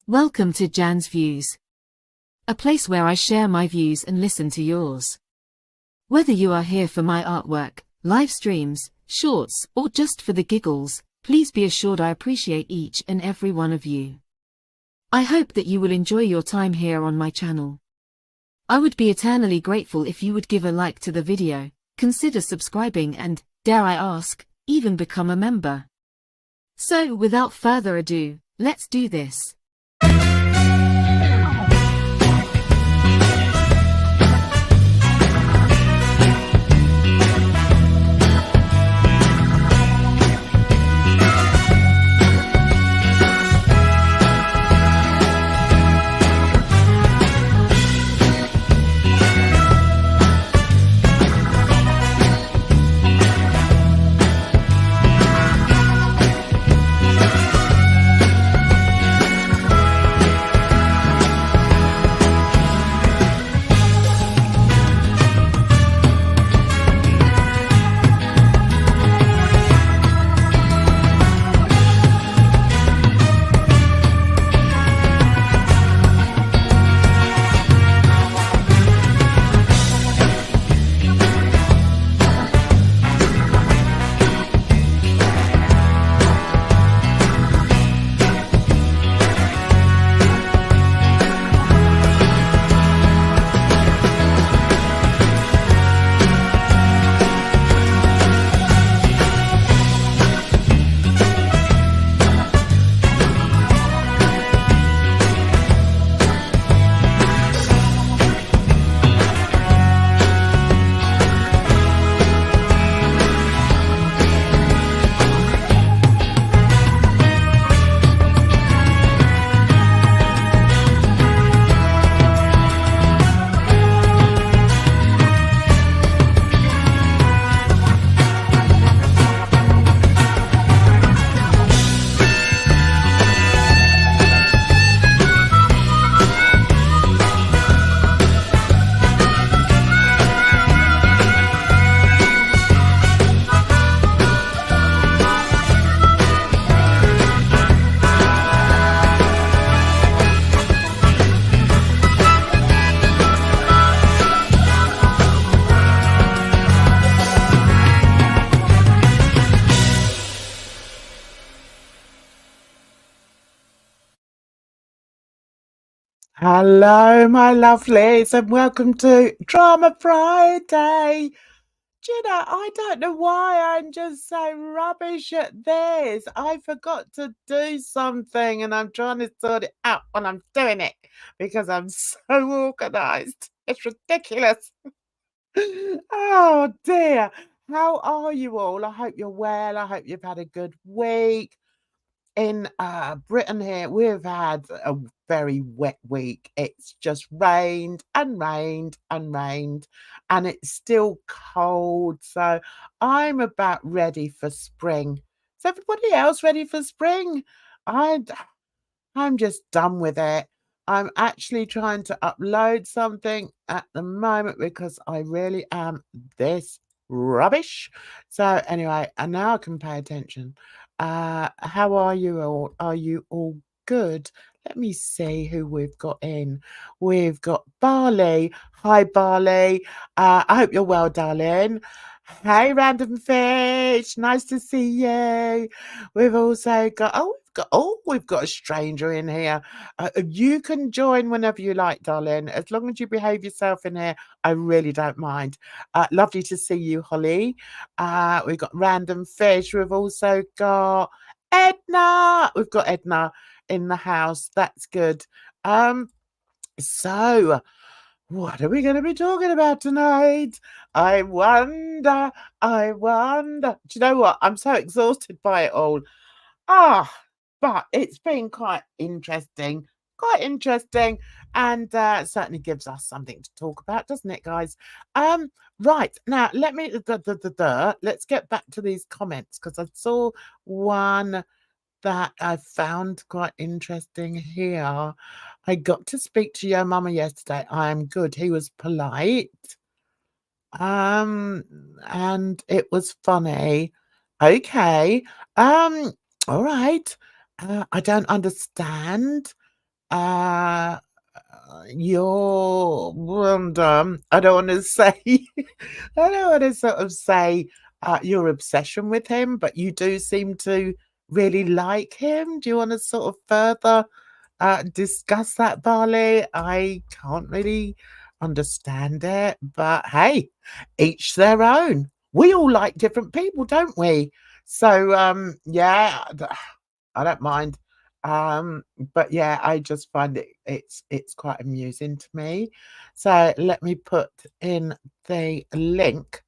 Welcome to Jan's Views, a place where I share my views and listen to yours. Whether you are here for my artwork, live streams, shorts, or just for the giggles, please be assured I appreciate each and every one of you. I hope that you will enjoy your time here on my channel. I would be eternally grateful if you would give a like to the video, consider subscribing and, dare I ask, even become a member. So without further ado, let's do this. Hello, my lovelies, and welcome to Drama Friday. Do you know, I don't know why I'm just so rubbish at this. I forgot to do something and I'm trying to sort it out when I'm doing it because I'm so organised. It's ridiculous. Oh dear. How are you all? I hope you're well. I hope you've had a good week. In Britain here, we've had a very wet week. It's just rained and rained and rained, and it's still cold. So I'm about ready for spring. Is everybody else ready for spring? I, I'm just done with it. I'm actually trying to upload something at the moment because I really am this rubbish. So anyway, and now I can pay attention. How are you all? Are you all good? Let me see who we've got in. We've got Bali. Hi, Bali. I hope you're well, darling. Hey, Random Fish. Nice to see you. We've also got, we've got a stranger in here. You can join whenever you like, darling. As long as you behave yourself in here, I really don't mind. Lovely to see you, Holly. We've got Random Fish. We've also got Edna. We've got Edna in the house. That's good. So what are we going to be talking about tonight? I wonder. Do you know what? I'm so exhausted by it all. But it's been quite interesting. And certainly gives us something to talk about, doesn't it, guys? Right, now let me let's get back to these comments because I saw one that I found quite interesting here. I got to speak to YOMAMA yesterday. I am good. He was polite. And it was funny. Okay. All right. I don't understand Uh, you're random. I don't want to say, I don't want to sort of say your obsession with him, but you do seem to really like him. Do you want to sort of further discuss that, Bali? I can't really understand it, but hey, each their own. We all like different people, don't we? So, yeah, I don't mind. Um, but yeah, I just find it's quite amusing to me. So let me put in the link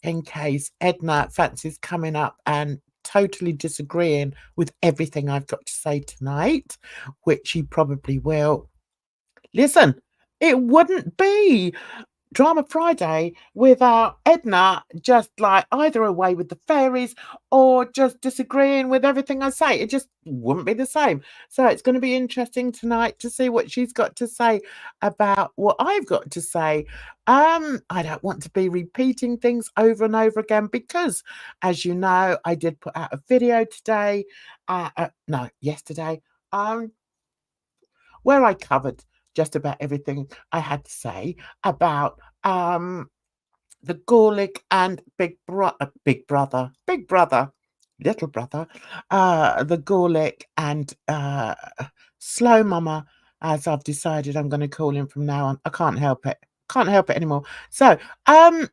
in case Edna fancies coming up and totally disagreeing with everything I've got to say tonight, which he probably will. Listen, it wouldn't be Drama Friday without Edna just like either away with the fairies or just disagreeing with everything I say. It just wouldn't be the same. So it's going to be interesting tonight to see what she's got to say about what I've got to say. I don't want to be repeating things over and over again because, as you know, I did put out a video today, no, yesterday, where I covered just about everything I had to say about the Gorlic and little brother, the Gorlic and Slomama, as I've decided I'm going to call him from now on. I can't help it. Can't help it anymore. So,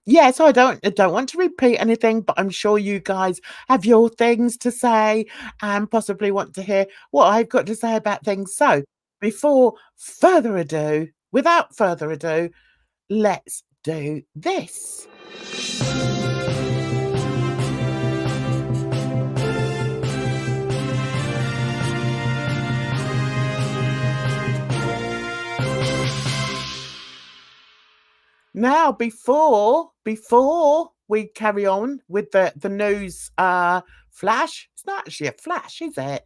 yeah, so I don't want to repeat anything, but I'm sure you guys have your things to say and possibly want to hear what I've got to say about things. So, without further ado, let's do this. Now, before we carry on with the news flash, it's not actually a flash, is it?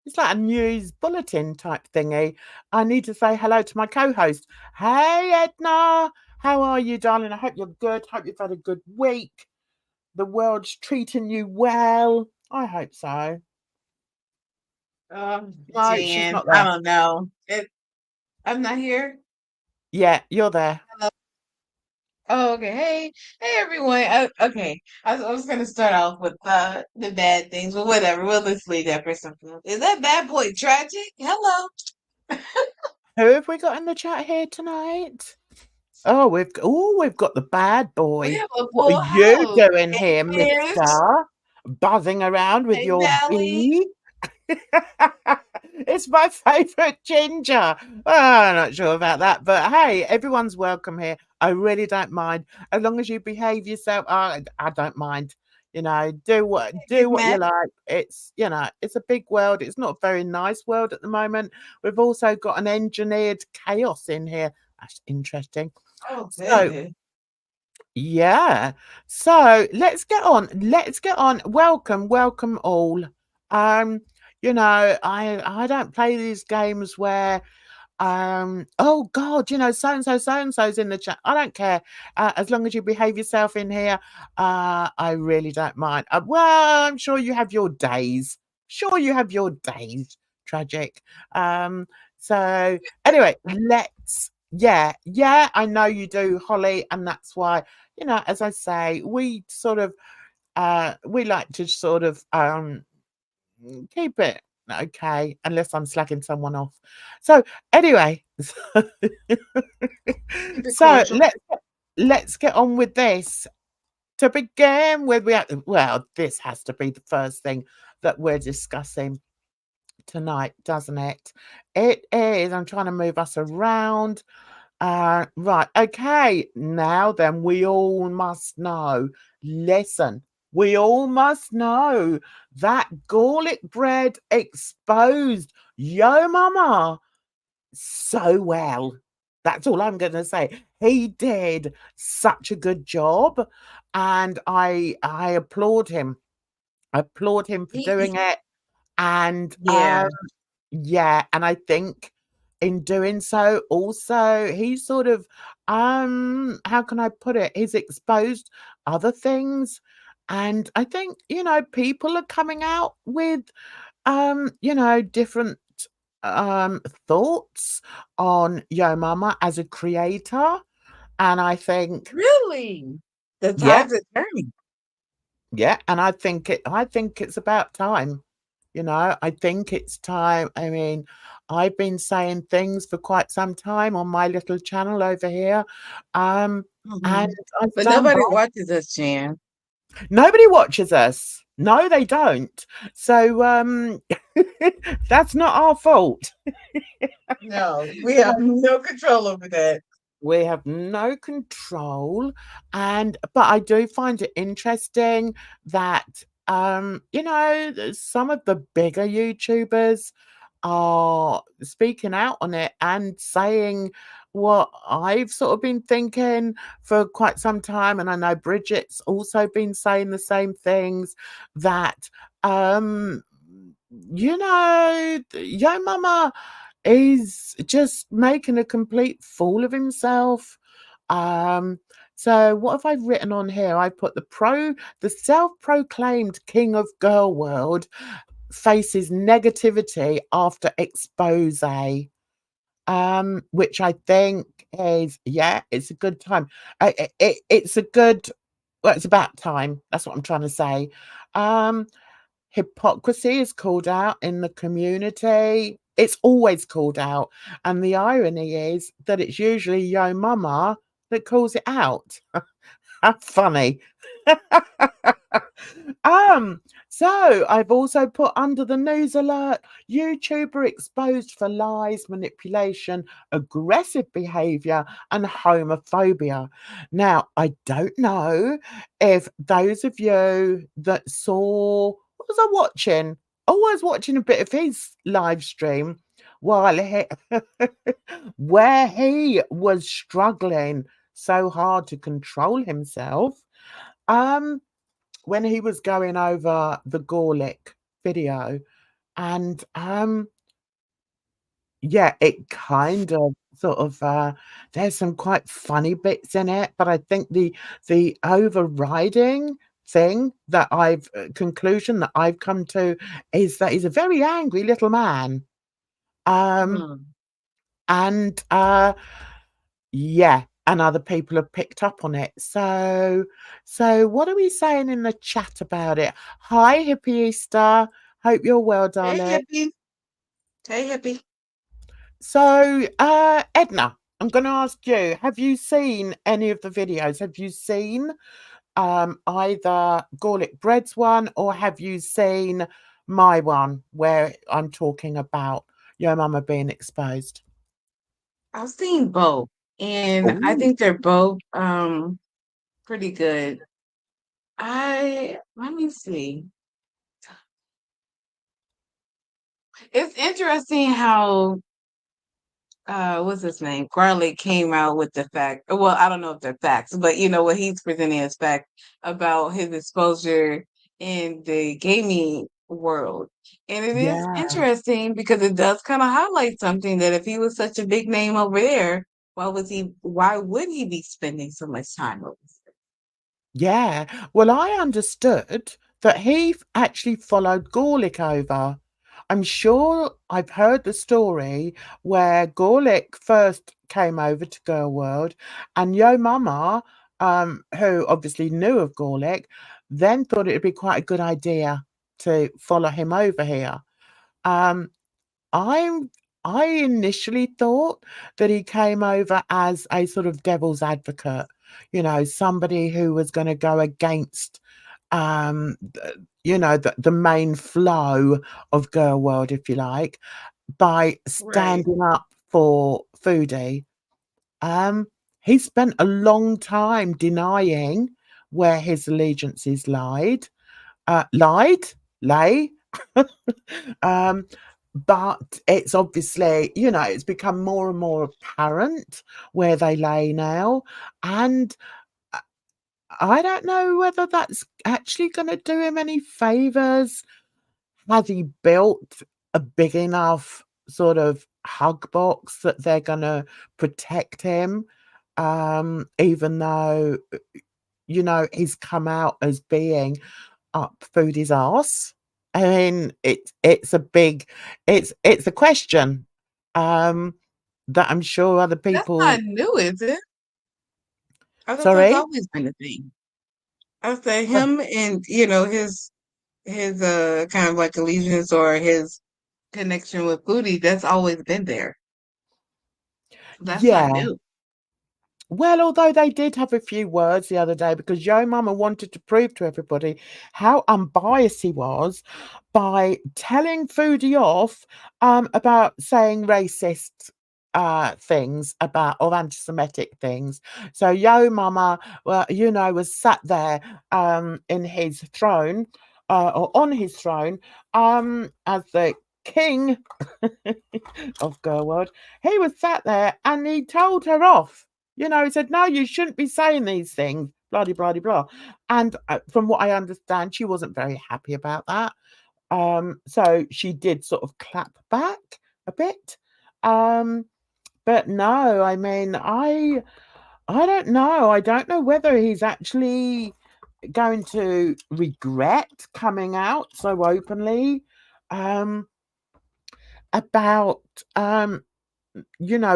It's like a news bulletin type thingy. I need to say hello to my co-host. Hey, Edna. How are you, darling? I hope you're good. Hope you've had a good week. The world's treating you well. I hope so. No, she's Jan, not I there. don't know. I'm not here. Yeah, you're there. Hello. Oh, okay. Hey, everyone. Okay, I was gonna start off with the bad things, but whatever. We'll just leave that for something. Is that bad boy tragic? Hello. Who have we got in the chat here tonight? We've got the bad We boy. have a What are full you house. doing Hey, here, Tish. mister? Buzzing around with Hey, your Valley. bee? It's my favourite ginger. I'm not sure about that, but hey, everyone's welcome here. I really don't mind. As long as you behave yourself, I don't mind. You know, Big do what you Mac. like. It's it's a big world. It's not a very nice world at the moment. We've also got an engineered chaos in here. That's interesting. Oh, So goodness. yeah. So let's get on. Let's get on. Welcome all. Um, I don't play these games where oh God, so and so's in the chat. I don't care. As long as you behave yourself in here, I really don't mind. Well, I'm sure you have your days. Sure you have your days. Tragic. So anyway, yeah, I know you do, Holly, and that's why, as I say, we sort of we like to sort of keep it okay, unless I'm slagging someone off. So anyway, Keep it so cordial. let's get on with this. To begin with, this has to be the first thing that we're discussing tonight, doesn't it? It is. I'm trying to move us around. Right. Okay. Now then, we all must know. Listen, we all must know that garlic bread exposed YOMAMA so well. That's all I'm going to say. He did such a good job, and I applaud him. I applaud him for doing it. And Yeah. yeah, and I think in doing so also he sort of how can I put it? He's exposed other things. And I think, people are coming out with different thoughts on YOMAMA as a creator, and I think, Really? The yeah, tides are turning. yeah, and I think it's about time. You know, I think it's time. I mean, I've been saying things for quite some time on my little channel over here, and Mhm. I But stand by. nobody watches us, Chan. Nobody watches us. No, they don't. So that's not our fault. No, we have no control over that. We have no control, but I do find it interesting that, you know, some of the bigger YouTubers are speaking out on it and saying what I've sort of been thinking for quite some time, and I know Bridget's also been saying the same things, that, um, you know, Yo Mama is just making a complete fool of himself. Um, so what have I written on here? I put the self-proclaimed king of girl world faces negativity after expose. Which I think is, yeah, it's a good time. It's a good, well, it's about time. That's what I'm trying to say. Um, Hypocrisy is called out in the community. It's always called out. And the irony is that it's usually Yo Mama that calls it out. How funny. Um, so I've also put under the news alert, YouTuber exposed for lies, manipulation, aggressive behavior, and homophobia. Now, I don't know if those of you that saw, what was I watching? I was watching a bit of his live stream while he, where he was struggling so hard to control himself. Um, when he was going over the Gorlic video, and yeah, it kind of sort of there's some quite funny bits in it, but I think the overriding thing that I've conclusion that I've come to is that he's a very angry little man. Um Mm. and Yeah, and other people have picked up on it. So what are we saying in the chat about it? Hi, Hippie Easter. Hope you're well, Hey, darling. hippie. Hey, hippie. So, Edna, I'm going to ask you, have you seen any of the videos? Have you seen either Gorlic Bread's one, or have you seen my one where I'm talking about your mama being exposed? I've seen both, and I Oh, think they're both pretty good. I Let me see. It's interesting how what's his name? Garlic came out with the fact. Well, I don't know if they're facts, but you know what he's presenting as fact about his exposure in the gaming world. And it is yeah. interesting because it does kind of highlight something that if he was such a big name over there, why would he be spending so much time over Yeah. Well, I understood that he actually followed Gorlick over. I'm sure I've heard the story where Gorlick first came over to Girl World, and Yo Mama, who obviously knew of Gorlick, then thought it'd be quite a good idea to follow him over here. Um, I'm I initially thought that he came over as a sort of devil's advocate, you know, somebody who was gonna go against, you know, the main flow of Girl World, if you like, by Right. standing up for Foodie. Um, he spent a long time denying where his allegiances lied, lay. Um, but it's obviously, you know, it's become more and more apparent where they lay now. And I I don't know whether that's actually going to do him any favors. Has he built a big enough sort of hug box that they're going to protect him? Even though, you know, he's come out as being up Foodie's arse. I mean, it's a big, it's a question that I'm sure other That's not people. new, is it? I thought that's Sorry. always been a thing. I said Uh, him and his kind of like allegiance or his connection with Foodie, that's always been there. That's not Yeah. new. Well, although they did have a few words the other day because Yo Mama wanted to prove to everybody how unbiased he was by telling Foodie off about saying racist things about or anti-Semitic things. So Yo Mama, well, was sat there in his throne or on his throne as the king of Gerwood. He was sat there and he told her off. He said, no, you shouldn't be saying these things, blah, blah, blah, blah. And from what I understand, she wasn't very happy about that. So she did sort of clap back a bit. But no, I mean, I don't know. I don't know whether he's actually going to regret coming out so openly about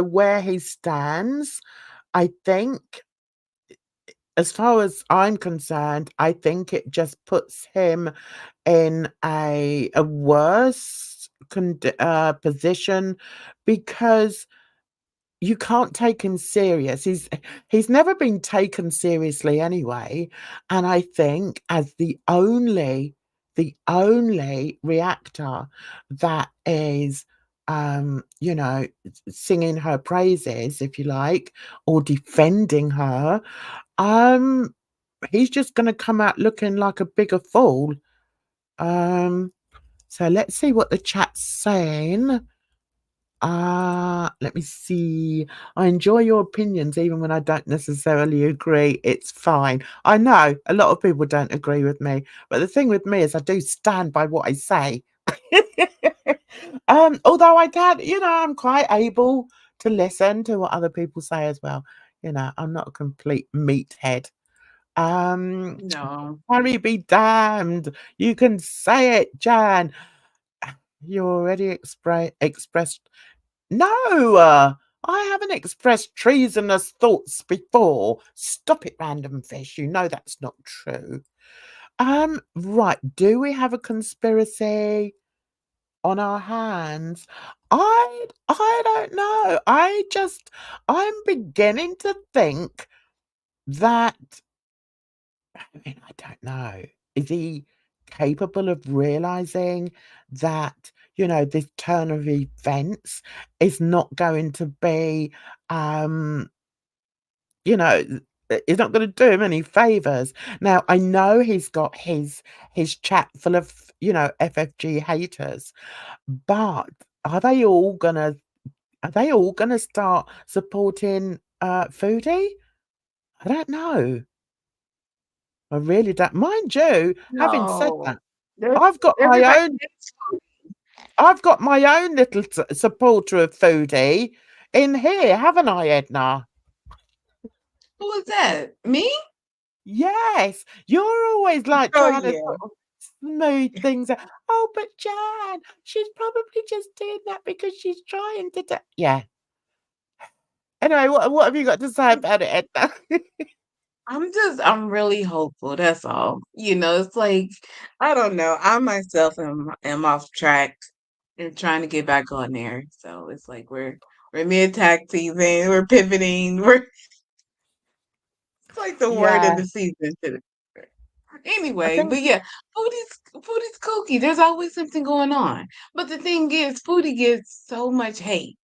where he stands. I think, as far as I'm concerned, I think it just puts him in a worse position because you can't take him serious. He's never been taken seriously anyway, and I think as the only reactor that is, singing her praises, if you like, or defending her, um, he's just gonna come out looking like a bigger fool. Um, so let's see what the chat's saying. Let me see. I enjoy your opinions even when I don't necessarily agree. It's fine. I know a lot of people don't agree with me, but the thing with me is I do stand by what I say. Although I can, I'm quite able to listen to what other people say as well. I'm not a complete meathead. Um, No. Harry be damned. You can say it, Jan. You already expressed no, I haven't expressed treasonous thoughts before. Stop it, random fish. You know that's not true. Right. Do we have a conspiracy on our hands? I don't know. I'm beginning to think that I mean, I don't know. Is he capable of realizing that, this turn of events is not going to be, um, you know, it's not going to do him any favors. Now, I know he's got his chat full of, FFG haters, but are they all gonna start supporting Foodie? I don't know. I really don't. Mind you, having said No. that, There's I've got my everybody own gets I've got my own little supporter of Foodie in here, haven't I, Edna? who is that? Me? Yes, you're always like Oh trying to yeah. sort of smooth things out. Oh, but Jan, she's probably just doing that because she's trying to do. Yeah. Anyway, what have you got to say about it, Edna? I'm really hopeful, that's all. It's like I don't know. I myself am off track and trying to get back on there. So it's like we're mid tax season, we're pivoting, we're it's like the word of Yeah, the season to the I anyway, think. but yeah, food is kooky. There's always something going on. But the thing is, Foodie gets so much hate.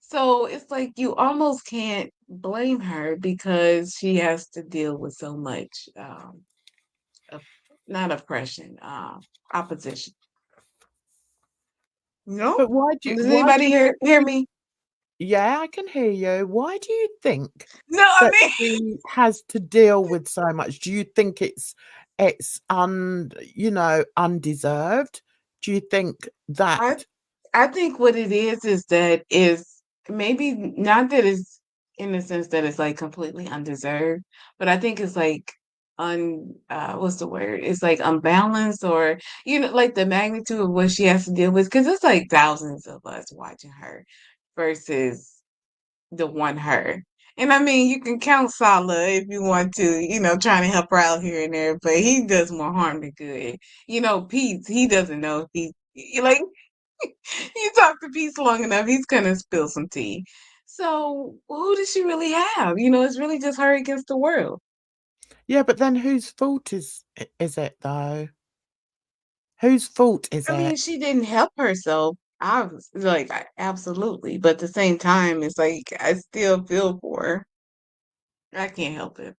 So it's like you almost can't blame her because she has to deal with so much op- not oppression, opposition. No? But why do you, Does why do anybody you hear me? Yeah, I can hear you. Why do you think No, I that mean she has to deal with so much? Do you think it's undeserved? Do you think that I I think what it is that is maybe not that it's in the sense that it's like completely undeserved, but I think it's like what's the word? It's like unbalanced, or like the magnitude of what she has to deal with, because it's like thousands of us watching her versus the one her. And I mean, you can count Sala if you want to, trying to help her out here and there, but he does more harm than good. Pete, he doesn't know if like, you talk to Pete long enough, he's gonna spill some tea. So who does she really have? It's really just her against the world. Yeah, but then whose fault is it though? Whose fault is I mean, it? she didn't help herself. Absolutely, but at the same time, it's like I still feel for her. I can't help it.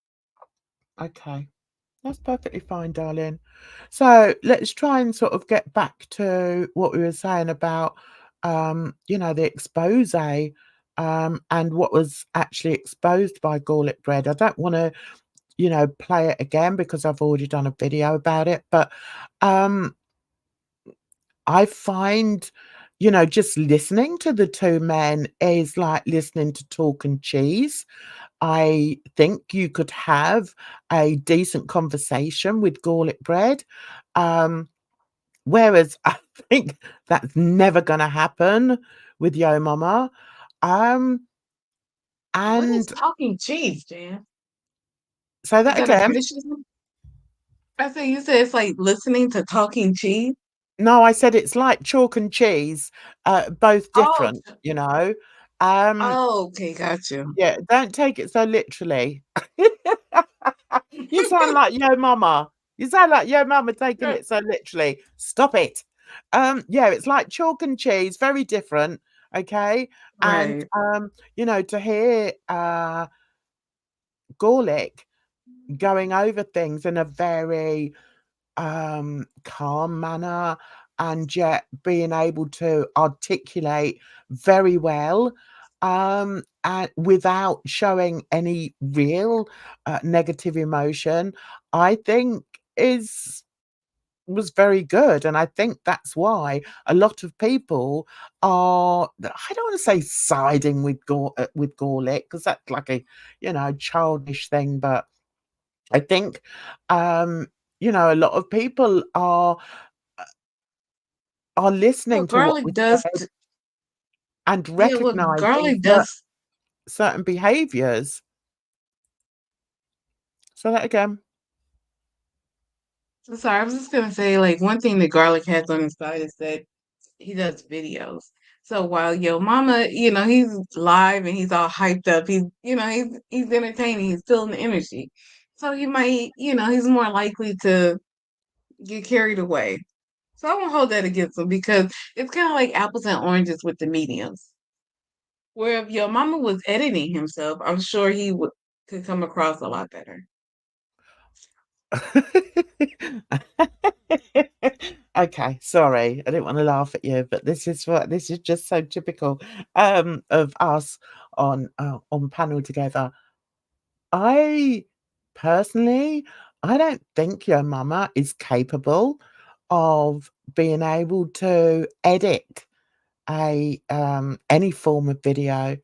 Okay. That's perfectly fine, darling. So let's try and sort of get back to what we were saying about, the expose, and what was actually exposed by Gorlic bread. I don't want to, play it again because I've already done a video about it. But um, I find, just listening to the two men is like listening to talk and cheese. I think you could have a decent conversation with Gorlic bread. Whereas I think that's never gonna happen with YOMAMA. Um, What is and talking cheese, Jan? say Is that that a again. Britishism? I say you said it's like listening to talking cheese. No, I said it's like chalk and cheese, both Oh, different, Um, oh, okay, got you. yeah, don't take it so literally. You sound like Yo Mama. You sound like Yo Mama taking it so literally. Stop it. Yeah, it's like chalk and cheese, very different. Okay. And Right. to hear Gorlic going over things in a very calm manner, and yet being able to articulate very well, and without showing any real negative emotion, I think is was very good. And I think that's why a lot of people are, I don't want to say siding with Gorlic, because that's like a childish thing, but I think, a lot of people are Well, listening to what garlic was does. said and Yeah, what recognizing garlic does. certain behaviors. Say that again. Sorry, I was just gonna say, like, one thing that garlic has on his side is that he does videos. So while Yo Mama, he's live and he's all hyped up, he's entertaining, he's feeling the energy. So he might, he's more likely to get carried away. So I won't hold that against him, because it's kind of like apples and oranges with the mediums. Where if Yo Mama was editing himself, I'm sure he would could come across a lot better. Okay, sorry. I didn't want to laugh at you, but this is just so typical of us on panel together. I personally, I don't think your mama is capable of being able to edit a any form of video.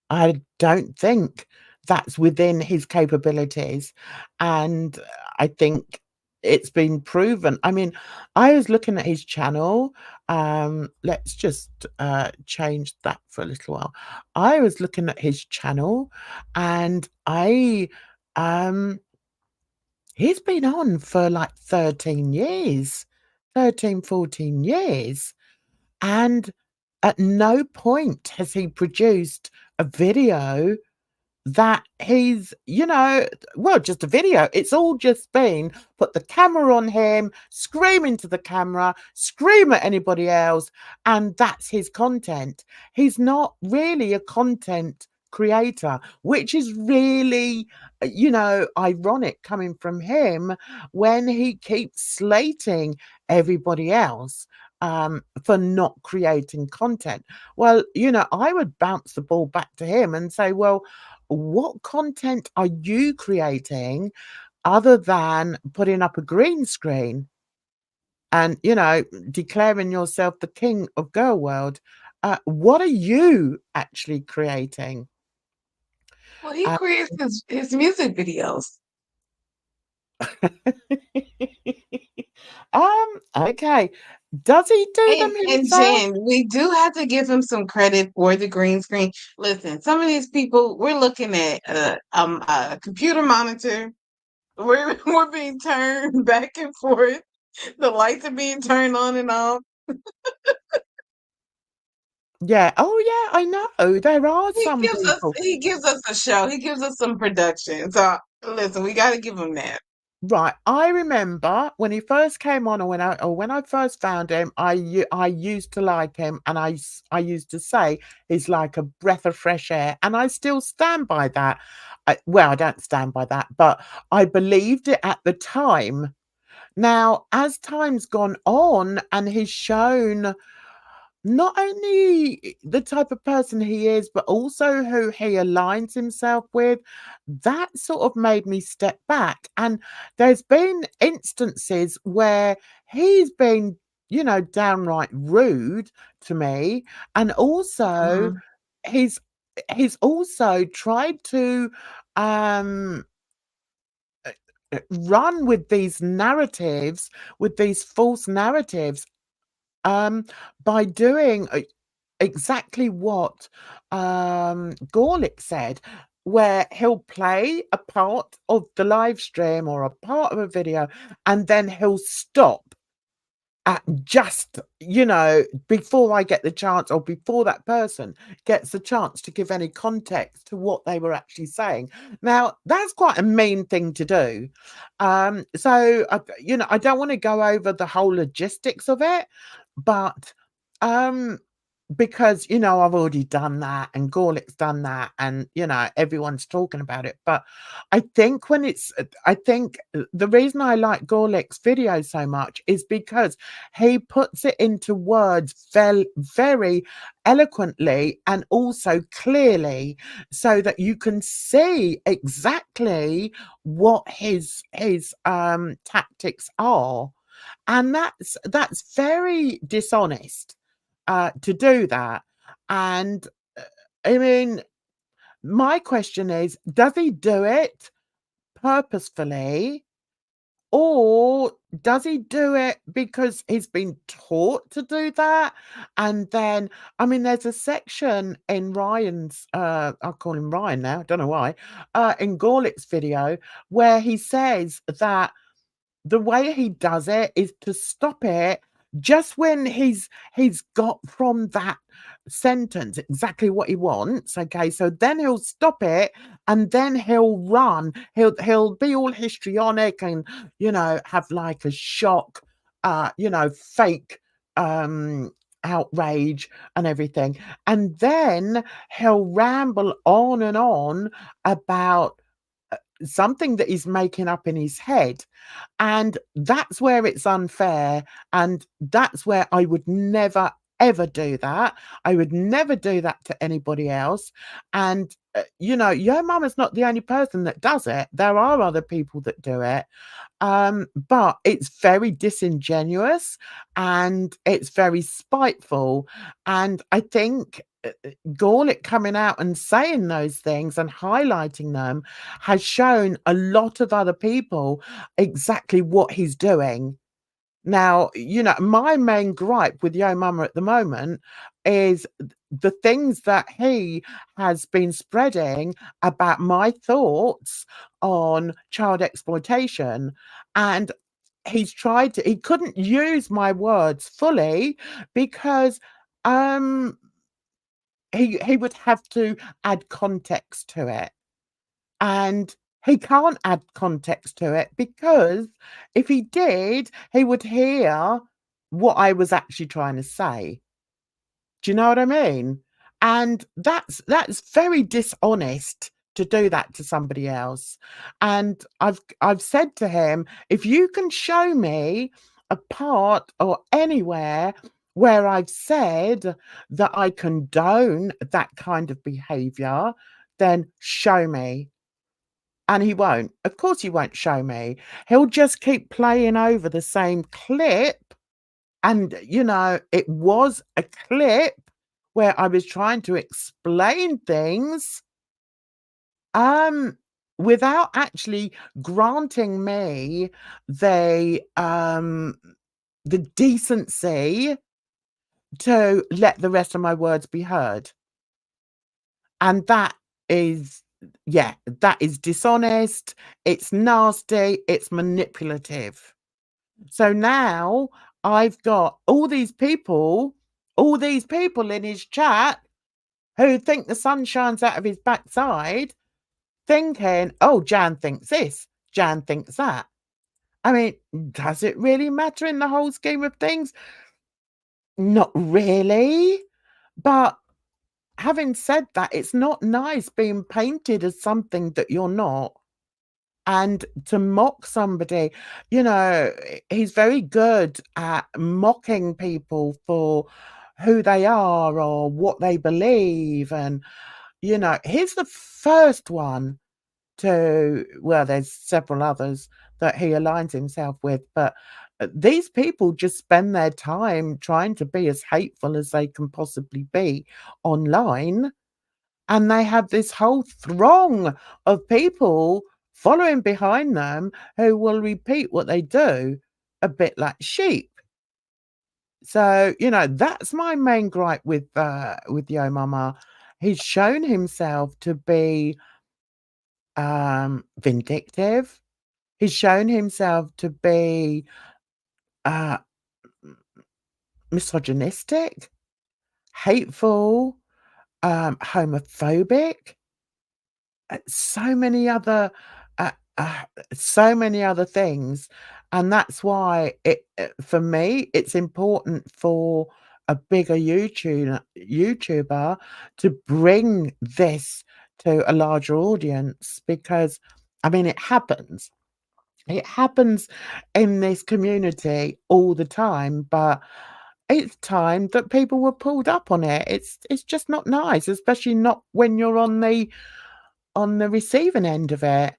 I don't think that's within his capabilities, and I think it's been proven. I mean, I was looking at his channel. Let's just change that for a little while. I was looking at his channel, and um he's been on for like 13 years, 13, 14 years. And at no point has he produced a video that he's, well, just a video. It's all just been put the camera on him, scream into the camera, scream at anybody else, and that's his content. He's not really a content creator, which is really, ironic coming from him when he keeps slating everybody else for not creating content. Well, I would bounce the ball back to him and say, well, what content are you creating other than putting up a green screen and, declaring yourself the king of girl world? What are you actually creating? Well, he Uh, creates his music videos. Okay. Does he do them And himself? Jen, we do have to give him some credit for the green screen. Listen, some of these people, we're looking at a computer monitor. We're being turned back and forth. The lights are being turned on and off. Yeah. Oh, yeah, I know. There are some people. He gives us a show. He gives us some production. So listen, we got to give him that. Right. I remember when he first came on, or when I first found him, I used to like him, and I used to say he's like a breath of fresh air, and I still stand by that. Well, I don't stand by that, but I believed it at the time. Now, as time's gone on and he's shown not only the type of person he is, but also who he aligns himself with, that sort of made me step back. And there's been instances where he's been, downright rude to me. And also Mhm. he's he's also tried to um run with these narratives, with these false narratives, um, by doing exactly what Gorlic said, where he'll play a part of the live stream or a part of a video, and then he'll stop at just, before I get the chance, or before that person gets the chance to give any context to what they were actually saying. Now, that's quite a mean thing to do. So, I don't want to go over the whole logistics of it, but um, because, I've already done that, and Gorlick's done that, and, everyone's talking about it. But I think the reason I like Gorlick's video so much is because he puts it into words very eloquently and also clearly, so that you can see exactly what his tactics are. And that's very dishonest to do that. And I mean, my question is, does he do it purposefully, or does he do it because he's been taught to do that? And then, I mean, there's a section in Ryan's, I'll call him Ryan now, I don't know why, in Gorlick's video, where he says that the way he does it is to stop it just when he's got from that sentence exactly what he wants. Okay, so then he'll stop it, and then he'll run. He'll be all histrionic, and have like a shock, fake outrage and everything. And then he'll ramble on and on about something that he's making up in his head. And that's where it's unfair, and that's where I would never, ever do that. I would never do that to anybody else. And, Yo Mama's not the only person that does it. There are other people that do it. But it's very disingenuous, and it's very spiteful. And I think Gorlick coming out and saying those things and highlighting them has shown a lot of other people exactly what he's doing. Now, my main gripe with Yo Mama at the moment is the things that he has been spreading about my thoughts on child exploitation. And he couldn't use my words fully because um he would have to add context to it. And he can't add context to it because if he did, he would hear what I was actually trying to say. Do you know what I mean? And that's very dishonest to do that to somebody else. And I've said to him, if you can show me a part or anywhere where I've said that I condone that kind of behavior, then show me. And he won't. Of course he won't show me. He'll just keep playing over the same clip. And, it was a clip where I was trying to explain things. Um, without actually granting me the decency to let the rest of my words be heard. And that is, yeah, that is dishonest, it's nasty, it's manipulative. So now I've got all these people in his chat who think the sun shines out of his backside, thinking, oh, Jan thinks this, Jan thinks that. I mean, does it really matter in the whole scheme of things? Not really. But having said that, it's not nice being painted as something that you're not. And to mock somebody, you know, he's very good at mocking people for who they are or what they believe. And, you know, he's the first one to, well, there's several others that he aligns himself with, but these people just spend their time trying to be as hateful as they can possibly be online. And they have this whole throng of people following behind them who will repeat what they do, a bit like sheep. So, you know, that's my main gripe with YOMAMA. He's shown himself to be vindictive. He's shown himself to be uh, misogynistic, hateful, homophobic, so many other, uh, uh, so many other things, and that's why for me, it's important for a bigger YouTuber to bring this to a larger audience because, I mean, it happens. It happens in this community all the time, but it's time that people were pulled up on it. It's just not nice, especially not when you're on the receiving end of it.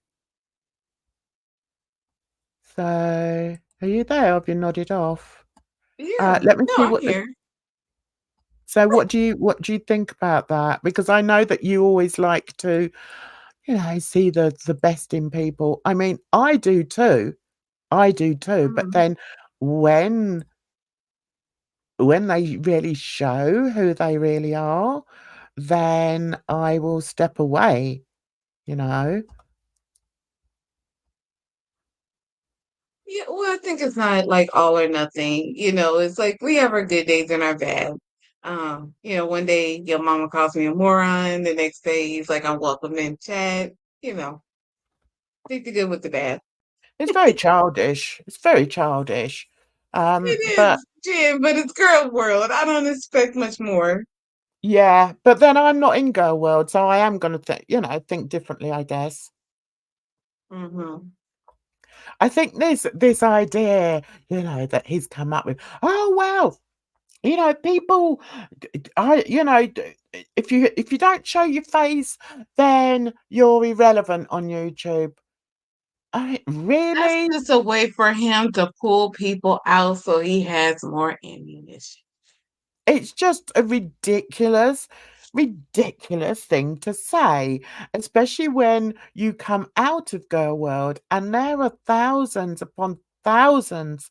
So, are you there? Have you nodded off? Yeah. Let me No, see I'm what the here. so what do you think about that? Because I know that you always like to, you know, see the best in people. I mean, I do too. I do too. But Mhm. then when they really show who they really are, then I will step away, you know? Yeah, well, I think it's not like all or nothing. You know, it's like we have our good days and our bad. You know, one day your mama calls me a moron, the next day he's like, I'm welcome in chat. You know, take the good with the bad. It's very childish. It's very childish. It But is, Jim, but it's girl world. I don't expect much more. yeah, but then I'm not in girl world, so I am gonna think differently, I guess. Hmm. I think this idea, that he's come up with, oh well, people I if you don't show your face, then you're irrelevant on YouTube. I That's really just a way for him to pull people out so he has more ammunition. It's just a ridiculous thing to say, especially when you come out of girl world and there are thousands upon thousands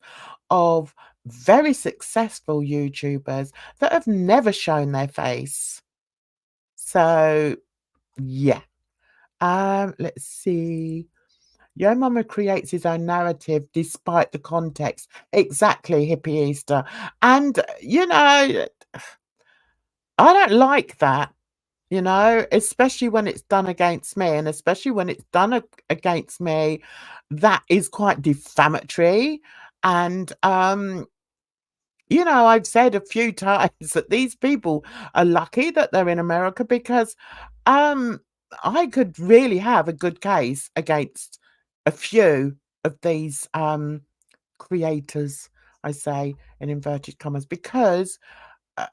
of very successful YouTubers that have never shown their face. So, yeah. Let's see. Yo Mama creates his own narrative despite the context. Exactly, hippie Easter. And, I don't like that, especially when it's done against me, and especially when it's done against me, that is quite defamatory. And, I've said a few times that these people are lucky that they're in America because um, I could really have a good case against a few of these creators, I say in inverted commas, because uh,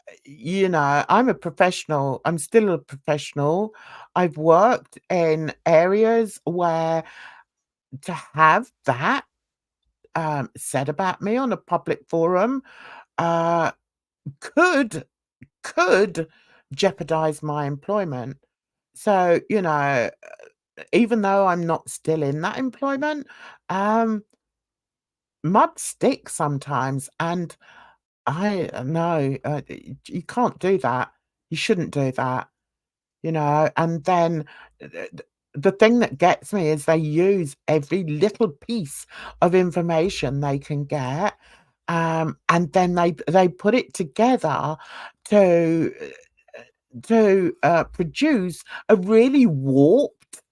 I'm a professional. I'm still a professional. I've worked in areas where to have that said about me on a public forum uh, could could jeopardize my employment. So, even though I'm not still in that employment, mud sticks sometimes, and I no, you can't do that. You shouldn't do that, and then the thing that gets me is they use every little piece of information they can get, and then they put it together to produce a really warped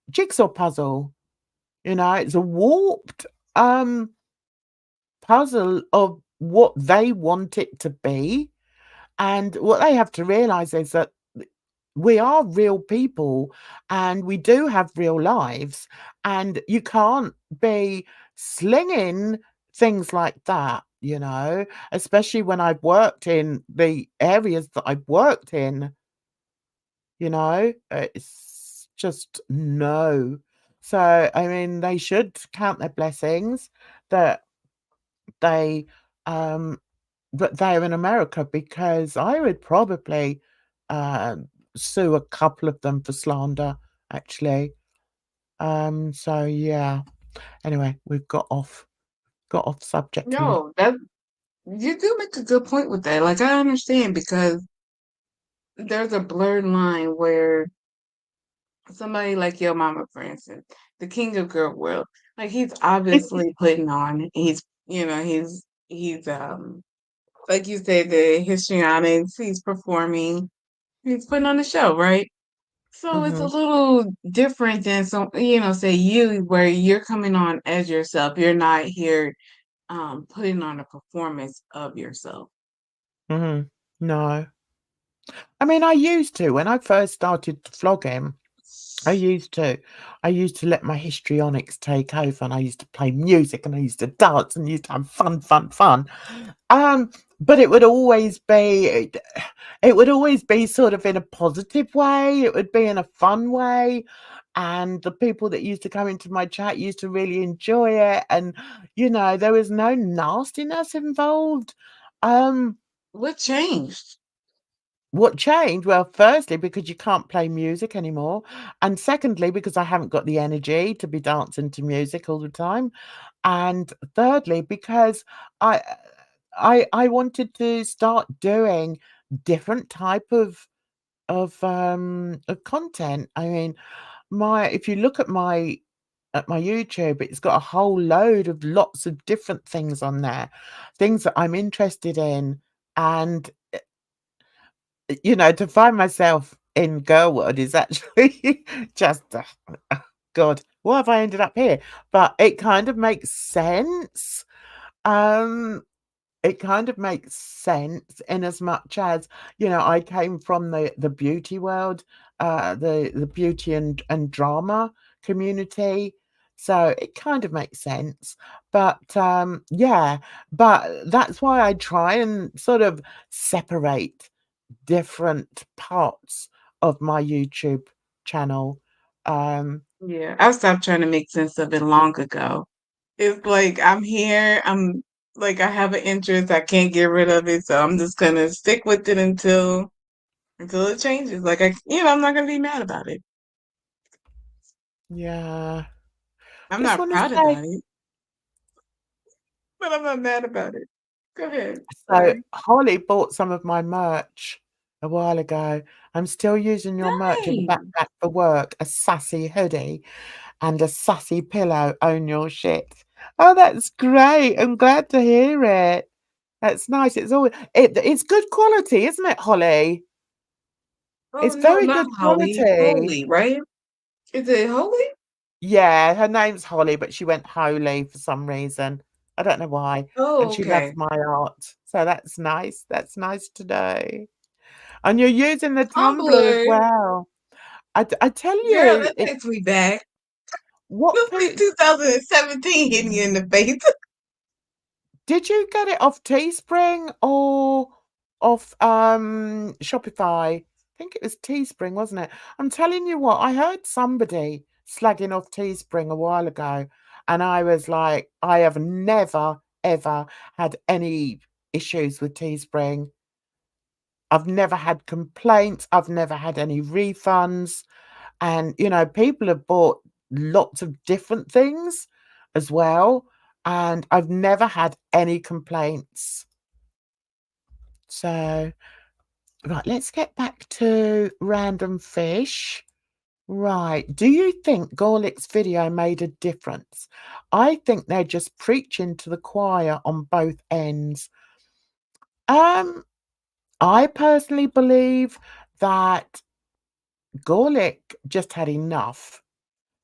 jigsaw puzzle. It's a warped puzzle of what they want it to be. And what they have to realize is that we are real people and we do have real lives, and you can't be slinging things like that, especially when I've worked in the areas that I've worked in, it's just no. So, I mean, they should count their blessings that they um that they're in America, because I would probably sue a couple of them for slander, actually. So yeah. Anyway, we've got off subject a little. No, that you do make a good point with that. Like I understand because there's a blurred line where somebody like Yo Mama, for instance, the king of girl world, like he's obviously putting on. He's like you said, the histrionics. He's performing. He's putting on a show, right? So it's a Mhm, little different than say you where you're coming on as yourself. You're not here putting on a performance of yourself. mhm. No. I mean, I used to when I first started to flog him. I used to. I used to let my histrionics take over, and I used to play music, and I used to dance, and used to have fun, fun, fun. But it would always be sort of in a positive way. It would be in a fun way, and the people that used to come into my chat used to really enjoy it, and there was no nastiness involved. Um, What changed? what changed? Well, firstly, because you can't play music anymore, and secondly, because I haven't got the energy to be dancing to music all the time, and thirdly, because I I wanted to start doing different type of content. I mean, my if you look at my YouTube, it's got a whole load of lots of different things on there, things that I'm interested in, and to find myself in girlhood is actually just, God, why have I ended up here? But it kind of makes sense. Um, it kind of makes sense in as much as, I came from the beauty world, the beauty and drama community. So it kind of makes sense. But yeah, but that's why I try and sort of separate different parts of my YouTube channel. Um, Yeah, I stopped trying to make sense of it long ago. It's like I'm here. I'm like I have an interest. I can't get rid of it, so I'm just gonna stick with it until it changes. Like I'm not gonna be mad about it. yeah, I'm just not want to proud say, about it, but I'm not mad about it. Go ahead. so Sorry. Holly bought some of my merch a while ago. I'm still using your merch in the Dang. backpack for work, a sassy hoodie and a sassy pillow. Own your shit. Oh, that's great. I'm glad to hear it. That's nice. It's good quality, isn't it, Holly? Oh It's no, very not good Holly. quality. Holy, right? Is it Holy? Yeah, her name's Holly, but she went Holy for some reason. I don't know why. And Oh, she loves okay. my art. So that's nice. That's nice to know. And you're using the Tumblr as Tumblr. well. I tell Girl, you, that takes me back. what Look like 2017 hitting you in the face. did you get it off Teespring or off Shopify? I think it was Teespring, wasn't it? I'm telling you what, I heard somebody slagging off Teespring a while ago, and I was like, I have never ever had any issues with Teespring. I've never had complaints, I've never had any refunds. And, you know, people have bought lots of different things as well, and I've never had any complaints. So, right, let's get back to random fish. Right. Do you think Gorlic's video made a difference? I think they're just preaching to the choir on both ends. I personally believe that Gorlic just had enough,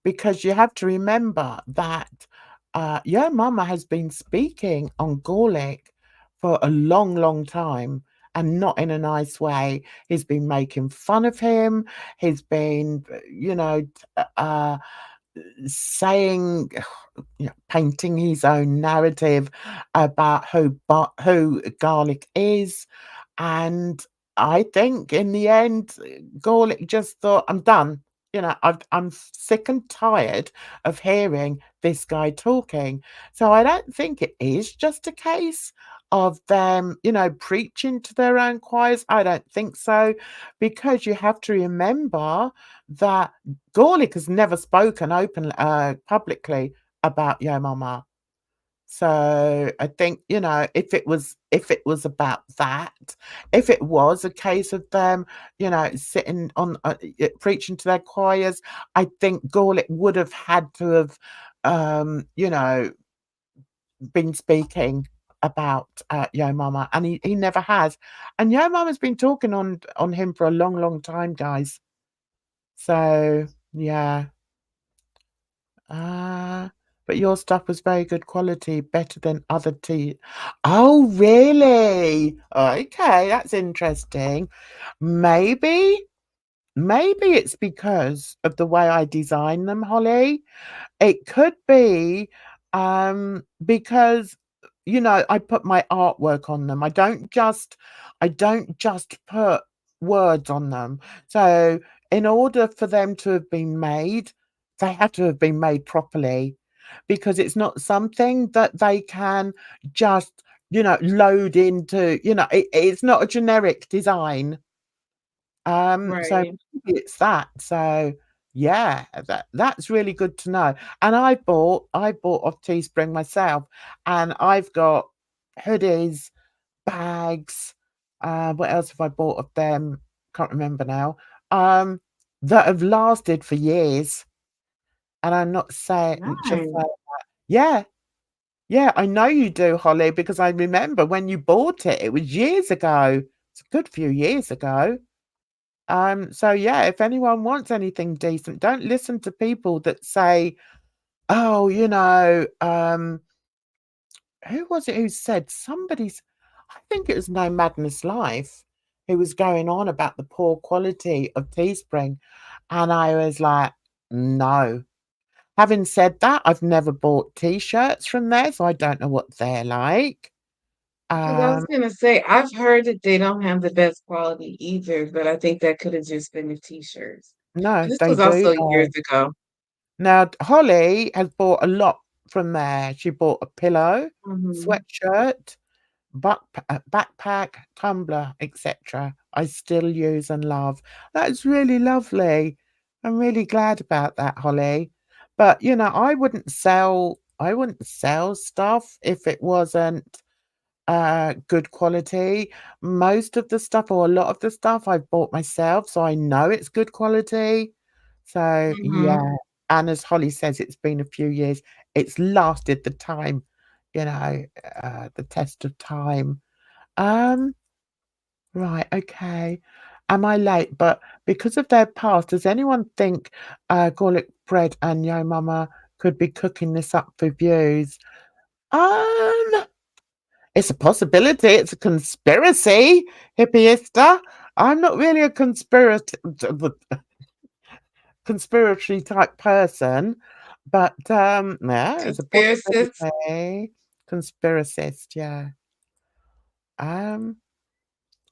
because you have to remember that YOMAMA has been speaking on Gorlic for a long, long time, and not in a nice way. He's been making fun of him. He's been, you know, saying, you know, painting his own narrative about who Garlic is. And I think in the end, Gorlic just thought, I'm done. You know, I'm sick and tired of hearing this guy talking. So I don't think it is just a case of them, you know, preaching to their own choirs. I don't think so, because you have to remember that Gorlic has never spoken publicly about YOMAMA. So I think, you know, if it was about that, if it was a case of them, you know, sitting on preaching to their choirs, I think Gorlic would have had to have, you know, been speaking about YOMAMA, and he never has. And YOMAMA's been talking on him for a long, long time, guys. So yeah. Ah, but your stuff was very good quality, better than other tea. Oh, really? Okay, that's interesting. Maybe, maybe it's because of the way I design them, Holly. It could be because, you know, I put my artwork on them. I don't just put words on them. So in order for them to have been made, they have to have been made properly, because it's not something that they can just, you know, load into, you know, it's not a generic design. So Right. maybe it's that. So yeah, that's really good to know. And I bought off Teespring myself, and I've got hoodies, bags, what else have I bought of them? Can't remember now. That have lasted for years. And I'm not saying just Nice. like that. Yeah, yeah, I know you do, Holly, because I remember when you bought it, it was years ago. It's a good few years ago. So yeah, if anyone wants anything decent, don't listen to people that say, "Oh, you know, who was it who said somebody's?" I think it was No Madness Life, who was going on about the poor quality of Teespring, and I was like, "No." Having said that, I've never bought T-shirts from there, so I don't know what they're like. Because I was Um, gonna say, I've heard that they don't have the best quality either, but I think that could have just been the t-shirts. no, And this they was do also though. years ago. Now, Holly has bought a lot from there. She bought a pillow, Mhm. sweatshirt, backpack, tumbler, etc. I still use and love. That's really lovely. I'm really glad about that, Holly. But you know, I wouldn't sell stuff if it wasn't good quality. Most of the stuff, or a lot of the stuff, I've bought myself, so I know it's good quality. So Mhm. yeah, and as Holly says, it's been a few years. It's lasted the time, you know, the test of time. Um, right, okay. Am I late? But because of their past, does anyone think Garlic Bread and Yo Mama could be cooking this up for views? Um, it's a possibility. It's a conspiracy, hippieista. I'm not really a conspiratory type person, but yeah, it's a Conspiracists. possibility. Conspiracist, yeah. Um,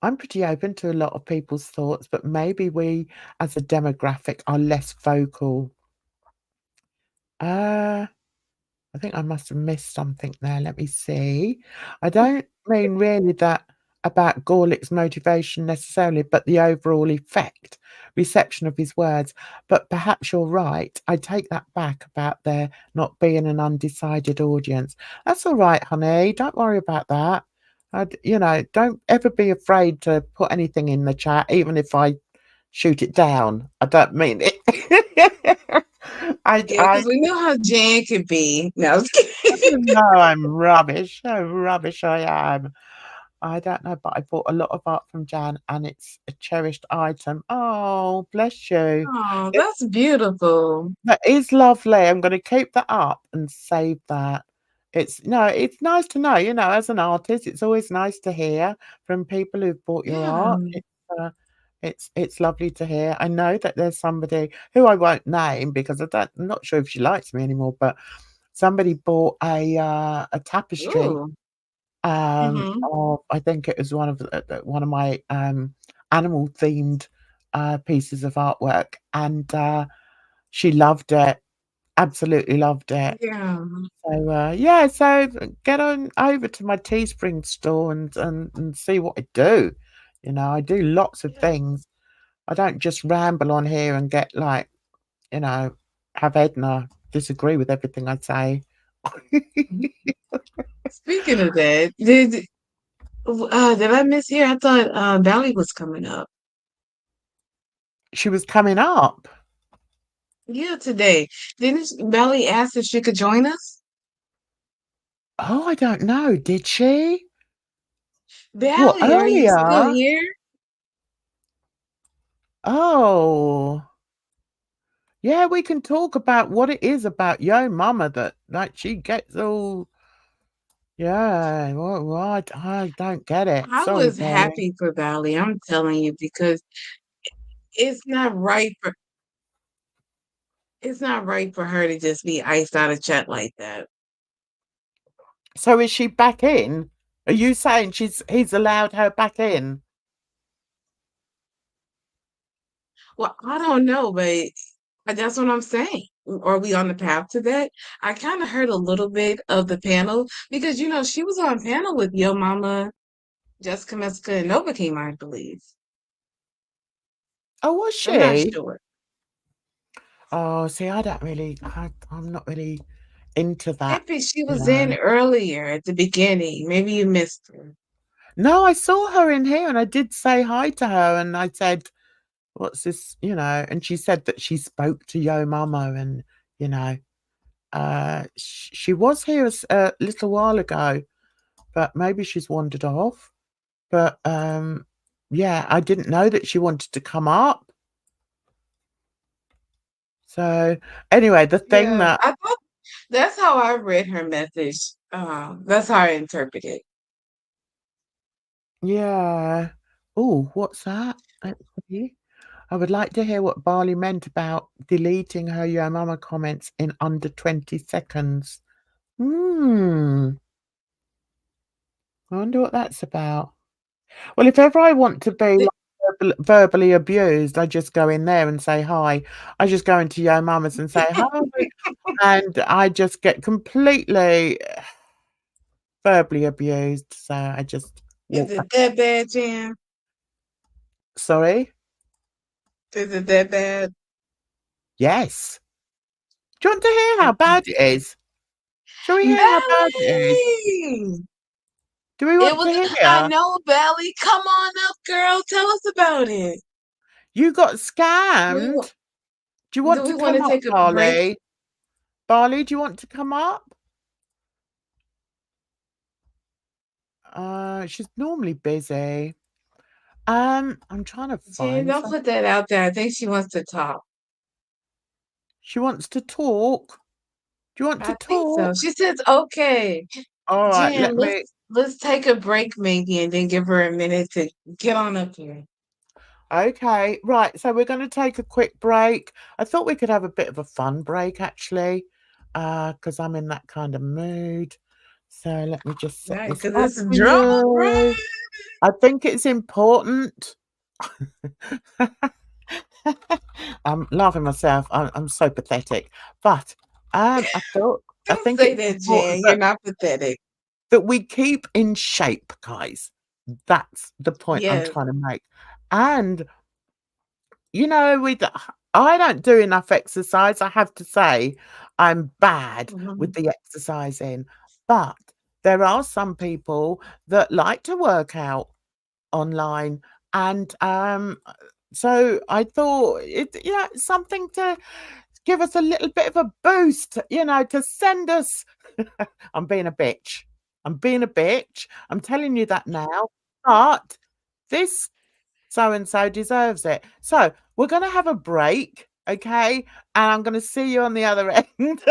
I'm pretty open to a lot of people's thoughts, but maybe we, as a demographic, are less vocal. Uh, I think I must have missed something there. Let me see. I don't mean really that. about Gorlick's motivation necessarily, but the overall effect, reception of his words. But perhaps you're right. I take that back about there not being an undecided audience. That's all right, honey. Don't worry about that. Don't ever be afraid to put anything in the chat, even if I shoot it down. I don't mean it. Yeah, because we know how Jan could be. No, I was kidding. No, I'm rubbish. So rubbish I am. I don't know, but I bought a lot of art from Jan, and it's a cherished item. Oh, bless you. Oh, that's beautiful. That is lovely. I'm going to keep that up and save that. It's nice to know, as an artist, it's always nice to hear from people who've bought your art. It's lovely to hear. I know that there's somebody who I won't name because I'm not sure if she likes me anymore, but somebody bought a tapestry. Ooh. Of I think it was one of my animal themed pieces of artwork, and she loved it. Absolutely loved it. Yeah. So get on over to my Teespring store and see what I do. I do lots of things. I don't just ramble on here and get like, have Edna disagree with everything I say. Speaking of that, did I miss here? I thought Bali was coming up. She was coming up. Yeah, today. Didn't Bali ask if she could join us? Oh, I don't know. Did she? What, Bali, are you still earlier? here? Oh. Yeah, we can talk about what it is about YOMAMA that like she gets all. Yeah, what? I don't get it. I Sorry, was darling. happy for Bali, I'm telling you, because it's not right for her to just be iced out of chat like that. So is she back in? Are you saying he's allowed her back in? Well, I don't know, but that's what I'm saying. Are we on the path to that? I kind of heard a little bit of the panel because she was on panel with Yo Mama, Jessica Messica, and Nova came, I believe. Oh, was I'm not she? sure. Oh, see, I'm not really into that. Maybe she was in earlier at the beginning. Maybe you missed her. No, I saw her in here and I did say hi to her and I said, what's this, and she said that she spoke to YOMAMA and, she was here a little while ago, but maybe she's wandered off. But, yeah, I didn't know that she wanted to come up. So, anyway, the thing Yeah, that I thought that's how I read her message. That's how I interpret it. Yeah. Oh, what's that? Let's see. I would like to hear what Bali meant about deleting her YOMAMA comments in under 20 seconds. I wonder what that's about. Well, if ever I want to be like verbally abused, I just go in there and say hi. I just go into YOMAMA's and say hi, and I just get completely verbally abused. So I just Is walk it back. that bad, Jan? Sorry? Is it that bad? Yes. Do you want to hear how bad it is? Shall we hear how bad it is? Bali! Do we want to I hear? know, Bali. Come on up, girl. Tell us about it. You got Do scammed. Do you want we to want come to up, take a break? Barley? Barley, do you want to come up? She's normally busy. I'm trying to Jan, find don't some. put that out there. I think she wants to talk. She wants to talk. Do you want to I think so. talk? She says, okay. All right, Jan, let me. let's take a break maybe and then give her a minute to get on up here. Okay, right. So we're going to take a quick break. I thought we could have a bit of a fun break actually, because I'm in that kind of mood. So let me just set Right, this because up it's for drama, you. right? I think it's important. I'm laughing myself. I'm so pathetic. But I Don't think say it's that, important Jan. You're not pathetic. that we keep in shape, guys. That's the point I'm Yes. trying to make. And, you know, I don't do enough exercise, I have to say. I'm bad with Mhm. the exercising, but there are some people that like to work out online, and, so I thought it's something to give us a little bit of a boost, to send us I'm being a bitch. I'm being a bitch. I'm telling you that now, but this so and so deserves it. So, we're gonna have a break, okay? And I'm gonna see you on the other end.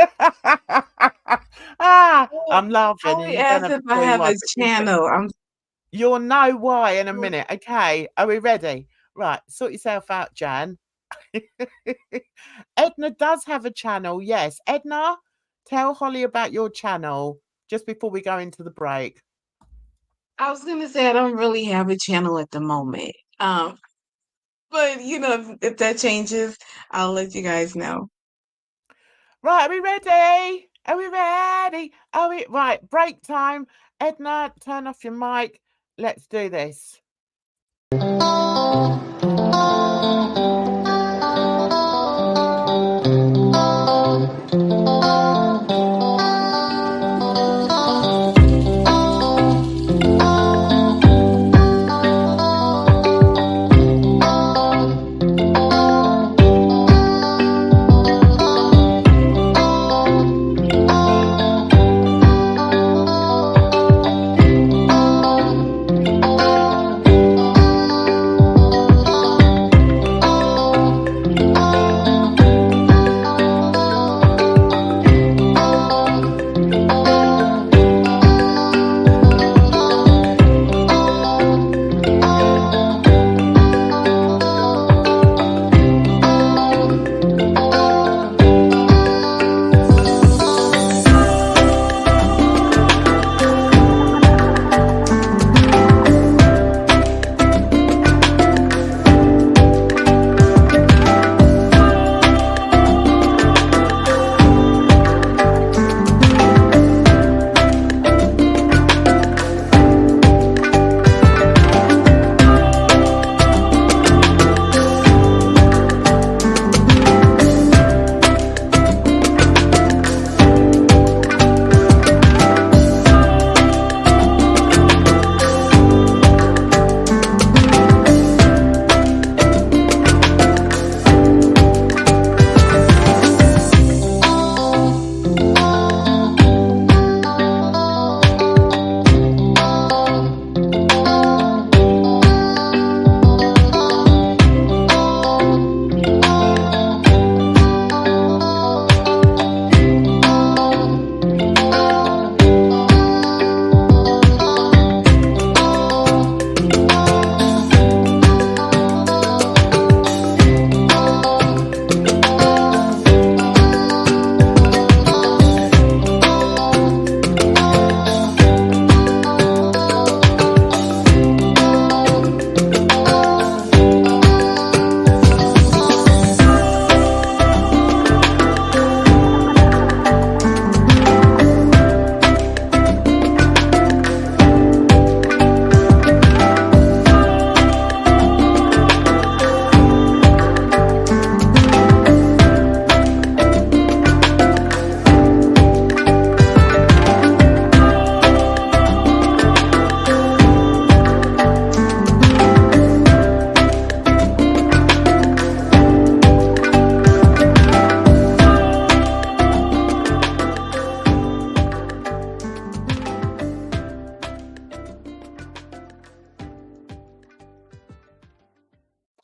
Well, I'm laughing Howie and you don't asked have if to I tell me have why, a but channel. you'll know why in a minute, okay? Are we ready? Right, sort yourself out, Jan. Edna does have a channel, yes. Edna, tell Holly about your channel just before we go into the break. I was gonna say I don't really have a channel at the moment. But if that changes, I'll let you guys know. Right, are we ready? Are we ready? Right, break time. Edna, turn off your mic. Let's do this.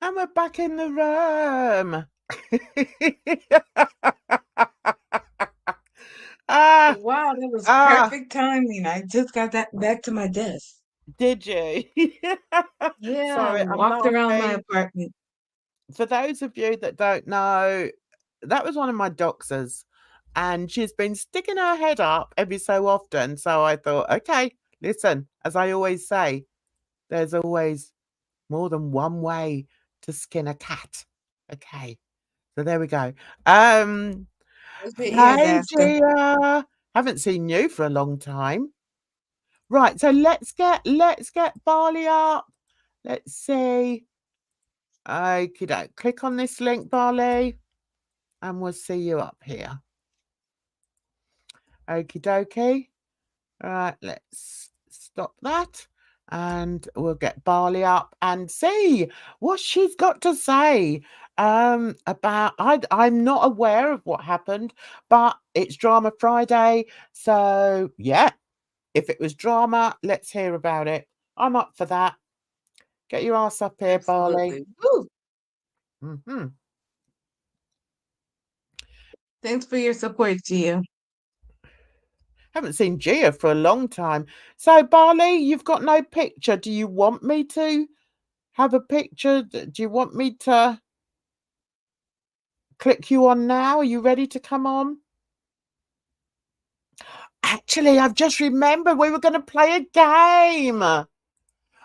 And we're back in the room. Wow, that was ah, perfect timing. I just got that back to my desk. did you? Yeah, I Sorry, I'm walked around my laughing. apartment. For those of you that don't know, that was one of my doxers, and she's been sticking her head up every so often. So I thought, okay, listen, as I always say, there's always more than one way to skin a cat. Okay, so there we go. Where's the ear Hey, Daska? Gia, haven't seen you for a long time. Right, so let's get Bali up. Let's see. Okay, click on this link, Bali, and we'll see you up here. Okie dokie. All right, let's stop that. And we'll get Bali up and see what she's got to say about. I'm not aware of what happened, but it's Drama Friday. So, yeah, if it was drama, let's hear about it. I'm up for that. Get your ass up here, Bali. Mm-hmm. Thanks for your support, Gia. Haven't seen Gia for a long time. So, Bali, you've got no picture. Do you want me to have a picture? Do you want me to click you on now? Are you ready to come on? Actually, I've just remembered we were going to play a game.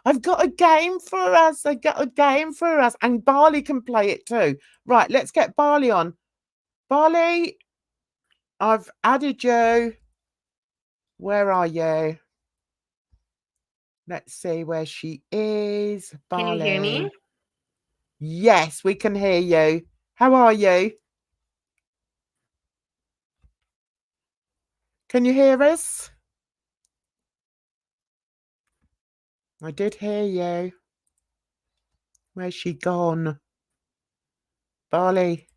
I've got a game for us. I got a game for us. And Bali can play it too. Right, let's get Bali on. Bali, I've added you. Where are you? Let's see where she is. Bali. Can you hear me? Yes, we can hear you. How are you? Can you hear us? I did hear you. Where's she gone? Bali.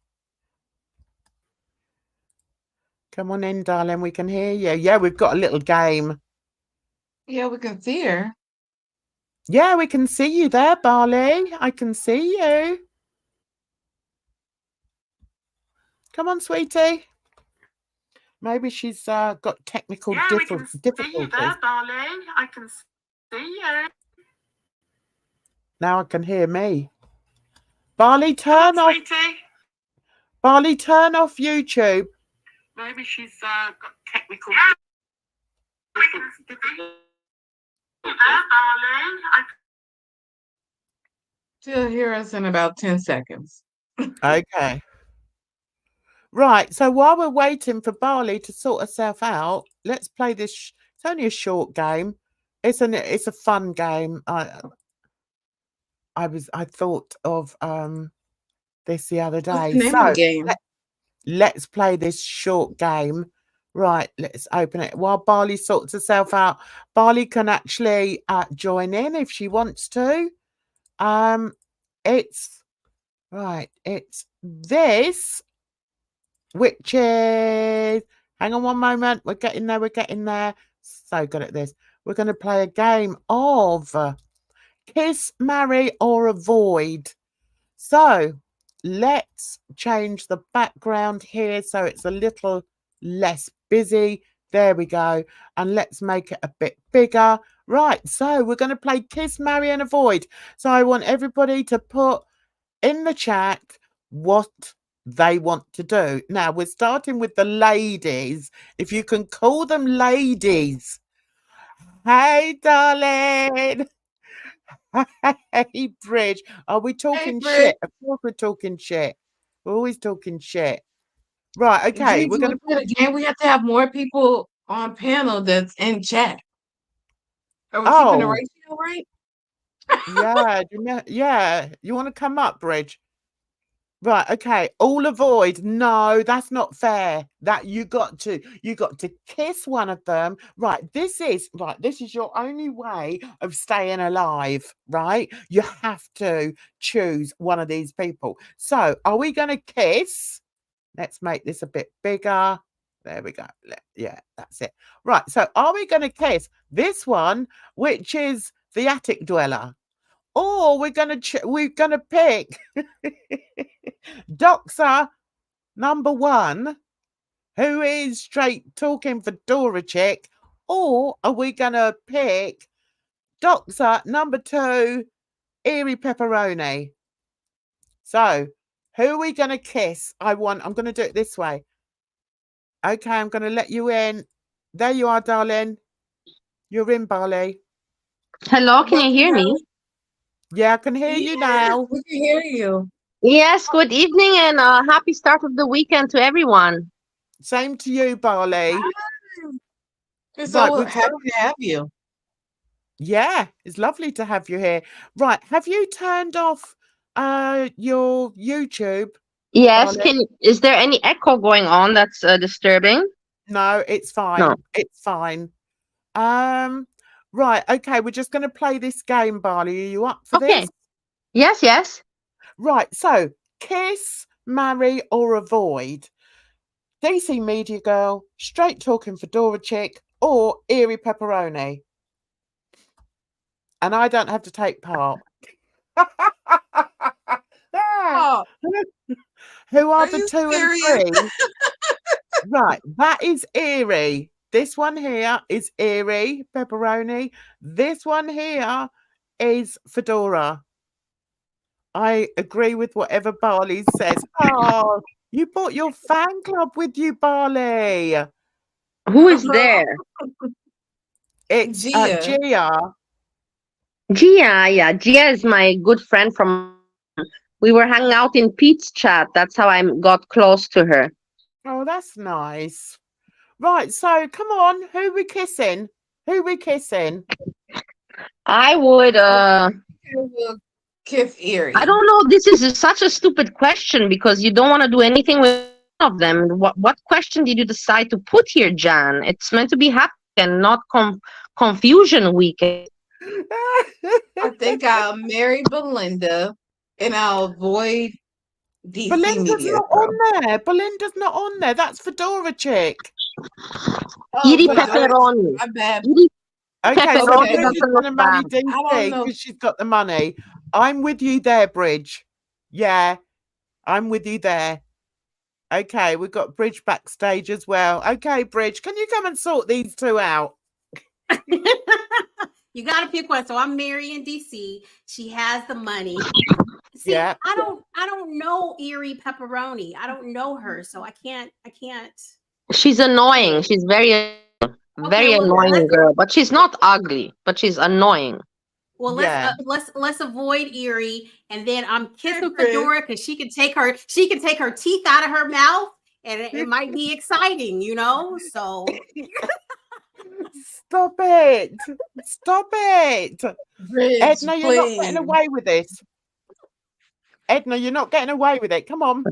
Come on in, darling. We can hear you. Yeah, we've got a little game. Yeah, we can see her. Yeah, we can see you there, Bali. I can see you. Come on, sweetie. Maybe she's got technical difficulties. See you there, Bali. I can see you. Now I can hear me. Bali, turn off. Sweetie. Bali, turn off YouTube. Maybe she's got technical difficulties. She'll hear us in about 10 seconds. Okay. Right, so while we're waiting for Bali to sort herself out, let's play this. It's only a short game. It's a fun game. I thought of this the other day. What's the name of the game? Let's play this short game. Right, let's open it. While Bali sorts herself out, Bali can actually join in if she wants to. It's this, which is, hang on one moment, we're getting there. So good at this. We're going to play a game of kiss, marry, or avoid. So let's change the background here so it's a little less busy. There we go. And let's make it a bit bigger. Right, so we're going to play kiss, marry, and avoid. So I want everybody to put in the chat what they want to do. Now, we're starting with the ladies. If you can call them ladies. Hey, darling. Hey, Bridge. Are we talking shit? Of course we're talking shit. We're always talking shit. Right, okay. We're going to play the game. We have to have more people on panel that's in chat. Are we keeping the ratio right? Yeah. You want to come up, Bridge? Right, okay. All avoid. No, that's not fair. That you got to kiss one of them. Right, this is your only way of staying alive, right? You have to choose one of these people. So, are we going to kiss? Let's make this a bit bigger. There we go. Yeah, that's it. Right, so are we going to kiss this one, which is the attic dweller? Or we're gonna pick Doxer number 1, who is straight talking for Dora Chick, or are we gonna pick Doxer number 2, Eerie Pepperoni? So, who are we gonna kiss? I'm gonna do it this way. Okay, I'm gonna let you in. There you are, darling. You're in, Bali. Hello, can you hear me? Yeah, I can hear you now. We can hear you. Yes, good evening and happy start of the weekend to everyone. Same to you, Bali. It's so happy to have you. Yeah, it's lovely to have you here. Right, have you turned off your YouTube, Yes, Bali? is there any echo going on that's disturbing? No, it's No. fine. It's fine. Right, okay, we're just going to play this game, Bali. Are you up for Okay. this? Yes, yes. Right, so kiss, marry, or avoid. DC Media Girl, straight talking fedora chick, or eerie pepperoni. And I don't have to take part. Oh, Who are are the you 2 and serious? 3? Right, that is eerie. This one here is eerie pepperoni. This one here is fedora. I agree with whatever Barley says. Oh, you brought your fan club with you, Barley. Who is there? It's Gia. Gia. Gia, yeah. Gia is my good friend from. We were hanging out in Pete's chat. That's how I got close to her. Oh, that's nice. Right, so come on, who we kissing? Who we kissing? I would. Will kiss Erie. I don't know. This is such a stupid question because you don't want to do anything with one of them. What question did you decide to put here, Jan? It's meant to be happy and not confusion weekend. I think I'll marry Belinda and I'll avoid DC Belinda's Media not Girl. on there. Belinda's not on there. That's Fedora Chick. Oh, Iri Right, pepperoni. my bad. Iri okay, so pepperoni Okay. Belinda's doesn't look going to marry bad. I don't DC know. because she's got the money. I'm with you there, Bridge. Yeah, I'm with you there. Okay, we've got Bridge backstage as well. Okay, Bridge, can you come and sort these 2 out? You got to pick one. So I'm marrying DC. She has the money. See, Yeah. I don't know Erie Pepperoni. I don't know her, so I can't. She's annoying. She's very Okay, well annoying girl, but she's not ugly, but she's annoying. Yeah. let's avoid Erie, and then I'm kissing Chris. Fedora because she can take her teeth out of her mouth, and it might be exciting, you know. So Stop it. Stop it. Bridge, Edna, you're not getting please. away with this. Edna, you're not getting away with it. Come on.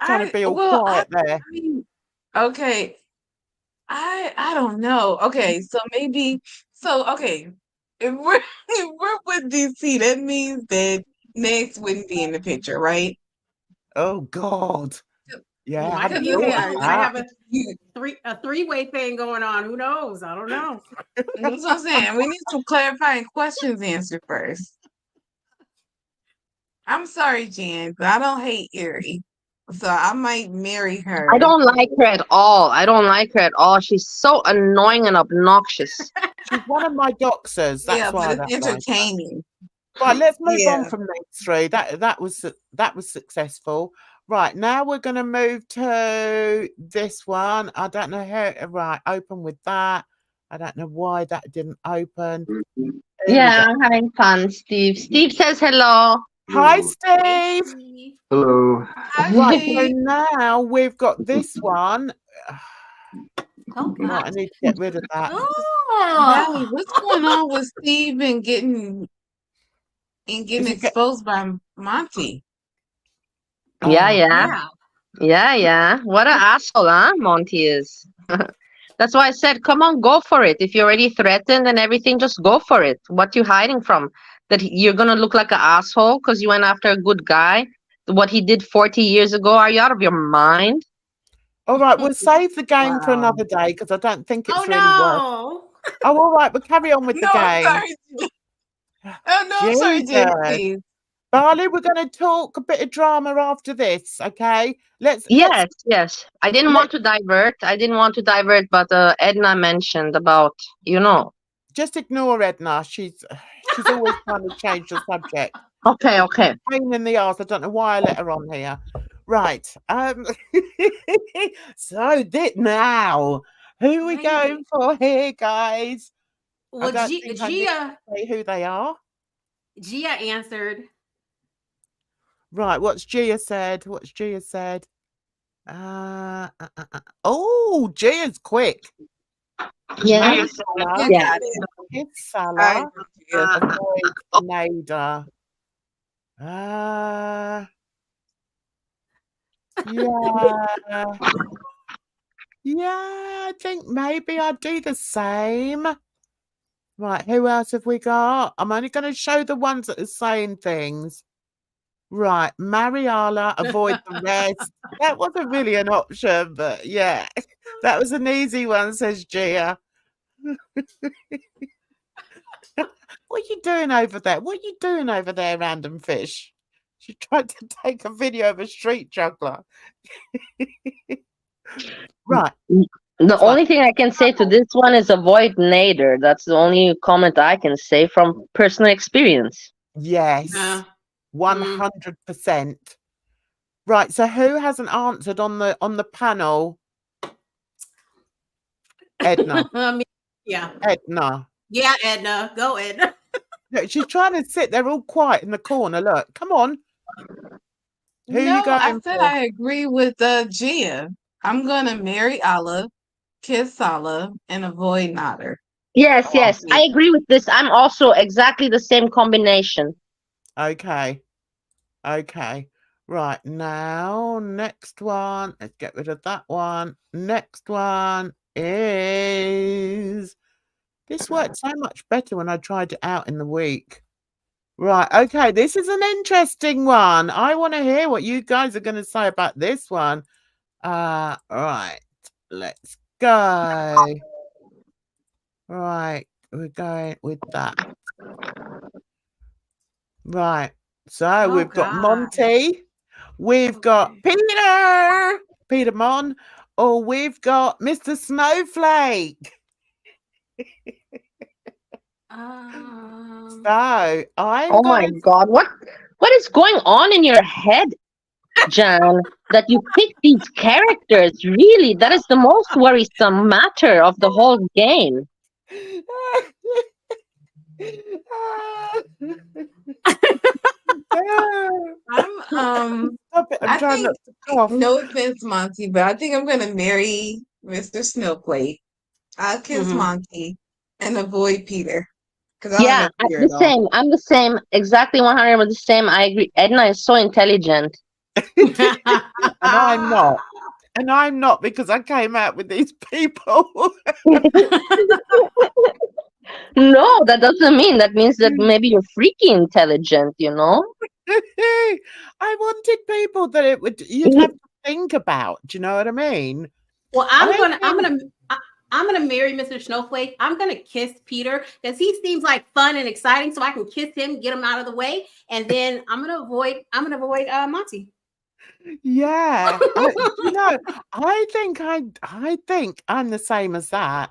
Trying to be all quiet there. I mean, okay. I don't know. Okay, so maybe okay. If we're if we're with DC, that means that Next wouldn't be in the picture, right? Oh God. Yeah, I hadn't you thought have, of might have that. a three-way thing going on. Who knows? I don't know. That's what I'm saying. We need some clarifying questions answered first. I'm sorry, Jan, but I don't hate Erie. So I might marry her. I don't like her at all. I don't like her at all. She's so annoying and obnoxious. She's one of my doxers. That's Yeah, why I but don't it's like her. entertaining. Right, let's move on Yeah. from next 3. That was successful. Right, now we're going to move to this one. I don't know how. Right, open with that. I don't know why that didn't open. There we Yeah, go. I'm having fun, Steve. Steve says hello. Hi, Steve. Hello. Hi, Right, so Steve. now we've got this one. Oh Right, I God. need to get rid of that. Valley, Oh. what's going on with Steve and getting Is it exposed by Monty? Yeah, Oh, yeah. What an asshole, huh? Monty is. That's why I said, come on, go for it. If you're already threatened and everything, just go for it. What you hiding from? That you're gonna look like an asshole because you went after a good guy? What he did 40 years ago? Are you out of your mind? all right, we'll save the game for Wow. another day because I don't think it's Oh really worth. no. Oh, all right, we'll carry on with the No, I'm game. sorry. Oh no, I'm sorry, Jan, Jesus. please. Barley, we're going to talk a bit of drama after this, okay? Let's Yes. I didn't want to divert. But Edna mentioned about, just ignore Edna. She's always trying to change the subject. Okay. Pain in the arse. I don't know why I let her on here. Right. So now, who are we going for here, guys? Well, I don't think I need to say who they are. Gia answered. Right. What's Gia said? Oh, Gia's quick. Yeah. Marry Salah, Yeah. got it. kiss I Salah, yeah. avoid Nada. Yeah. Yeah, I think maybe I'd do the same. Right, who else have we got? I'm only going to show the ones that are saying things. Right, Mariala, avoid the rest. That wasn't really an option, but yeah, that was an easy one, says Gia. What are you doing over there? What are you doing over there, random fish? She tried to take a video of a street juggler. Right. The only thing I can say to this one is avoid nader. That's the only comment I can say from personal experience. Yes. Yeah. 100%. Right, so who hasn't answered on the panel? Edna. Yeah. Edna. Yeah, Edna. Go, Edna. Look, she's trying to sit there all quiet in the corner. Look, come on. Who No, you going I said for? I agree with Gia. I'm gonna marry Allah, kiss Salah, and avoid Nader. Yes, yes, Yeah. I agree with this. I'm also exactly the same combination. Okay. Okay. Right, now, next one. Let's get rid of that one. Next one is... This worked so much better when I tried it out in the week. Right, okay, this is an interesting one. I want to hear what you guys are going to say about this one. Right, let's go. Right, we're going with that. Right, so we've got Monty. We've got Peter Mon, or we've got Mr. Snowflake. So Oh my God, what is going on in your head, Jan? That you pick these characters? Really, that is the most worrisome matter of the whole game. Stop it. I'm trying not to cough. No offense, Monty, but I think I'm gonna marry Mr. Snowflake. I'll kiss Monty and avoid Peter. Yeah, I'm the same. I'm the same. Exactly 100% the same. I agree. Edna is so intelligent. And I'm not. And I'm not, because I came out with these people. No, that doesn't mean. That means that maybe you're freaky intelligent, you know? I wanted people that you'd have to think about. Do you know what I mean? Well, I'm gonna marry Mr. Snowflake. I'm gonna kiss Peter because he seems like fun and exciting, so I can kiss him, get him out of the way, and then I'm gonna avoid Monty. Yeah, I think I'm the same as that.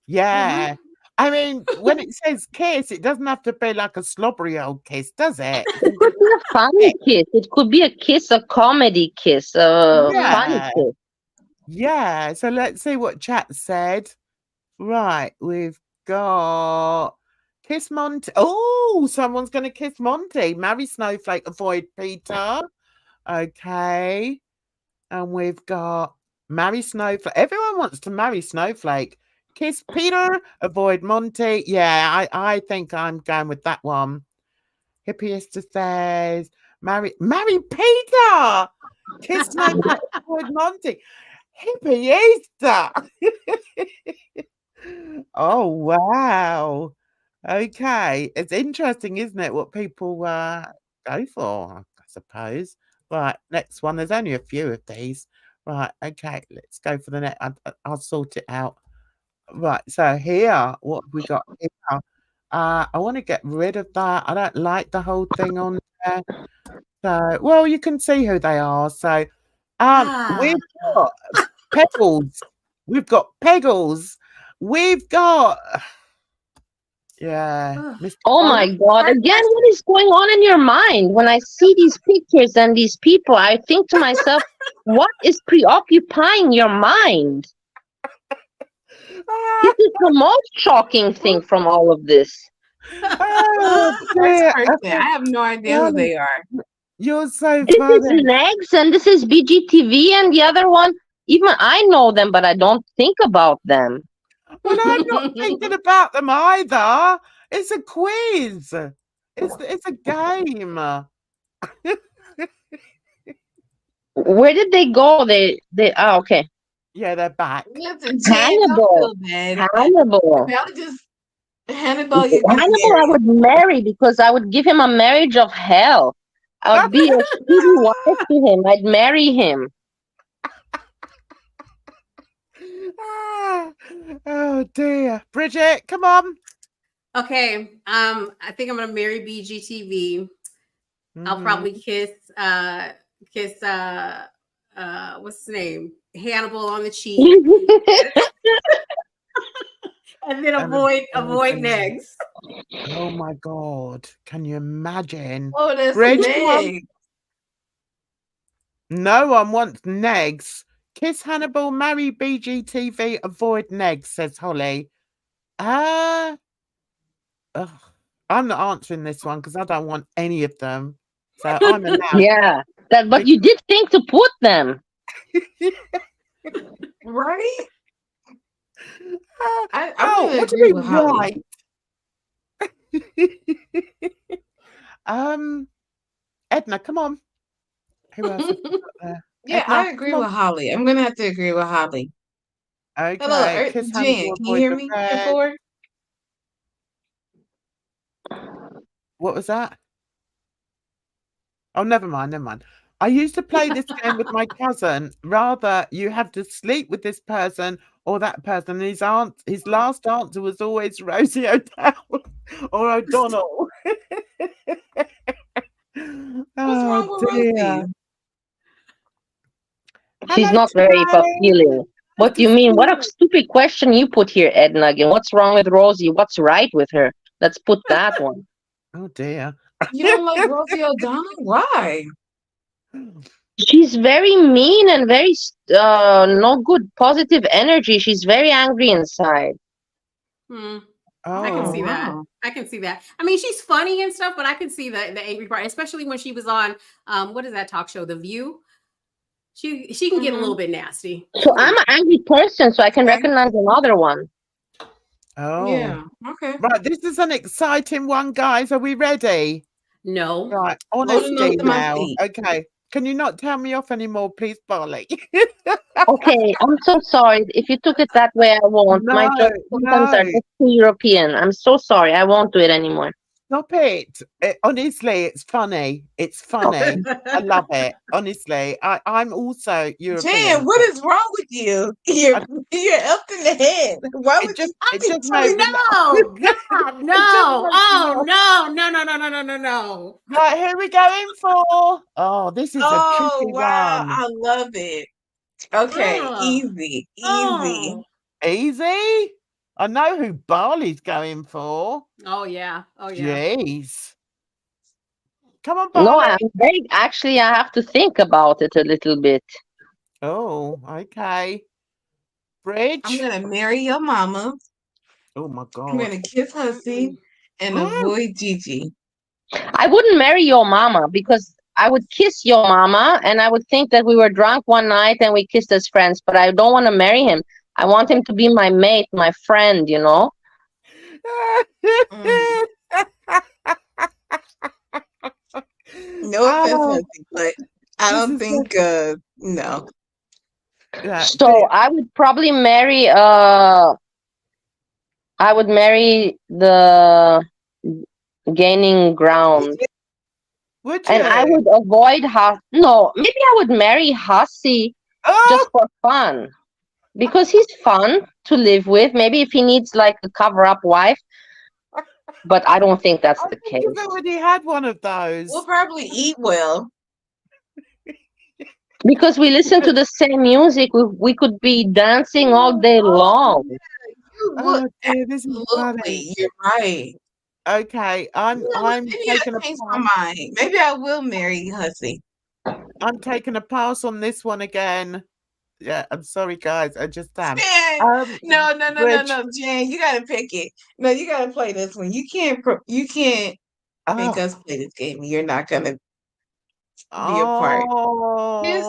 Yeah. I mean, when it says kiss, it doesn't have to be like a slobbery old kiss, does it? It could be a funny kiss. It could be a kiss, a comedy kiss, a funny kiss. Yeah, so let's see what chat said. Right, we've got kiss Monty. Oh, someone's going to kiss Monty. Marry Snowflake, avoid Peter. Okay. And we've got marry Snowflake. Everyone wants to marry Snowflake. Kiss Peter, avoid Monty. Yeah, I think I'm going with that one. Hippiester says, marry Peter. Kiss Snowflake, avoid Monty. Hippiester. Oh, wow. Okay. It's interesting, isn't it, what people go for, I suppose. Right, next one. There's only a few of these. Right, okay. Let's go for the next. I'll sort it out. Right, so here, what have we got here? I want to get rid of that. I don't like the whole thing on there. So, well, you can see who they are. So, we've got Pebbles. We've got Peggles. We've got... Yeah. Oh my God. Again, what is going on in your mind? When I see these pictures and these people, I think to myself, what is preoccupying your mind? This is the most shocking thing from all of this. Oh, I have no idea who they are. You're so This funny. is Negs and this is BGTV, and the other one, even I know them, but I don't think about them. Well, I'm not thinking about them either. It's a quiz. It's a game. Where did they go? Okay. Yeah, they're back. Listen, Jen, don't Hannibal. feel bad. Hannibal. I'll just Hannibal, you're Hannibal I would marry because I would give him a marriage of hell. I would be a shitty wife to him. I'd marry him. Oh dear. Bridget, come on. Okay. I think I'm gonna marry BGTV. I'll probably kiss what's his name? Hannibal on the cheek. And then avoid Negs. Oh my God. Can you imagine? Oh, that's Bridget, Meg. no one wants Negs. Kiss Hannibal, marry BGTV, avoid Negs, says Holly. I'm not answering this one because I don't want any of them. So I'm allowed. Yeah. But you did think to put them. Right? What do you mean, right? Edna, come on. Who else have we got there? Yeah, Edna, I agree with Holly. I'm gonna have to agree with Holly. Okay. Hello, Kiss Jen, Hannibal, can you avoid hear the me red. before? What was that? Oh, never mind. I used to play this game with my cousin. Rather, you have to sleep with this person or that person. His last answer was always Rosie O'Donnell or O'Donnell. What's wrong with Rosie? She's not very fulfilling. What do you mean? What a stupid question you put here, Edna. Again, what's wrong with Rosie? What's right with her? Let's put that one. Oh dear. You don't like Rosie O'Donnell? Why? She's very mean and very no good positive energy. She's very angry inside. I can see that. I can see that. I mean, she's funny and stuff, but I can see the angry part, especially when she was on what is that talk show, The View? She can get a little bit nasty. So I'm an angry person, so I can recognize another one. Oh. Yeah. Okay. Right, this is an exciting one, guys. Are we ready? No. Right, honesty now. Okay. Can you not tell me off anymore, please, Bali? Okay, I'm so sorry. If you took it that way, I won't. My jokes sometimes are just too European. I'm so sorry. I won't do it anymore. Stop it. Honestly, it's funny. It's funny. I love it. Honestly, I'm also European. Jan, what is wrong with you? You're up in the head. Why would you? No. Right, who are we going for? Oh, this is a tricky one. I love it. Okay, easy. Easy? I know who Bali's going for. Oh yeah. Jeez. Come on, Bali. No, actually, I have to think about it a little bit. Oh, okay. Bridge. I'm gonna marry your mama. Oh my God. I'm gonna kiss Hussy and avoid Gigi. I wouldn't marry your mama because I would kiss your mama and I would think that we were drunk one night and we kissed as friends, but I don't want to marry him. I want him to be my mate, my friend, you know? No offense, but I don't think, no. So I would probably marry, the gaining ground. Would you? And I would avoid no, maybe I would marry Hussy just for fun. Because he's fun to live with. Maybe if he needs like a cover-up wife. But I don't think that's the case. You've already had one of those. We'll probably eat well. Because we listen to the same music. We could be dancing all day long. This is funny. You're right. Okay, I'm taking a my mind. Maybe I will marry Hussy. I'm taking a pass on this one again. Yeah, I'm sorry, guys. I just am. No, Jan, you gotta pick it. No, you gotta play this one. You can't make us play this game. You're not gonna be a part. Kiss,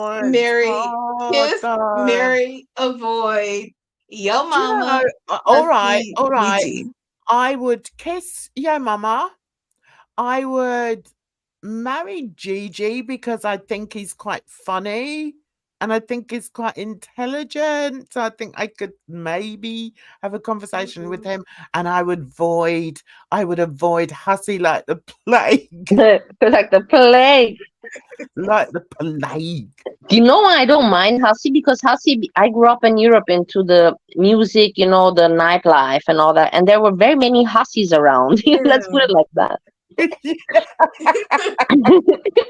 marry, avoid Yo Do you mama. know, all right, Hussy, all right. Gigi. I would kiss Yo Mama. I would marry Gigi because I think he's quite funny and I think he's quite intelligent. So I think I could maybe have a conversation with him, and I would avoid Hussy like the plague. Like the plague. Like the plague. Do you know why I don't mind Hussy? Because Hussy, I grew up in Europe into the music, you know, the nightlife and all that, and there were very many Hussies around. Let's put it like that.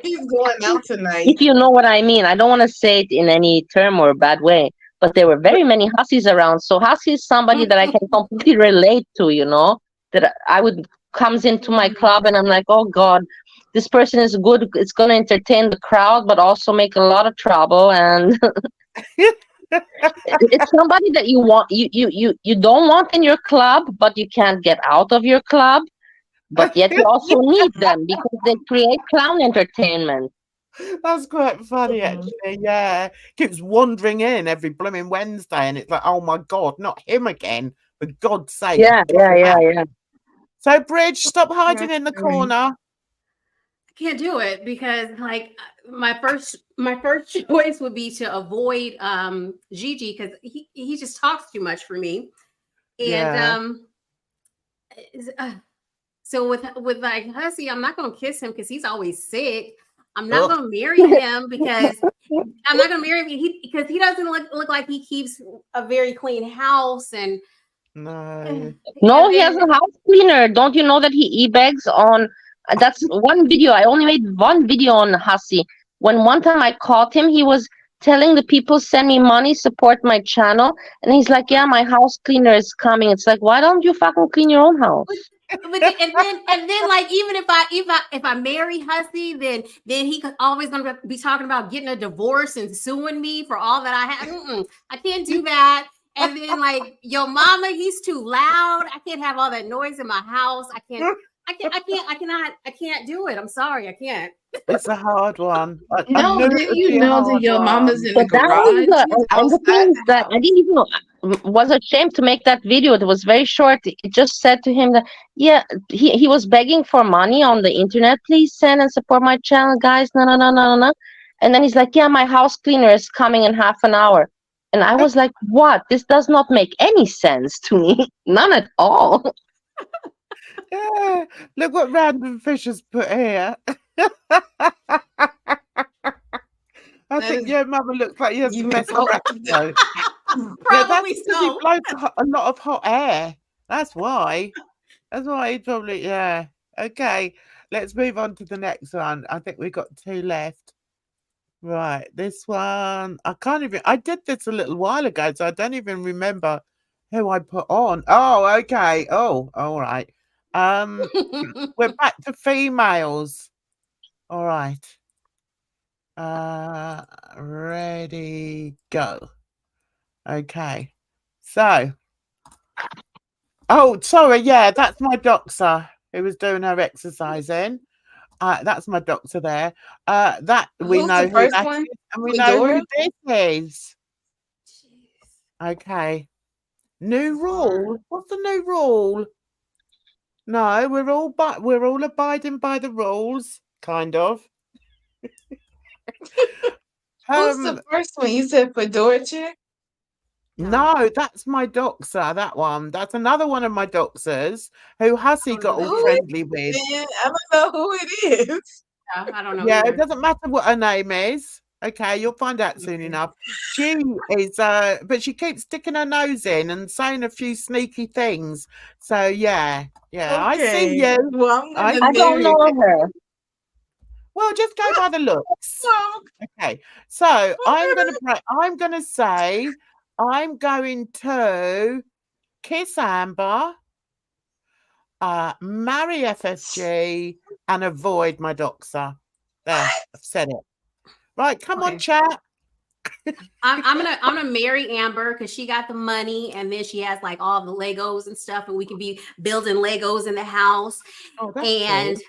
He's going out tonight. If you know what I mean, I don't want to say it in any term or bad way, but there were very many Hussies around. So Hussy is somebody that I can completely relate to, you know, that I would comes into my club and I'm like, oh God, this person is good. It's going to entertain the crowd, but also make a lot of trouble. And it's somebody that you want, you don't want in your club, but you can't get out of your club. But yet you also need them because they create clown entertainment. That's quite funny, actually. Yeah, keeps wandering in every blooming Wednesday, and it's like, oh my God, not him again! For God's sake! Yeah. So, Bridge, stop hiding in the corner. I can't do it because, like, my first choice would be to avoid Gigi because he just talks too much for me, and so with like Hussy, I'm not gonna kiss him because he's always sick. I'm not gonna marry him because I'm not gonna marry him because he doesn't look like he keeps a very clean house. And no, he has a house cleaner. Don't you know that he e-begs on? That's one video. I only made one video on Hussy. When one time I caught him, he was telling the people, send me money, support my channel, and he's like, yeah, my house cleaner is coming. It's like, why don't you fucking clean your own house? But and then like even if I marry Hussy, then he always gonna be talking about getting a divorce and suing me for all that I have. I can't do that. And then like Yo Mama, he's too loud. I can't have all that noise in my house. I can't do it. I'm sorry, I can't. It's a hard one. No, didn't you know that Your Mama's in the garage? And the thing is that I didn't even know, was ashamed to make that video. It was very short. It just said to him that, yeah, he was begging for money on the internet. Please send and support my channel, guys. No. And then he's like, yeah, my house cleaner is coming in half an hour. And I was like, what? This does not make any sense to me. None at all. Yeah, look what Random Fish has put here. I think Your Mama looks like he has the best breath though. Probably so. He blows a lot of hot air. That's why. That's why he probably, yeah. Okay, let's move on to the next one. I think we've got 2 left. Right, this one. I did this a little while ago, so I don't even remember who I put on. Oh, okay. Oh, all right. We're back to females. All right. Ready, go. Okay. So. Oh, sorry. Yeah, that's my doxer who was doing her exercising. That's my doctor there. That we Who's know the who first that one? is, and we Fedora? know who this is. Okay. New rule. What's the new rule? No, we're all abiding by the rules, kind of. Who's the first one? You said Fedora chick? No, that's my doxer, that one. That's another one of my doxers who Hussy got all friendly with. I don't know who it is. I don't know. Yeah, either. it doesn't matter what her name is. Okay, you'll find out soon enough. She is, but she keeps sticking her nose in and saying a few sneaky things. So yeah, I see you. Well, I don't know her. Well, just go by the looks. Okay, so I'm gonna say I'm going to kiss Amber, marry FFG, and avoid my doxer. There, I've said it. Right, come on, chat. I'm gonna marry Amber because she got the money, and then she has like all the Legos and stuff, and we can be building Legos in the house. Oh, that's and cool.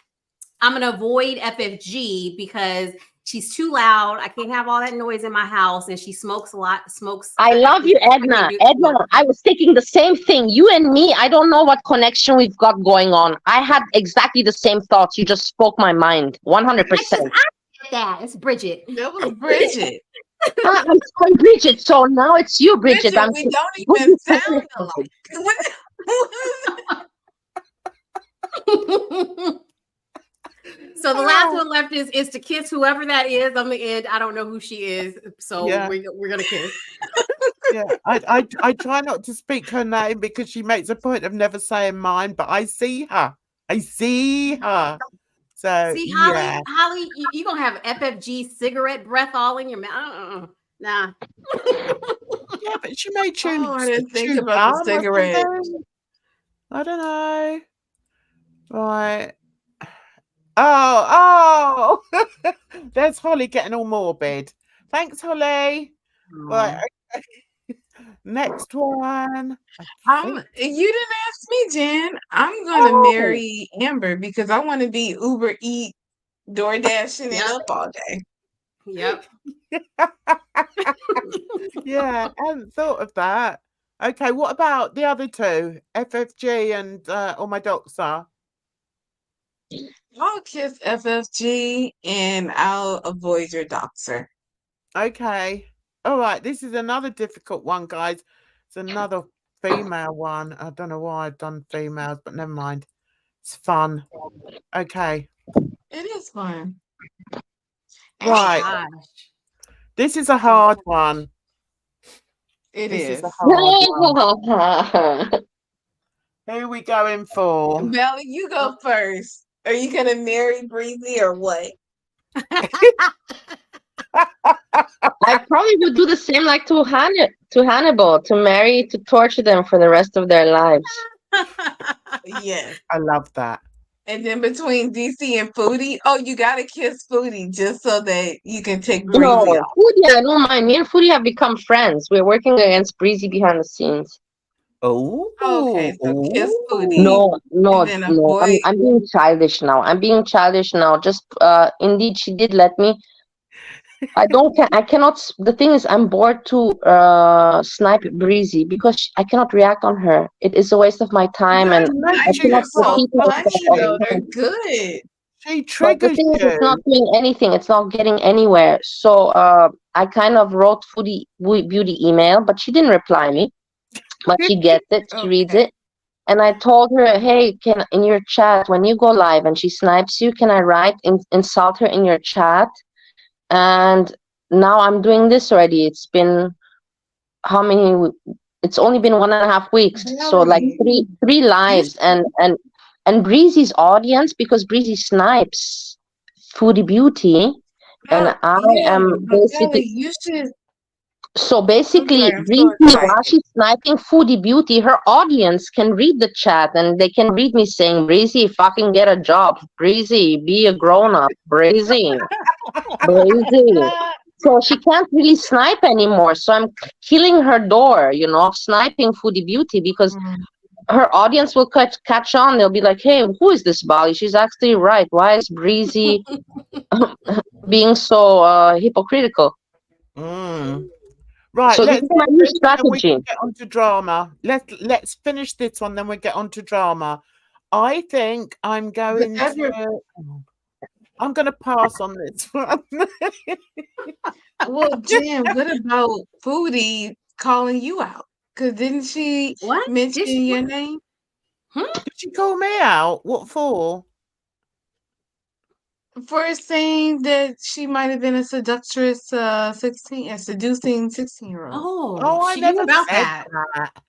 I'm gonna avoid FFG because she's too loud. I can't have all that noise in my house, and she smokes a lot. I love you, Edna. Edna, I was thinking the same thing. You and me, I don't know what connection we've got going on. I had exactly the same thoughts. You just spoke my mind, 100%. That it's Bridget. That was Bridget. I'm sorry, Bridget. So now it's you, Bridget. We don't even sound alike. So the last one left is to kiss whoever that is on the end. I don't know who she is, so we're gonna kiss. Yeah, I try not to speak her name because she makes a point of never saying mine, but I see her. I see her. So see, Holly, you gonna have FFG cigarette breath all in your mouth? Nah. Yeah, but she may choose. I didn't think about the cigarette. I don't know. Right. Oh, there's Holly getting all morbid. Thanks, Holly. Right. Next one. You didn't ask me, Jen. I'm gonna marry Amber because I want to be Uber Eat, Door Dashing it up all day. Yep. Yeah, I hadn't thought of that. Okay, what about the other two? FFG and All My Docs Are. I'll kiss FFG and I'll avoid your doxer. Okay. All right. This is another difficult one, guys. It's another female one. I don't know why I've done females, but never mind. It's fun. Okay. It is fun. Right. This is a hard one. This is a hard one. Who are we going for? Belly, you go first. Are you gonna marry Breezy or what? I probably would do the same like to Hannibal, to marry, to torture them for the rest of their lives. Yes. I love that. And then between DC and Foodie, you gotta kiss Foodie just so that you can take Breezy off. Foodie, I don't mind. Me and Foodie have become friends. We're working against Breezy behind the scenes. Oh, okay. So kiss Foodie. No. I'm being childish now. Just indeed, she did let me. I cannot. The thing is, I'm bored to snipe Breezy because I cannot react on her. It is a waste of my time, and I cannot repeat myself. They're good. She triggers the thing you. Is, it's not doing anything. It's not getting anywhere. So I kind of wrote Foodie Beauty email, but she didn't reply me. But she gets it. She reads it. And I told her, hey, in your chat, when you go live and she snipes you, can I insult her in your chat? And now I'm doing this already. It's been it's only been 1.5 weeks. So like three lives and Breezy's audience, because Breezy snipes Foodie Beauty. And I am basically... You should... So basically, Breezy, while she's sniping Foodie Beauty, her audience can read the chat and they can read me saying, Breezy, fucking get a job. Breezy, be a grown-up. Breezy. So she can't really snipe anymore. So I'm killing her door, sniping Foodie Beauty, because her audience will catch on. They'll be like, hey, who is this Bali? She's actually right. Why is Breezy being so hypocritical? Right, so this is my new strategy. We can get on to drama. Let's finish this one, then we get on to drama. I think I'm going to pass on this one. Well, Jen, what about Foodie calling you out? Because didn't she mention your name? Did she call me out? What for? For saying that she might have been a seductress, seducing 16-year-old. Oh, I never said that.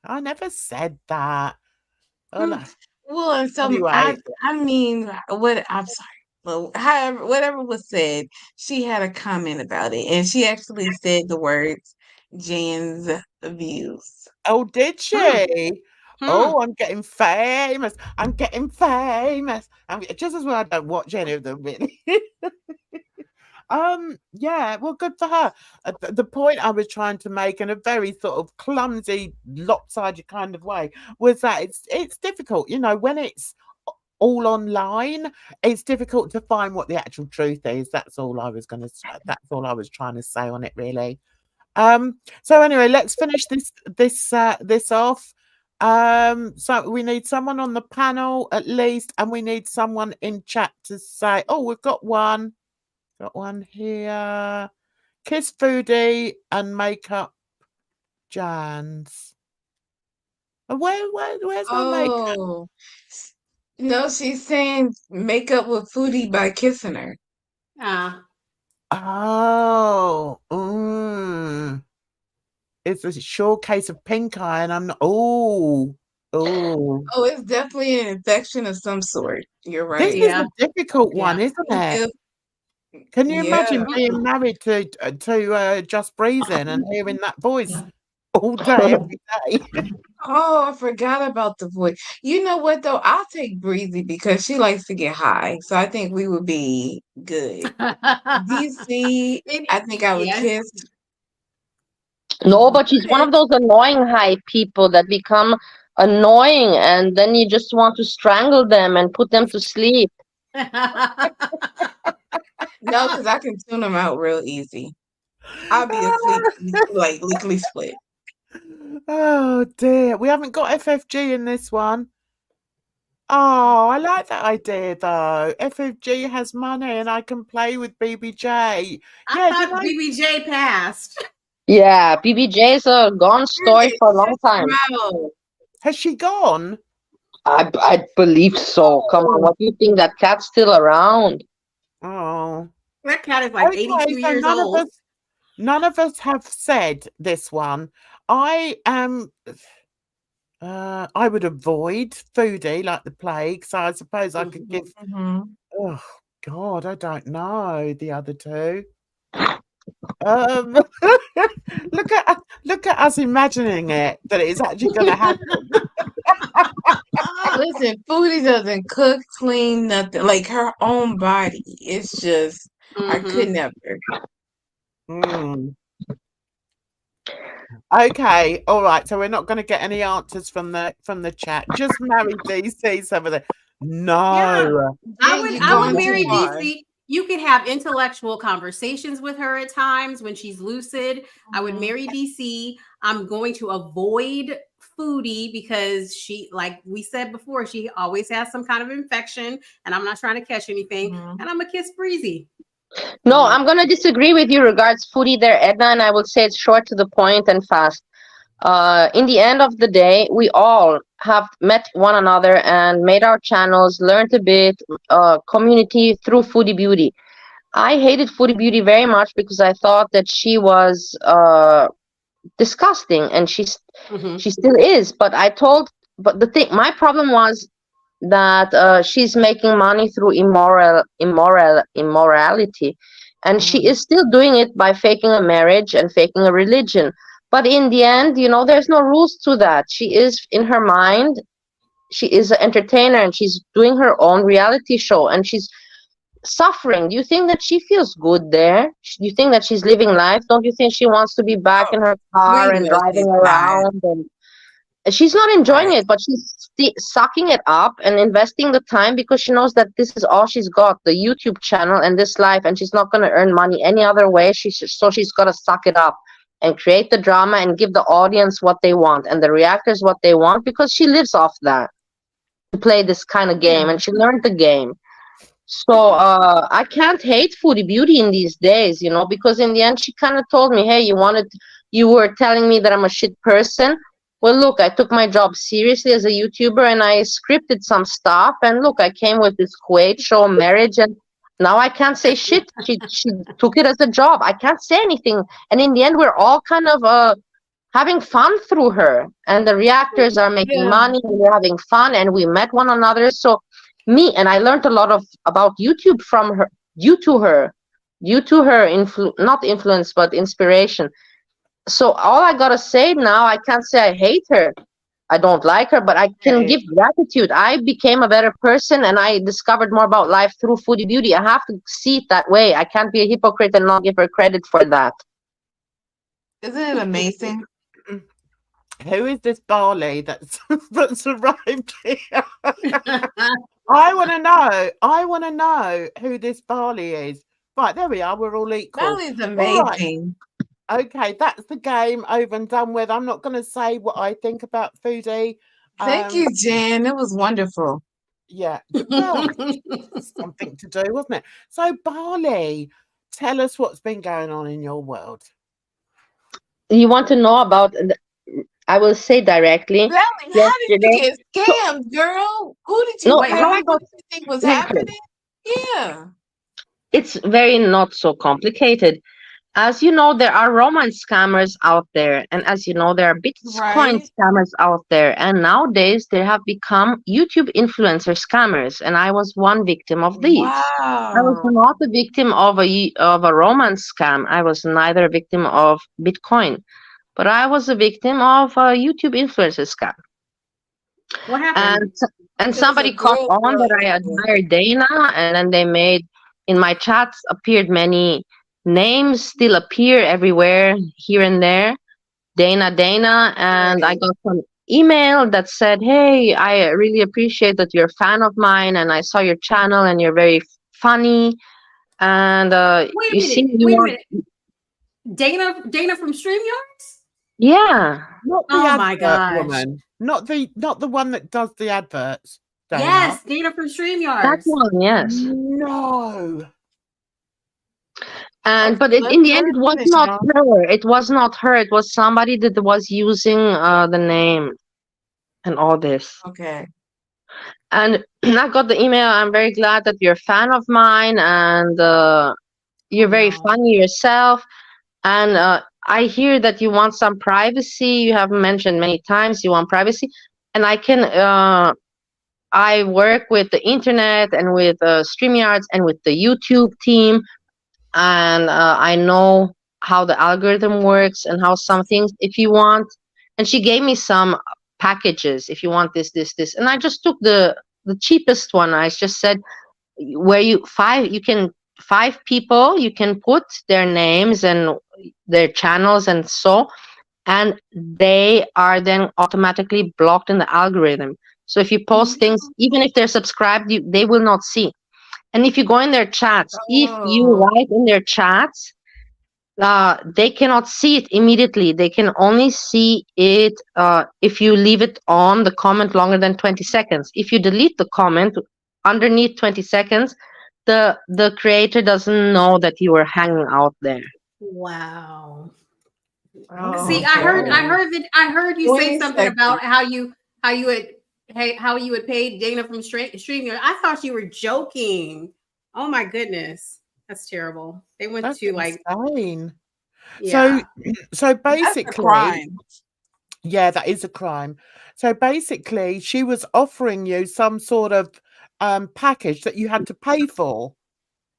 I never said that. Well, and so anyway. I mean, I'm sorry. Well, however, whatever was said, she had a comment about it, and she actually said the words "Jan's views." Oh, did she? Oh, I'm getting famous. Just as well I don't watch any of them, really. Yeah, well, good for her. The point I was trying to make in a very sort of clumsy, lopsided kind of way was that it's difficult, when it's all online. It's difficult to find what the actual truth is. That's all I was trying to say on it, really. So anyway, let's finish this off. So we need someone on the panel at least, and we need someone in chat to say, oh, we've got one here. Kiss Foodie and Makeup Jans. Where's my makeup? Oh, no, she's saying make up with Foodie by kissing her. Oh, it's a sure case of pink eye, and I'm not. Oh. Oh, it's definitely an infection of some sort. You're This right. is a difficult one, isn't it? Can you imagine being married to Just Breathing and hearing that voice all day, every day? Oh, I forgot about the voice. You know what though? I'll take Breezy because she likes to get high. So I think we would be good. DC, I think I would kiss. No, but she's one of those annoying high people that become annoying, and then you just want to strangle them and put them to sleep. No, because I can tune them out real easy. I'll be asleep like lickly split. Oh dear, we haven't got FFG in this one. Oh, I like that idea though. FFG has money and I can play with BBJ. I thought BBJ passed. Yeah, BBJ is a gone story for a long time. Has she gone? I believe so. Come on, what do you think? That cat's still around? Oh. That cat is like 82 years old. None of us have said this one. I would avoid Foodie like the plague, so I suppose I could give. Oh God, I don't know the other two. Look at us imagining it that it's actually going to happen. Listen, Foodie doesn't cook, clean, nothing. Like her own body. It's just I could never. Okay, all right. So we're not going to get any answers from the chat. Just marry DC over there. No, I would marry DC. You could have intellectual conversations with her at times when she's lucid. I would marry DC. I'm going to avoid Foodie because she, like we said before, she always has some kind of infection, and I'm not trying to catch anything. And I'm gonna kiss Breezy. No, I'm going to disagree with you regards Foodie there, Edna, and I will say it's short to the point and fast. In the end of the day, we all have met one another and made our channels, learned a bit, community through Foodie Beauty. I hated Foodie Beauty very much because I thought that she was disgusting, and she still is. But my problem was that she's making money through immorality, and she is still doing it by faking a marriage and faking a religion. But in the end, there's no rules to that. She is, in her mind, she is an entertainer, and she's doing her own reality show, and she's suffering. Do you think that she feels good there? Do you think that she's living life? Don't you think she wants to be back in her car and driving around? And she's not enjoying it, but she's sucking it up and investing the time because she knows that this is all she's got, the YouTube channel and this life, and she's not going to earn money any other way. So she's got to suck it up and create the drama and give the audience what they want and the reactors what they want, because she lives off that, to play this kind of game, and she learned the game. So I can't hate Foodie Beauty in these days, because in the end she kind of told me, hey, you were telling me that I'm a shit person. Well, look, I took my job seriously as a YouTuber, and I scripted some stuff, and look, I came with this Kuwait show, marriage, and now I can't say shit. She took it as a job. I can't say anything. And in the end, we're all kind of having fun through her, and the reactors are making money, and we're having fun, and we met one another. So I learned a lot about YouTube from her, due to her not influence, but inspiration. So all I gotta say now, I can't say I hate her, I don't like her, but I can give gratitude. I became a better person, and I discovered more about life through Foodie Beauty. I have to see it that way. I can't be a hypocrite and not give her credit for that. Isn't it amazing? Who is this Bali that's arrived here? I want to know who this Bali is. Right, there we are. We're all equal. Bali's All right. amazing. Okay, that's the game over and done with. I'm not going to say what I think about Foodie. Thank you, Jen. It was wonderful. Yeah, well, something to do, wasn't it? So, Bali, tell us what's been going on in your world. You want to know about? I will say directly. Bali, how did Yesterday, you get scammed, girl? Who did you no, pay? how I What got did you think was listen. happening? Yeah. It's very not so complicated. As you know, there are romance scammers out there, and as you know, there are Bitcoin Right. scammers out there, and nowadays they have become YouTube influencer scammers, and I was one victim of these. I was Wow. not a victim of a romance scam. I was neither a victim of Bitcoin, but I was a victim of a YouTube influencer scam. What happened? And It was a somebody caught girl on that I influencer. admire Dana, and then they made in my chats appeared many names still appear everywhere here and there. Dana, and I Right. got some email that said, "Hey, I really appreciate that you're a fan of mine, and I saw your channel, and you're very funny, and Wait a you seem minute. you Wait a want, minute. Dana from StreamYards? yeah, Not the Oh my advert gosh. woman. Not the one that does the adverts, Dana. Yes, Dana from that StreamYards. one, yes." No. And but Let's in the let end, it her was finish, not y'all. her. It was not her. It was somebody that was using the name and all this. Okay. And I got the email. I'm very glad that you're a fan of mine, and you're Oh very no. funny yourself. And I hear that you want some privacy. You have mentioned many times you want privacy, and I can. I work with the internet and with StreamYards and with the YouTube team, and I know how the algorithm works and how some things. If you want, and she gave me some packages. If you want this, and I just took the cheapest one. I just said where you can 5 people you can put their names and their channels and so, and they are then automatically blocked in the algorithm. So if you post things, even if they're subscribed, they will not see. And if you go in their chats, if you Oh. write in their chats, they cannot see it immediately. They can only see it if you leave it on the comment longer than 20 seconds. If you delete the comment underneath 20 seconds, the creator doesn't know that you were hanging out there. Wow. Oh, See, okay. I heard you say 20 something about seconds. how you had paid Dana from StreamYard. I thought you were joking. Oh my goodness. That's terrible. They went That's to like insane. yeah. So That's a basically, crime. yeah, that is a crime. So basically, she was offering you some sort of package that you had to pay for,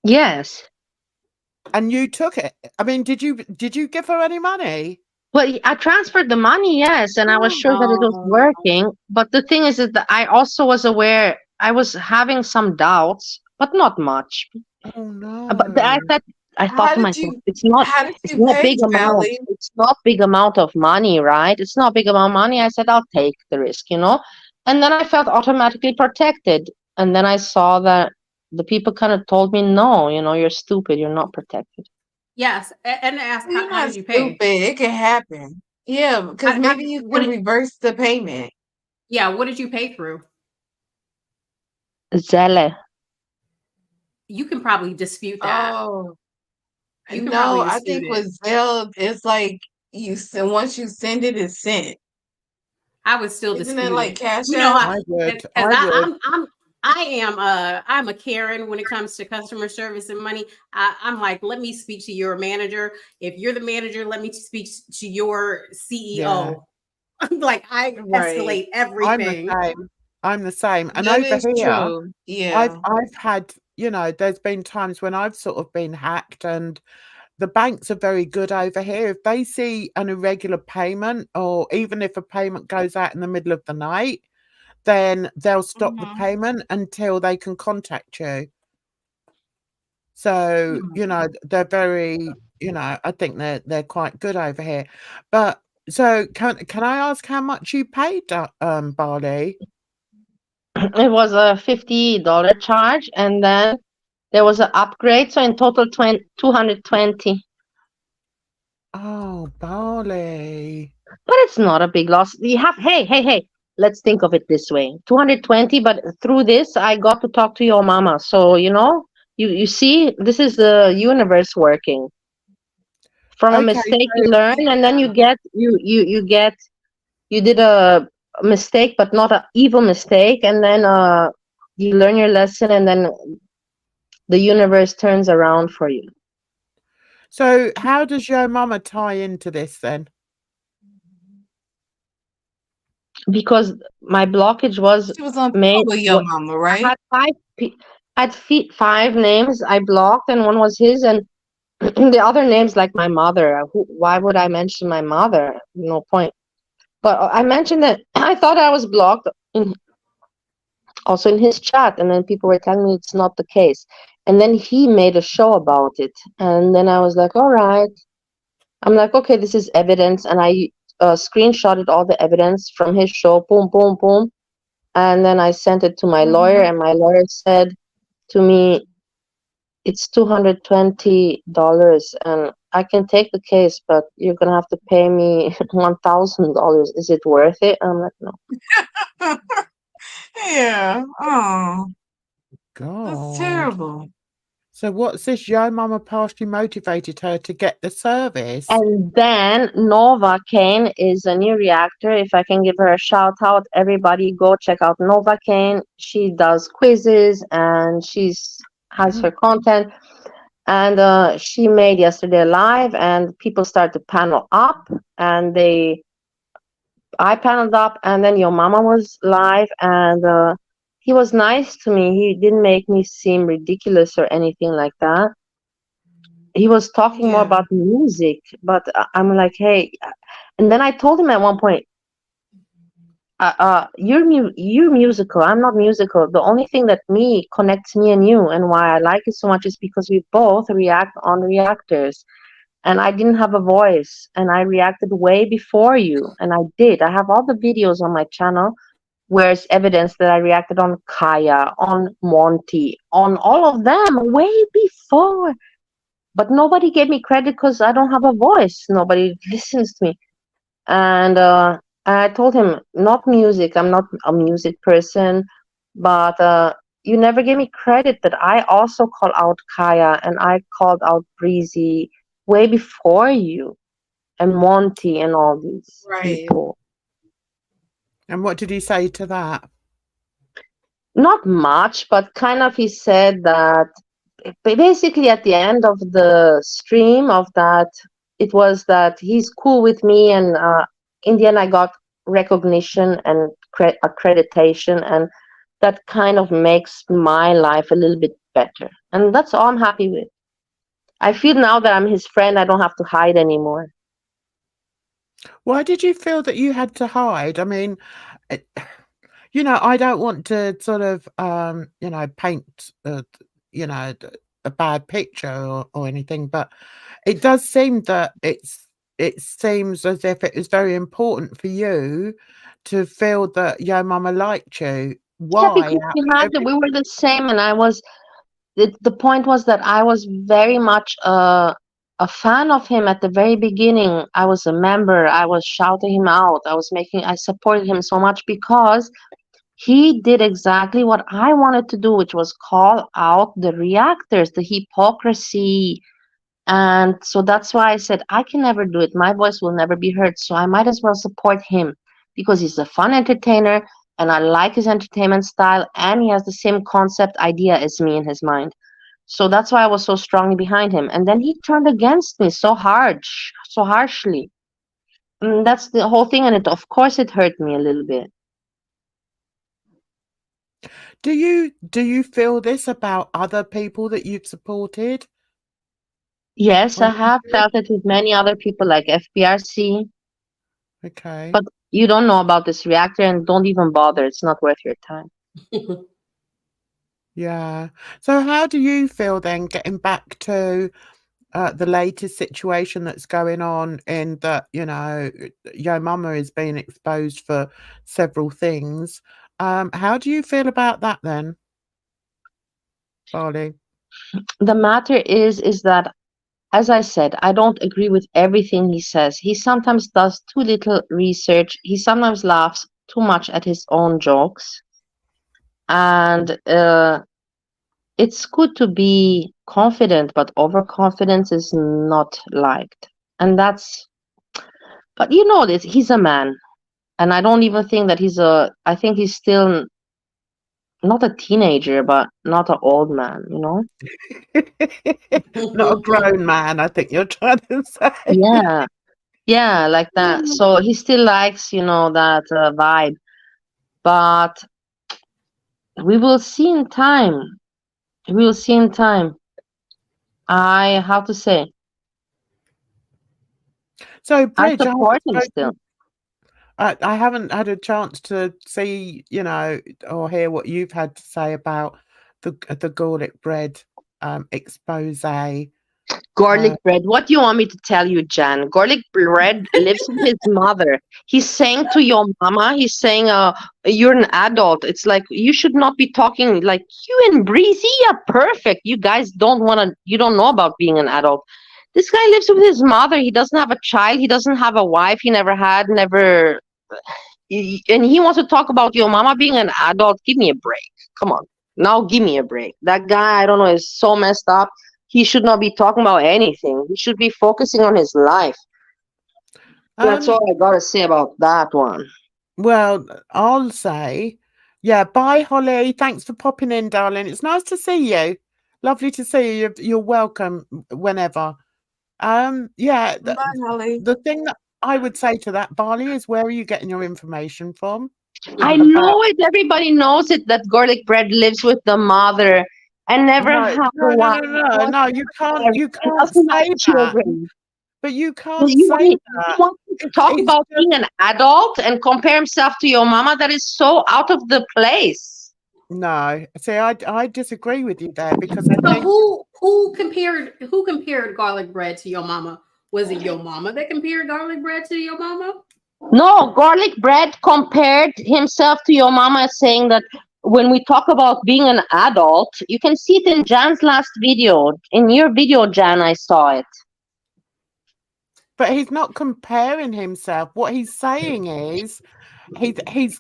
Yes. and you took it. I mean, did you give her any money? Well, I transferred the money, yes, and I was sure that it was Oh, working. But the thing is that I also was aware I was having some doubts, but not much. Oh But no. I thought to myself, How did it's you not pay, big amount, Bali? it's not big amount of money, right? It's not big amount of money. I said I'll take the risk, you know. And then I felt automatically protected. And then I saw that the people kind of told me, no, you know, you're stupid, you're not protected. yes. And ask You're how not did you pay? stupid. It can happen. Yeah, because maybe you What can reverse the payment. yeah, what did you pay through? Zelle. You can probably dispute that. Oh, You can no, probably I dispute think it. with Zelle, it's like once you send it, it's sent. I would still Isn't it dispute like it. Cash You know, App? I would. because I would. I'm a Karen when it comes to customer service and money. I'm like, let me speak to your manager. If you're the manager, let me speak to your CEO. Like I Right. escalate I'm the everything. same. I'm the same. And That over is here, true. Yeah. I've had, you know, there's been times when I've sort of been hacked, and the banks are very good over here. If they see an irregular payment, or even if a payment goes out in the middle of the night, then they'll stop the payment until they can contact you. So, you know, they're very, you know, I think they're quite good over here. But so can I ask how much you paid, Bali? It was a $50 charge, and then there was an upgrade, so in total 220. Oh, Bali. But it's not a big loss. You have, hey, let's think of it this way. 220, but through this, I got to talk to your mama. So, you see, this is the universe working. From a Okay, mistake, so you learn, and then you did a mistake, but not an evil mistake, and then you learn your lesson, and then the universe turns around for you. so how does YOMAMA tie into this then? Because my blockage was She was on made. with YOMAMA, I right? had five names I blocked, and one was his, and the other names like my mother. Why would I mention my mother? No point. But I mentioned that I thought I was blocked also in his chat, and then people were telling me it's not the case. And then he made a show about it, and then I was like, all right. I'm like, okay, this is evidence, and I screenshotted all the evidence from his show, boom, boom, boom, and then I sent it to my lawyer, and my lawyer said to me, it's $220, and I can take the case, but you're gonna have to pay me $1,000. Is it worth it? I'm like, no. Yeah. Oh, that's God. terrible. So what's this? YOMAMA partially motivated her to get the service. And then Nova Kane is a new reactor. If I can give her a shout out, everybody go check out Nova Kane. She does quizzes and has her content. And she made yesterday live, and people started to panel up, and I paneled up, and then your mama was live, and he was nice to me. He didn't make me seem ridiculous or anything like that. He was talking more Yeah. about music, but I'm like, hey, and then I told him at one point, you're musical. I'm not musical. The only thing that connects me and you, and why I like it so much, is because we both react on reactors. And I didn't have a voice, and I reacted way before you, and I did. I have all the videos on my channel where it's evidence that I reacted on Kaya, on Monty, on all of them way before. But nobody gave me credit because I don't have a voice. Nobody listens to me. And I told him, not music. I'm not a music person. But you never gave me credit that I also called out Kaya, and I called out Breezy way before you, and Monty, and all these people. And what did he say to that? Not much, but kind of he said that basically at the end of the stream of that, it was that he's cool with me, and in the end I got recognition and accreditation, and that kind of makes my life a little bit better, and that's all I'm happy with. I feel now that I'm his friend, I don't have to hide anymore. Why did you feel that you had to hide? I mean, I don't want to sort of, paint, a bad picture or anything, but it does seem that it seems as if it was very important for you to feel that YOMAMA liked you. Yeah, Why? because we were the same, and I was. The point was that I was very much a fan of him at the very beginning. I was a member. I was shouting him out. I supported him so much because he did exactly what I wanted to do, which was call out the reactors, the hypocrisy. And so that's why I said, I can never do it. My voice will never be heard. So I might as well support him because he's a fun entertainer, and I like his entertainment style, and he has the same concept idea as me in his mind. So that's why I was so strongly behind him. And then he turned against me so harshly. And that's the whole thing. And of course, it hurt me a little bit. Do you feel this about other people that you've supported? Yes, I have felt it with many other people like FBRC. Okay. But you don't know about this reactor, and don't even bother. It's not worth your time. Yeah. So how do you feel then, getting back to the latest situation that's going on, in that, YOMAMA is being exposed for several things? How do you feel about that then, Bali? The matter is that, as I said, I don't agree with everything he says. He sometimes does too little research. He sometimes laughs too much at his own jokes. And it's good to be confident, but overconfidence is not liked. And that's, but you know this, he's a man. And I don't even think that I think he's still not a teenager, but not an old man, you know? Not a grown man, I think you're trying to say. Yeah. Yeah, like that. So he still likes, that vibe. But we will see in time. We will see in time. How to say? So, I Bridge, support him still. I haven't had a chance to see, or hear what you've had to say about the Gorlic bread expose. Garlic bread. What do you want me to tell you, Jan? Garlic bread lives with his mother. He's saying to your mama, he's saying, you're an adult. It's like, you should not be talking like you and Breezy are perfect. You guys you don't know about being an adult. This guy lives with his mother. He doesn't have a child. He doesn't have a wife. He never had, never. And he wants to talk about your mama being an adult. Give me a break. Come on. Now give me a break. That guy, I don't know, is so messed up. He should not be talking about anything. He should be focusing on his life. That's all I gotta say about that one. Well, I'll say, yeah, bye, Holly. Thanks for popping in, darling. It's nice to see you. Lovely to see you. You're welcome whenever. Yeah, Bye, Holly. the thing that I would say to that, Bali, is where are you getting your information from? I know it. Everybody knows it, that garlic bread lives with the mother and never had a wife. No, you can't say that. But you can't say that. You want to talk about being an adult and compare himself to your mama? That is so out of the place. No, see, I disagree with you there, because I think who compared garlic bread to your mama? Was it your mama that compared garlic bread to your mama? No, garlic bread compared himself to your mama, saying that when we talk about being an adult, you can see it in Jan's last video. In your video, Jan, I saw it. But he's not comparing himself. What he's saying is he's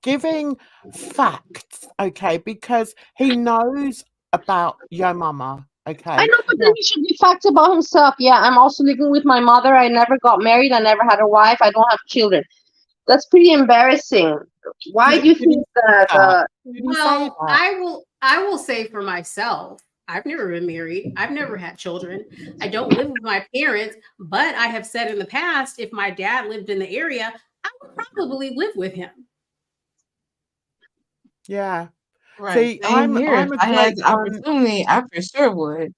giving facts, okay, because he knows about your mama. Okay. I know, but then he should be facts about himself. Yeah, I'm also living with my mother. I never got married. I never had a wife. I don't have children. That's pretty embarrassing. Why do you think that? Well, I will say for myself, I've never been married. I've never had children. I don't live with my parents, but I have said in the past, if my dad lived in the area, I would probably live with him. Yeah. Right. See, I'm here. If I had the opportunity, I for sure would.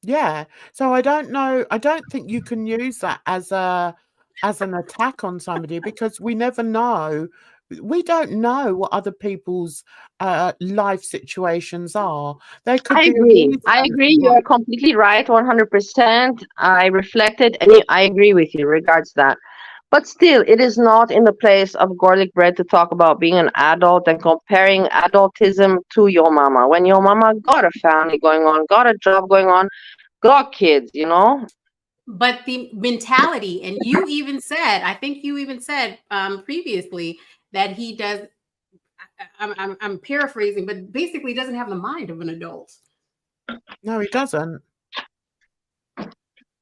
Yeah. So I don't know. I don't think you can use that as an attack on somebody, because we never know. We don't know what other people's life situations are. There could I be agree. I agree. You are completely right, 100%. I reflected, and I agree with you regards that. But still, it is not in the place of garlic bread to talk about being an adult and comparing adultism to your mama. When your mama got a family going on, got a job going on, got kids, But the mentality, and you even said, I think you even said previously that he does. I'm paraphrasing, but basically doesn't have the mind of an adult. No, he doesn't.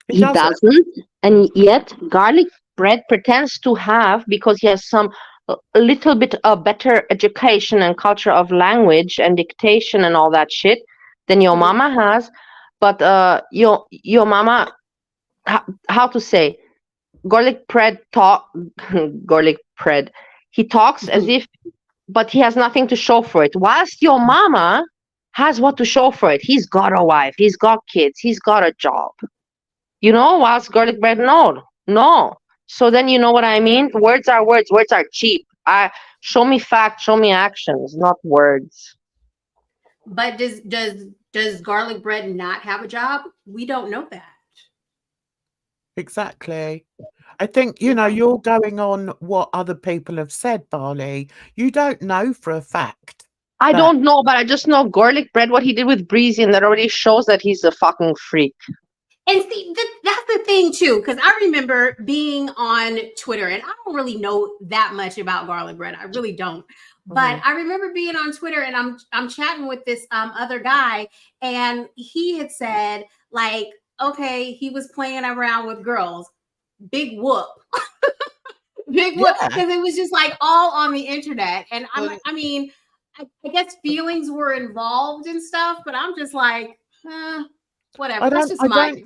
He doesn't. And yet garlic bread pretends to have, because he has a little bit of better education and culture of language and dictation and all that shit than your mama has. But your mama, how to say, garlic bread garlic bread, he talks as if, but he has nothing to show for it, whilst your mama has what to show for it. He's got a wife, he's got kids, he's got a job, whilst garlic bread, no. So then you know what I mean. Words are cheap. Show me facts, show me actions, not words. But does garlic bread not have a job? We don't know that. Exactly. I think, you're going on what other people have said, Bali. You don't know for a fact. I that- don't know, but I just know Gorlic Bread, what he did with Breezy, and that already shows that he's a fucking freak. And see, that's the thing too, because I remember being on Twitter, and I don't really know that much about garlic bread. I really don't. But I remember being on Twitter, and I'm chatting with this other guy, and he had said like, okay, he was playing around with girls. Big whoop. Big whoop, Yeah. because it was just like all on the internet, and But- I mean, I guess feelings were involved and stuff, but I'm just like, whatever. That's my thing.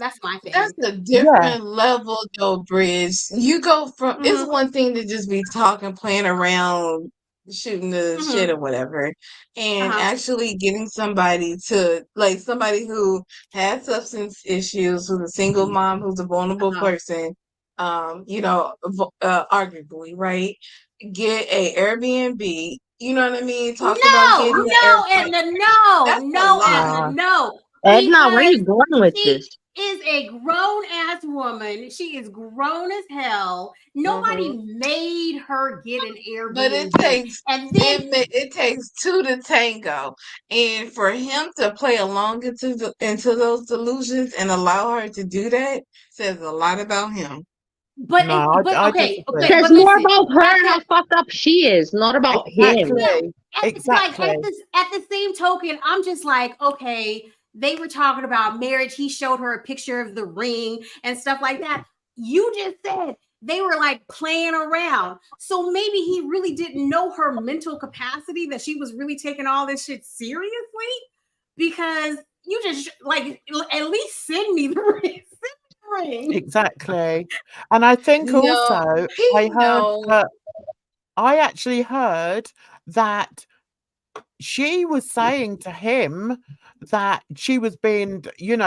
That's a different level though, Bridge. You go from it's one thing to just be talking, playing around, shooting the shit or whatever, and actually getting somebody to like somebody who has substance issues, who's a single mom, who's a vulnerable person, arguably, right? Get a Airbnb. You know what I mean? Talk about getting no. Edna, where are you going with this? Is a grown ass woman. She is grown as hell. Nobody made her get an Airbnb. But it takes two to tango, and for him to play along into those delusions and allow her to do that says a lot about him. But okay, says more about her and how fucked up she is, not about him. It's like at the same token, I'm just like, okay, they were talking about marriage. He showed her a picture of the ring and stuff like that. You just said they were like playing around. So maybe he really didn't know her mental capacity, that she was really taking all this shit seriously, because you just like, at least send me the ring. Exactly. And I think also I actually heard that she was saying to him that she was being,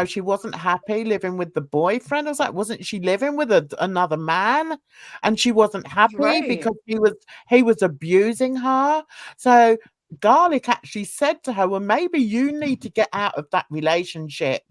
she wasn't happy living with the boyfriend. I was like, wasn't she living with another man? And she wasn't happy because he was abusing her. So Garlic actually said to her, well, maybe you need to get out of that relationship.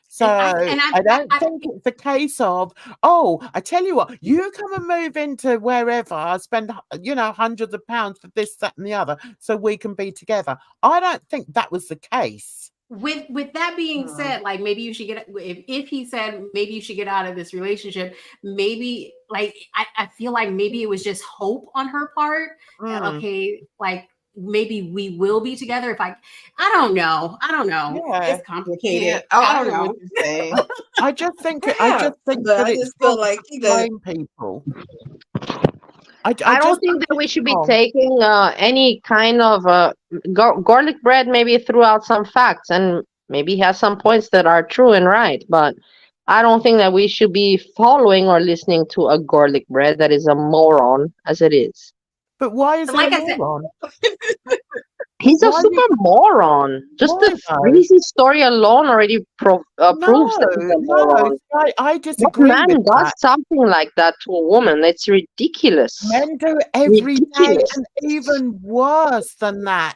So I don't think it's a case of, I tell you what, you come and move into wherever, spend, hundreds of pounds for this, that, and the other, so we can be together. I don't think that was the case. With that being said, like maybe you should get, if he said maybe you should get out of this relationship, maybe like I feel like maybe it was just hope on her part. Okay, like maybe we will be together if I don't know. Yeah. It's complicated. Yeah. I don't know. What you're saying. I just think that it's feel like blame people. I don't think that we should be taking any kind of Garlic Bread maybe threw out some facts, and maybe he has some points that are true and right, but I don't think that we should be following or listening to a Garlic Bread that is a moron as it is. But why is he a moron? He's a super moron. Just the Breezy story alone already proves that he's a moron. I disagree. What man does something like that to a woman? It's ridiculous. Men do it every day, and even worse than that.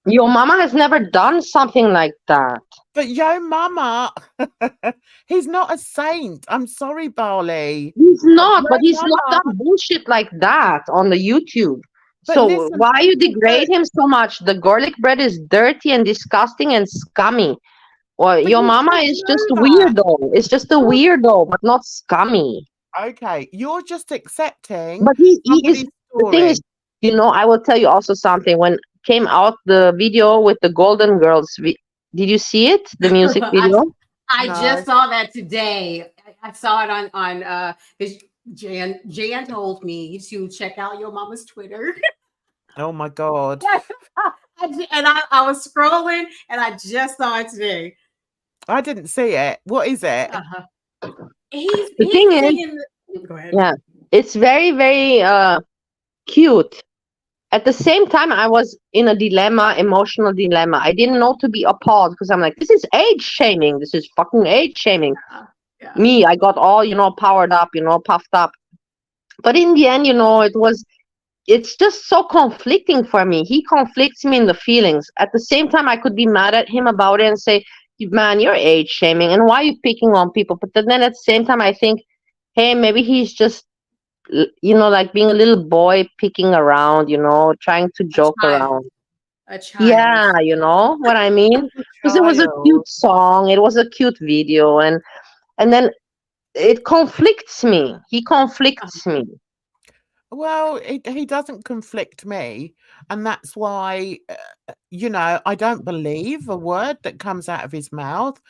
YOMAMA has never done something like that. But YOMAMA, he's not a saint. I'm sorry, Bali. He's not, but he's not done bullshit like that on the YouTube. But so listen, why you degrade him so much? The Gorlic Bread is dirty and disgusting and scummy. Well, YOMAMA is just weirdo. It's just a weirdo, but not scummy. Okay, you're just accepting. But he is. The thing is, I will tell you also something. When came out the video with the Golden Girls, did you see it? The music video? I just saw that today. I saw it on Jan told me to check out YOMAMA's Twitter. Oh my God. And I was scrolling and I just saw it today. I didn't see it. What is it? The thing is, go ahead. Yeah, it's very, very cute. At the same time, I was in a emotional dilemma. I didn't know to be appalled because I'm like, this is age shaming. This is fucking age shaming. Yeah. Me, I got all, powered up, puffed up. But in the end, it's just so conflicting for me. He conflicts me in the feelings. At the same time, I could be mad at him about it and say, man, you're age shaming, and why are you picking on people? But then at the same time, I think, hey, maybe he's just, you know, like being a little boy picking around, you know, trying to joke around. A child. Yeah, you know what I mean? Because it was a cute song, it was a cute video, and then it conflicts me. He conflicts me. Well, he doesn't conflict me, and that's why, you know, I don't believe a word that comes out of his mouth.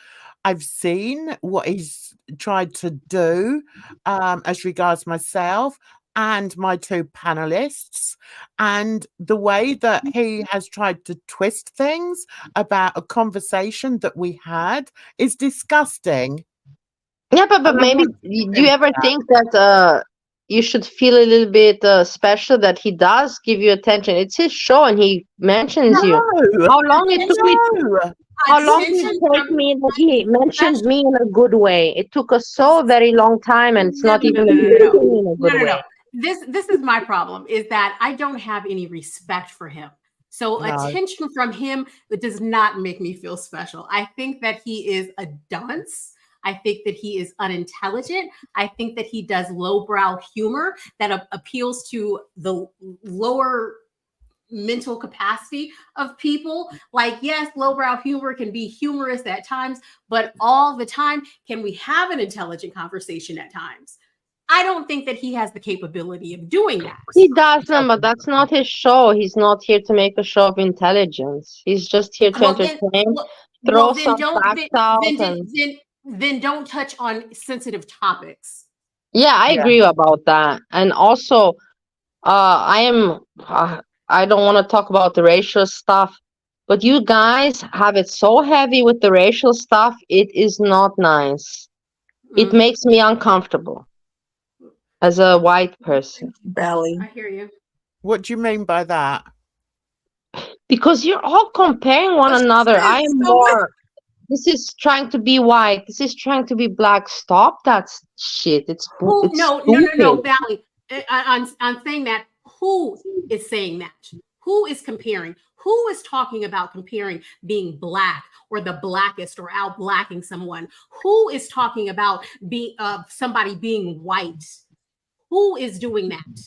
I've seen what he's tried to do as regards myself and my two panelists, and the way that he has tried to twist things about a conversation that we had is disgusting. Yeah, but maybe, do you ever think that you should feel a little bit special that he does give you attention? It's his show, and he mentions you. How long it took me? How long did it take me that he mentioned me in a good way? It took us so very long time, and it's not even in a good way. This is my problem, is that I don't have any respect for him. So attention from him, it does not make me feel special. I think that he is a dunce. I think that he is unintelligent. I think that he does lowbrow humor that appeals to the lower mental capacity of people. Like, yes, lowbrow humor can be humorous at times, but all the time, can we have an intelligent conversation at times? I don't think that he has the capability of doing that. He doesn't, but that's not his show. He's not here to make a show of intelligence. He's just here to entertain, throw some facts out. Then don't touch on sensitive topics. Yeah, I agree about that. And also, I don't want to talk about the racial stuff, but you guys have it so heavy with the racial stuff. It is not nice. It makes me uncomfortable as a white person. Bali. I hear you. What do you mean by that? Because you're all comparing one another. I am more. This is trying to be white. This is trying to be black. Stop that shit. It's no, Bali. I'm saying that. Who is saying that? Who is comparing? Who is talking about comparing being black or the blackest or out-blacking someone? Who is talking about somebody being white? Who is doing that?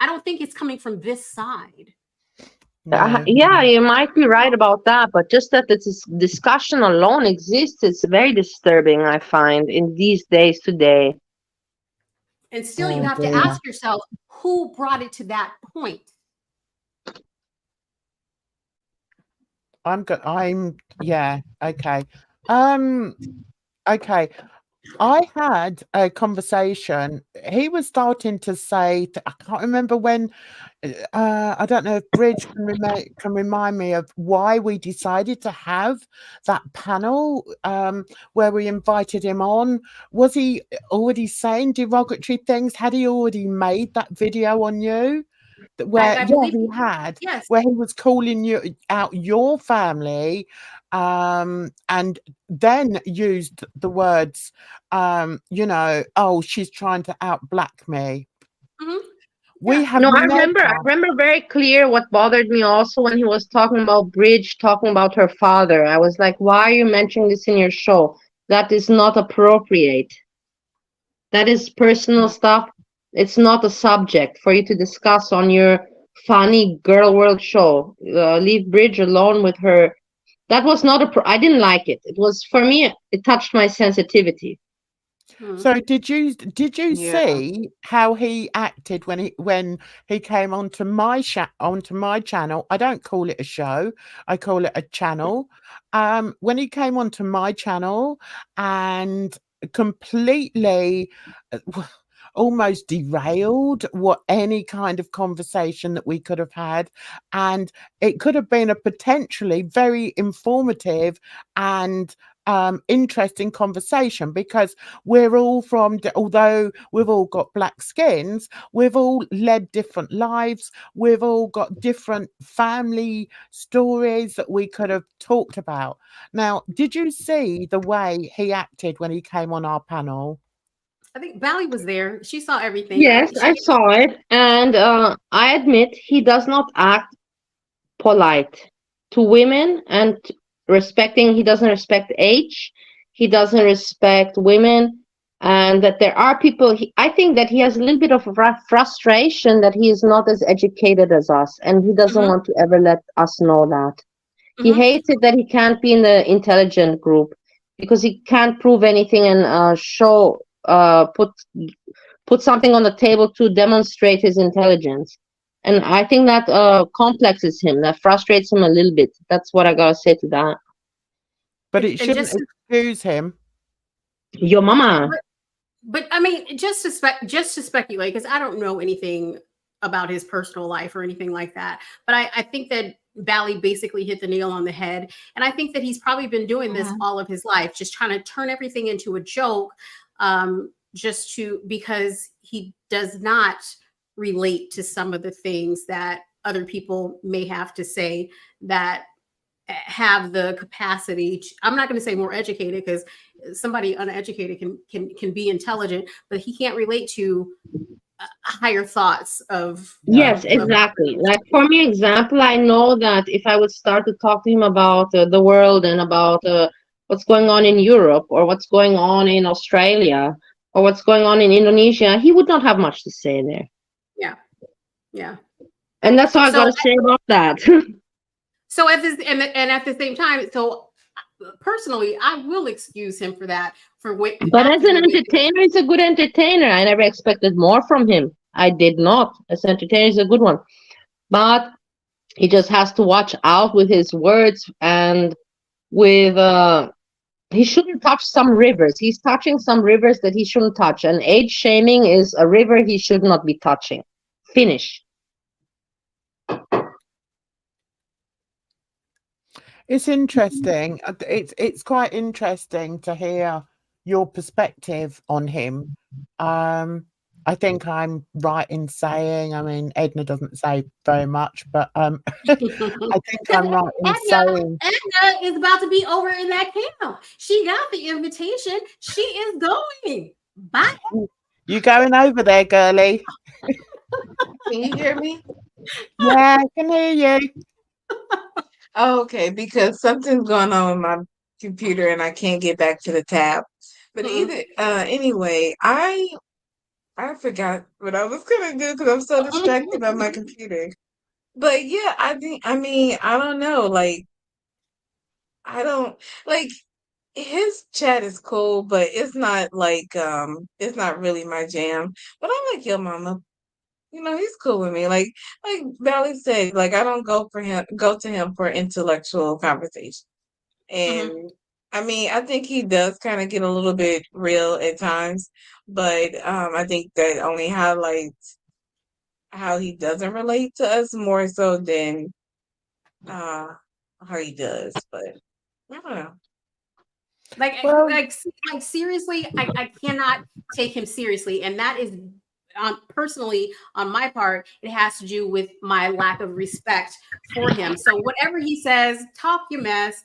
I don't think it's coming from this side. Yeah, you might be right about that, but just that this discussion alone exists, it's very disturbing, I find, in these days today. And still, you have to ask yourself, who brought it to that point? Okay. Okay. I had a conversation. He was starting to say, I can't remember when, I don't know if Bridge can remind me of why we decided to have that panel where we invited him on. Was he already saying derogatory things? Had he already made that video on you? Where he had, where he was calling you out your family, and then used the words, you know, oh, she's trying to out black me. We have I remember very clear what bothered me also when he was talking about Bridge, talking about her father. I was like, why are you mentioning this in your show? That is not appropriate. That is personal stuff. It's not a subject for you to discuss on your funny girl world show. Leave Bridge alone with her. That was not I didn't like it. It was, for me, it touched my sensitivity. So did you see how he acted when he came onto my channel? I don't call it a show, I call it a channel. When he came onto my channel and completely almost derailed any kind of conversation that we could have had, and it could have been a potentially very informative and interesting conversation, because we're all although we've all got black skins, we've all led different lives, we've all got different family stories that we could have talked about. Now, did you see the way he acted when he came on our panel? I think Bali was there. She saw everything. Yes, I saw it. And I admit he does not act polite to women and he doesn't respect age, he doesn't respect women, and that there are people, I think that he has a little bit of frustration that he is not as educated as us, and he doesn't want to ever let us know that. He hates it that he can't be in the intelligent group because he can't prove anything and put something on the table to demonstrate his intelligence. And I think that complexes him, that frustrates him a little bit. That's what I gotta say to that. But it shouldn't excuse him. Your mama. But I mean, just to speculate, because I don't know anything about his personal life or anything like that. But I think that Bali basically hit the nail on the head. And I think that he's probably been doing this all of his life, just trying to turn everything into a joke, because he does not relate to some of the things that other people may have to say that have the capacity to, I'm not going to say more educated, because somebody uneducated can be intelligent, but he can't relate to higher thoughts of yes, exactly. Like for me, example, I know that if I would start to talk to him about the world and about what's going on in Europe or what's going on in Australia or what's going on in Indonesia, he would not have much to say there. Yeah. And that's all I got to say about that. So at this and at the same time, so personally, I will excuse him for that. But as an entertainer, he's a good entertainer. I never expected more from him. I did not. As an entertainer, he's a good one. But he just has to watch out with his words and with he shouldn't touch some rivers. He's touching some rivers that he shouldn't touch. And age shaming is a river he should not be touching. Finish. It's interesting. It's quite interesting to hear your perspective on him. I think I'm right in saying, I mean, Edna doesn't say very much, but I think I'm right in saying. Edna is about to be over in that camp. She got the invitation. She is going. Bye. You going over there, girly? Can you hear me? Yeah, I can hear you. Oh, okay, because something's going on with my computer and I can't get back to the tab. But anyway, I forgot what I was gonna do because I'm so distracted by my computer. But yeah, I don't know, like I don't like his chat is cool, but it's not like it's not really my jam. But I like YOMAMA. You know, he's cool with me. Like Valley said, like I don't go to him for intellectual conversation. And I mean, I think he does kind of get a little bit real at times, but I think that only highlights how he doesn't relate to us more so than how he does. But I don't know. Like seriously, I cannot take him seriously, and that is personally on my part. It has to do with my lack of respect for him. So whatever he says, talk your mess.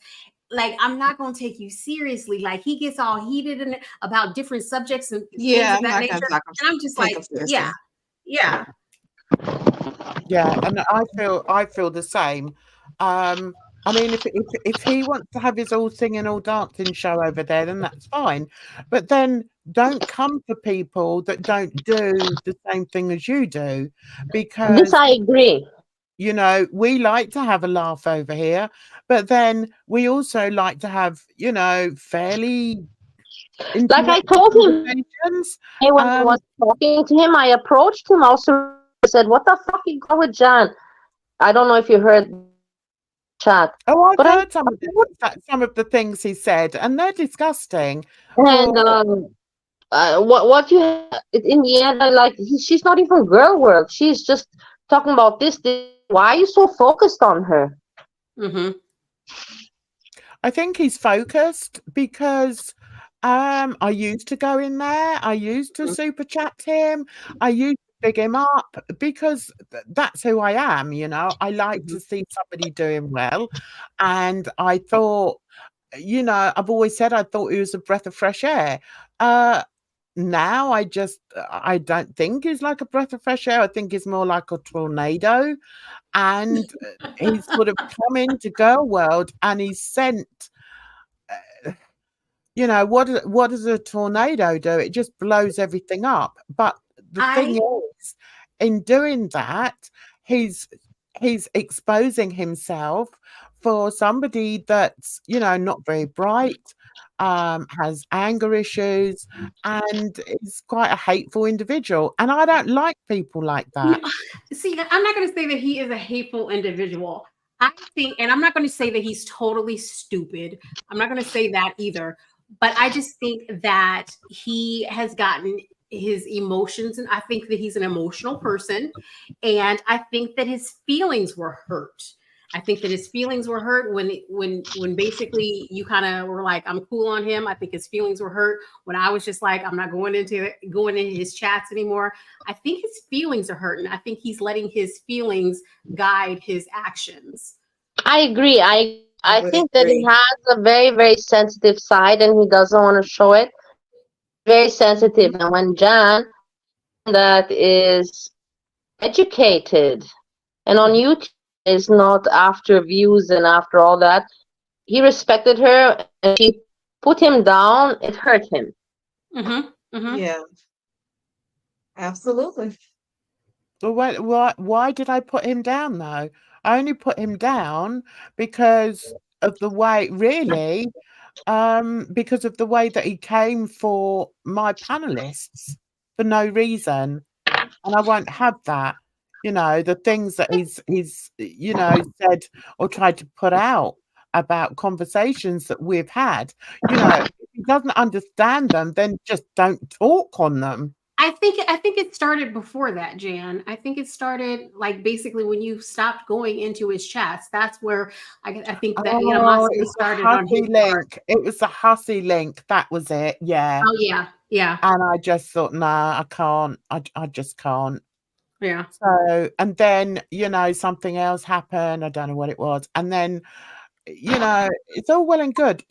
Like I'm not gonna take you seriously. Like he gets all heated about different subjects and things of that nature, and I'm just like, yeah. Yeah, and I feel the same. I mean, if he wants to have his all singing, all dancing show over there, then that's fine. But then don't come for people that don't do the same thing as you do, because this I agree. You know, we like to have a laugh over here, but then we also like to have, you know, fairly. Like I told him when I was talking to him, I approached him also. I said, "What the fuck you go with Jan?" I don't know if you heard chat. Oh, I've heard some of the things he said, and they're disgusting. And what you have, in the end, she's not even girl world. She's just talking about this. Why are you so focused on her? I think he's focused because I used to go in there. I used to super chat him. I used to big him up because that's who I am, you know. I like to see somebody doing well. And I thought, you know, I've always said I thought he was a breath of fresh air. now I don't think he's like a breath of fresh air. I think he's more like a tornado. And he's sort of come into Girl World and he's sent, what does a tornado do? It just blows everything up. But the thing is, in doing that, he's exposing himself for somebody that's, not very bright, has anger issues, and is quite a hateful individual. And I don't like people like that. See, I'm not going to say that he is a hateful individual. I think, and I'm not going to say that he's totally stupid. I'm not going to say that either. But I just think that he has gotten his emotions, and I think that he's an emotional person. And I think that his feelings were hurt. I think that his feelings were hurt when basically you kind of were like, I'm cool on him. I think his feelings were hurt when I was just like, I'm not going into his chats anymore. I think his feelings are hurt, and I think he's letting his feelings guide his actions. I agree. I think that he has a very, very sensitive side, and he doesn't want to show it. Very sensitive. And when Jan, that is educated and on YouTube, is not after views and after all that, he respected her, and she put him down. It hurt him. Yeah, absolutely. Well, why did I put him down though? I only put him down because of the way, really, because of the way that he came for my panelists for no reason, and I won't have that. The things that he's said or tried to put out about conversations that we've had. If he doesn't understand them, then just don't talk on them. I think it started before that, Jan. I think it started like basically when you stopped going into his chats. That's where I think that animosity started on his part. It was the hussy link. That was it. Yeah. Oh yeah. And I just thought, nah, I can't. I just can't. Yeah. So, and then, something else happened. I don't know what it was. And then, it's all well and good.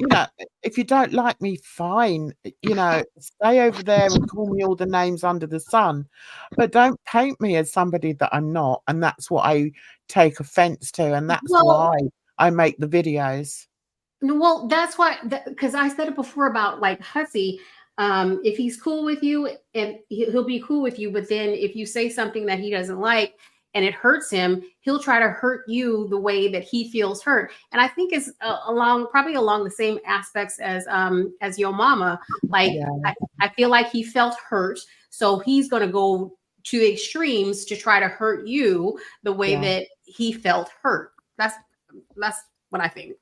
If you don't like me, fine. Stay over there and call me all the names under the sun. But don't paint me as somebody that I'm not. And that's what I take offense to. And that's why I make the videos. Well, that's why, because I said it before about like hussy. If he's cool with you, and he'll be cool with you, but then if you say something that he doesn't like and it hurts him, he'll try to hurt you the way that he feels hurt. And I think it's probably along the same aspects as YOMAMA. Like I feel like he felt hurt, so he's going to go to the extremes to try to hurt you the way that he felt hurt. That's what I think.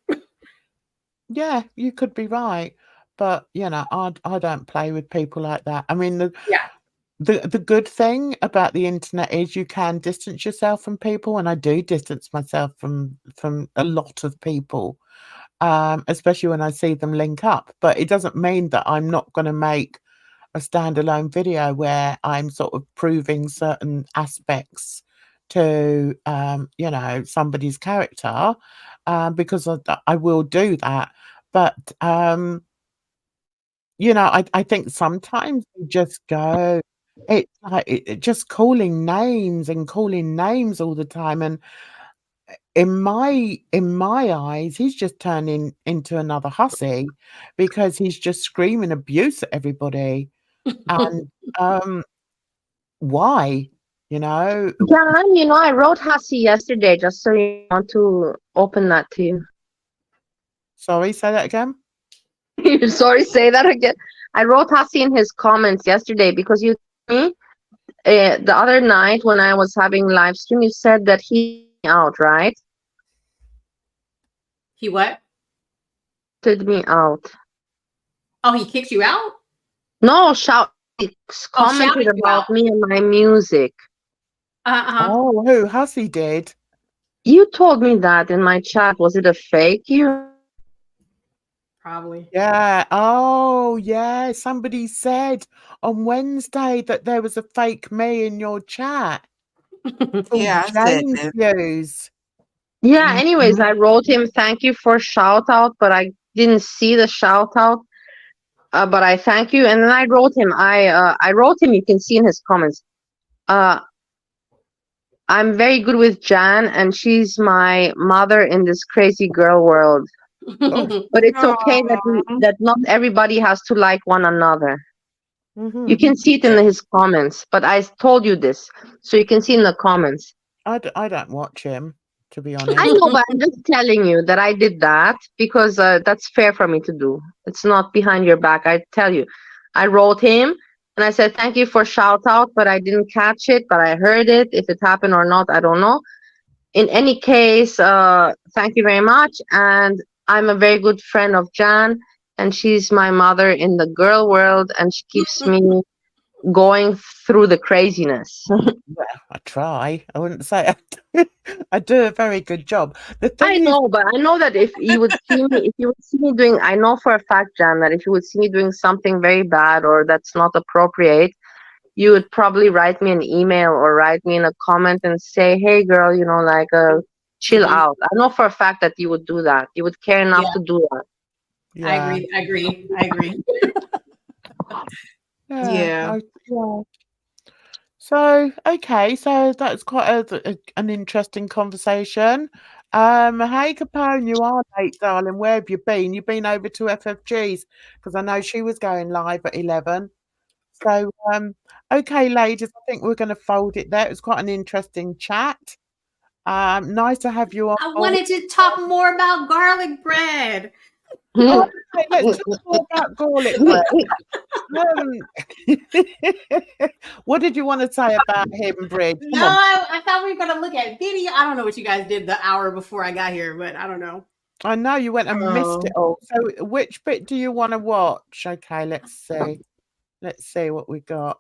Yeah, you could be right. But, I don't play with people like that. I mean, the good thing about the internet is you can distance yourself from people. And I do distance myself from a lot of people, especially when I see them link up. But it doesn't mean that I'm not going to make a standalone video where I'm sort of proving certain aspects to, somebody's character, because I will do that. But, I think sometimes you just go, it's like just calling names all the time. And in my eyes, he's just turning into another hussy because he's just screaming abuse at everybody. And why? Jan, I wrote hussy yesterday just so you want to open that to you. Sorry, say that again. Sorry, say that again. I wrote hussy in his comments yesterday because you told me the other night when I was having live stream, you said that he out, right? He what? Took me out. Oh, he kicked you out? No, commented about me and my music. Oh, who? Hussy did? You told me that in my chat. Was it a fake you? Probably. Yeah. Oh, yeah. Somebody said on Wednesday that there was a fake me in your chat. Yeah, I said views. Yeah. Anyways, I wrote him thank you for shout out, but I didn't see the shout out. but I thank you. And then I wrote him. I wrote him. You can see in his comments. I'm very good with Jan, and she's my mother in this crazy girl world. But it's okay that not everybody has to like one another. You can see it in his comments, but I told you this, so you can see in the comments. I don't watch him, to be honest. I know, but I'm just telling you that I did that because that's fair for me to do. It's not behind your back. I tell you, I wrote him and I said, thank you for shout out, but I didn't catch it, but I heard it. If it happened or not, I don't know. In any case, thank you very much. And I'm a very good friend of Jan, and she's my mother in the girl world, and she keeps me going through the craziness. Well, I try. I wouldn't say I do a very good job. The thing I know, but I know that if you would see me doing, I know for a fact, Jan, that if you would see me doing something very bad or that's not appropriate, you would probably write me an email or write me in a comment and say, hey girl, you know, like chill out. I know for a fact that you would do that. You would care enough to do that. Yeah. I agree. Yeah. So, okay, so that's quite an interesting conversation. Hey Capone, you are late, darling. Where have you been? You've been over to FFG's because I know she was going live at 11. So, okay, ladies, I think we're going to fold it there. It was quite an interesting chat. Nice to have you on. I wanted to talk more about garlic bread. Oh, okay, let's talk more about garlic bread. What did you want to say about him, Bridge? No, I thought we were going to look at video. I don't know what you guys did the hour before I got here, but I don't know. I know you went and missed it all. So which bit do you want to watch? Okay, let's see. Let's see what we got.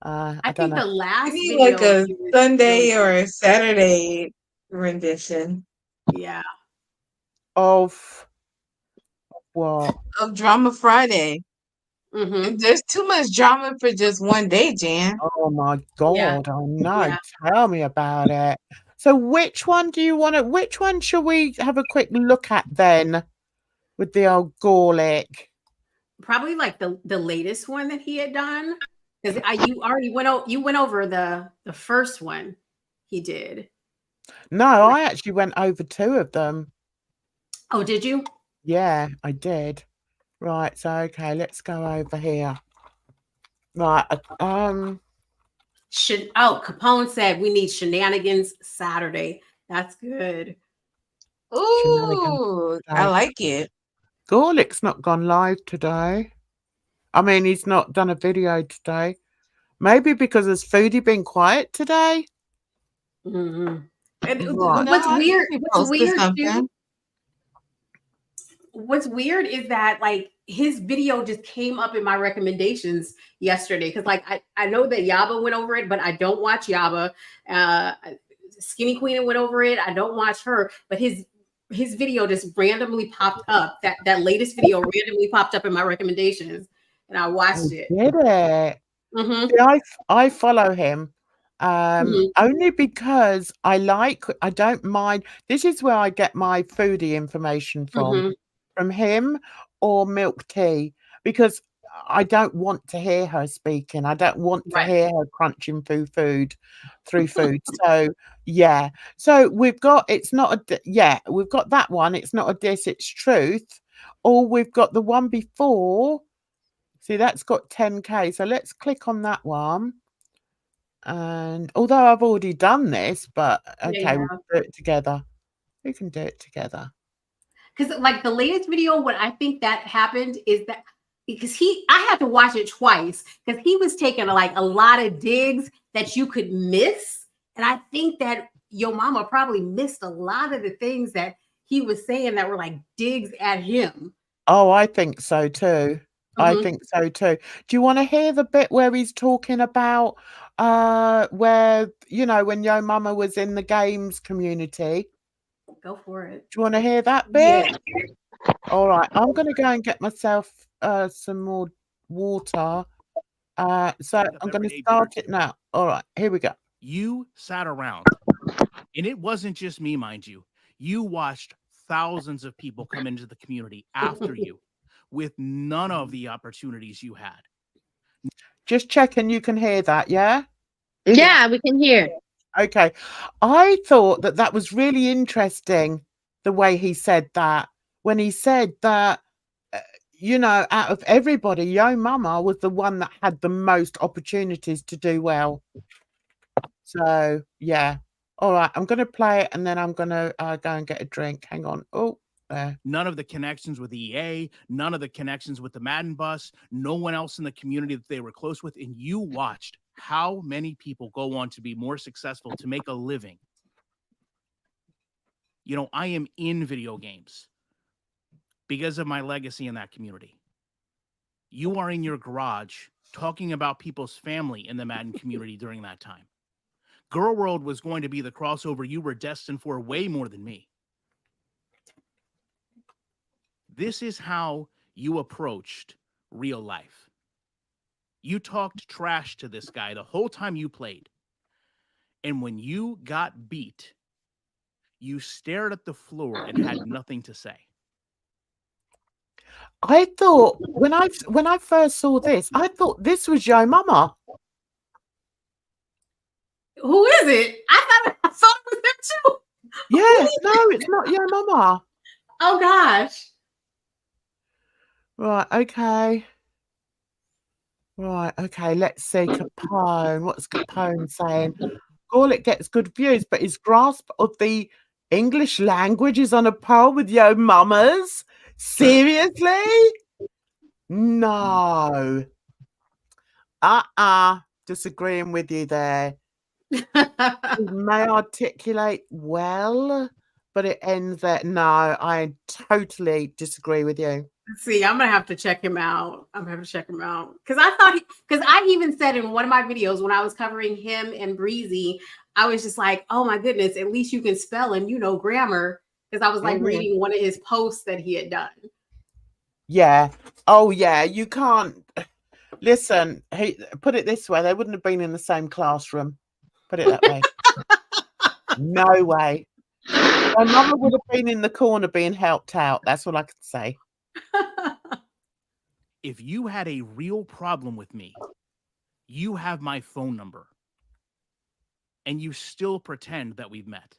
I don't think know. the last Maybe video like a Sunday or a Saturday rendition. Yeah. Of what? Of Drama Friday. There's too much drama for just one day, Jan. Oh my God, I know. Tell me about it. So which one do you want to, which one shall we have a quick look at then with the old Gorlic? Probably like the latest one that he had done. Because you already went over the first one he did. No, I actually went over 2 of them. Oh, did you? Yeah, I did. Right, so okay, let's go over here. Right, Capone said we need shenanigans Saturday. That's good. Ooh, I like it. Gorlic's not gone live today. I mean, he's not done a video today. Maybe because has Foodie been quiet today? And Right. What's weird is that like his video just came up in my recommendations yesterday because like I know that Yaba went over it, but I don't watch Yaba. Skinny Queen went over it. I don't watch her, but his video just randomly popped up. That latest video randomly popped up in my recommendations, and I watched it. Did it? See, I follow him only because I don't mind. This is where I get my foodie information from him or Milk Tea, because I don't want to hear her speaking. I don't want to hear her crunching through food. So yeah. So we've got we've got that one. It's not a diss, it's truth. Or we've got the one before. See, that's got 10K. So let's click on that one. And although I've already done this, but okay, we can do it together. We can do it together. Because like the latest video, what I think that happened is that because I had to watch it twice because he was taking like a lot of digs that you could miss. And I think that YOMAMA probably missed a lot of the things that he was saying that were like digs at him. Oh, I think so too. I think so too. Do you want to hear the bit where he's talking about where, you know, when YOMAMA was in the games community? Go for it. Do you want to hear that bit? Yeah. All right. I'm going to go and get myself some more water. So I'm going to start it now. All right. Here we go. You sat around, and it wasn't just me, mind you. You watched thousands of people come into the community after you with none of the opportunities you had. Just checking you can hear that, yeah? Yeah, we can hear. Okay. I thought that was really interesting, the way he said that. When he said that, out of everybody, YOMAMA was the one that had the most opportunities to do well. So, yeah. All right, I'm going to play it and then I'm going to go and get a drink. Hang on. Oh, there. None of the connections with EA, none of the connections with the Madden bus, no one else in the community that they were close with. And you watched how many people go on to be more successful, to make a living. I am in video games because of my legacy in that community. You are in your garage talking about people's family in the Madden community during that time. Girl World was going to be the crossover you were destined for way more than me. This is how you approached real life. You talked trash to this guy the whole time you played. And when you got beat, you stared at the floor and had nothing to say. I thought when I first saw this, I thought this was YOMAMA. Who is it? I thought it was him too. Yeah, no, it's not YOMAMA. Oh gosh. Right, okay. Right, okay, let's see. Capone. What's Capone saying? Gorlic gets good views, but his grasp of the English language is on a par with YOMAMA's. Seriously? No. Disagreeing with you there. He may articulate well, but it ends there. No, I totally disagree with you. See, I'm gonna have to check him out. I'm gonna have to check him out because I even said in one of my videos when I was covering him and Breezy, I was just like, oh my goodness, at least you can spell and grammar, because I was like reading one of his posts that he had done. Yeah. Oh yeah, you can't listen. Put it this way: they wouldn't have been in the same classroom. Put it that way. No way. My mother would have been in the corner being helped out. That's all I can say. If you had a real problem with me, you have my phone number. And you still pretend that we've met.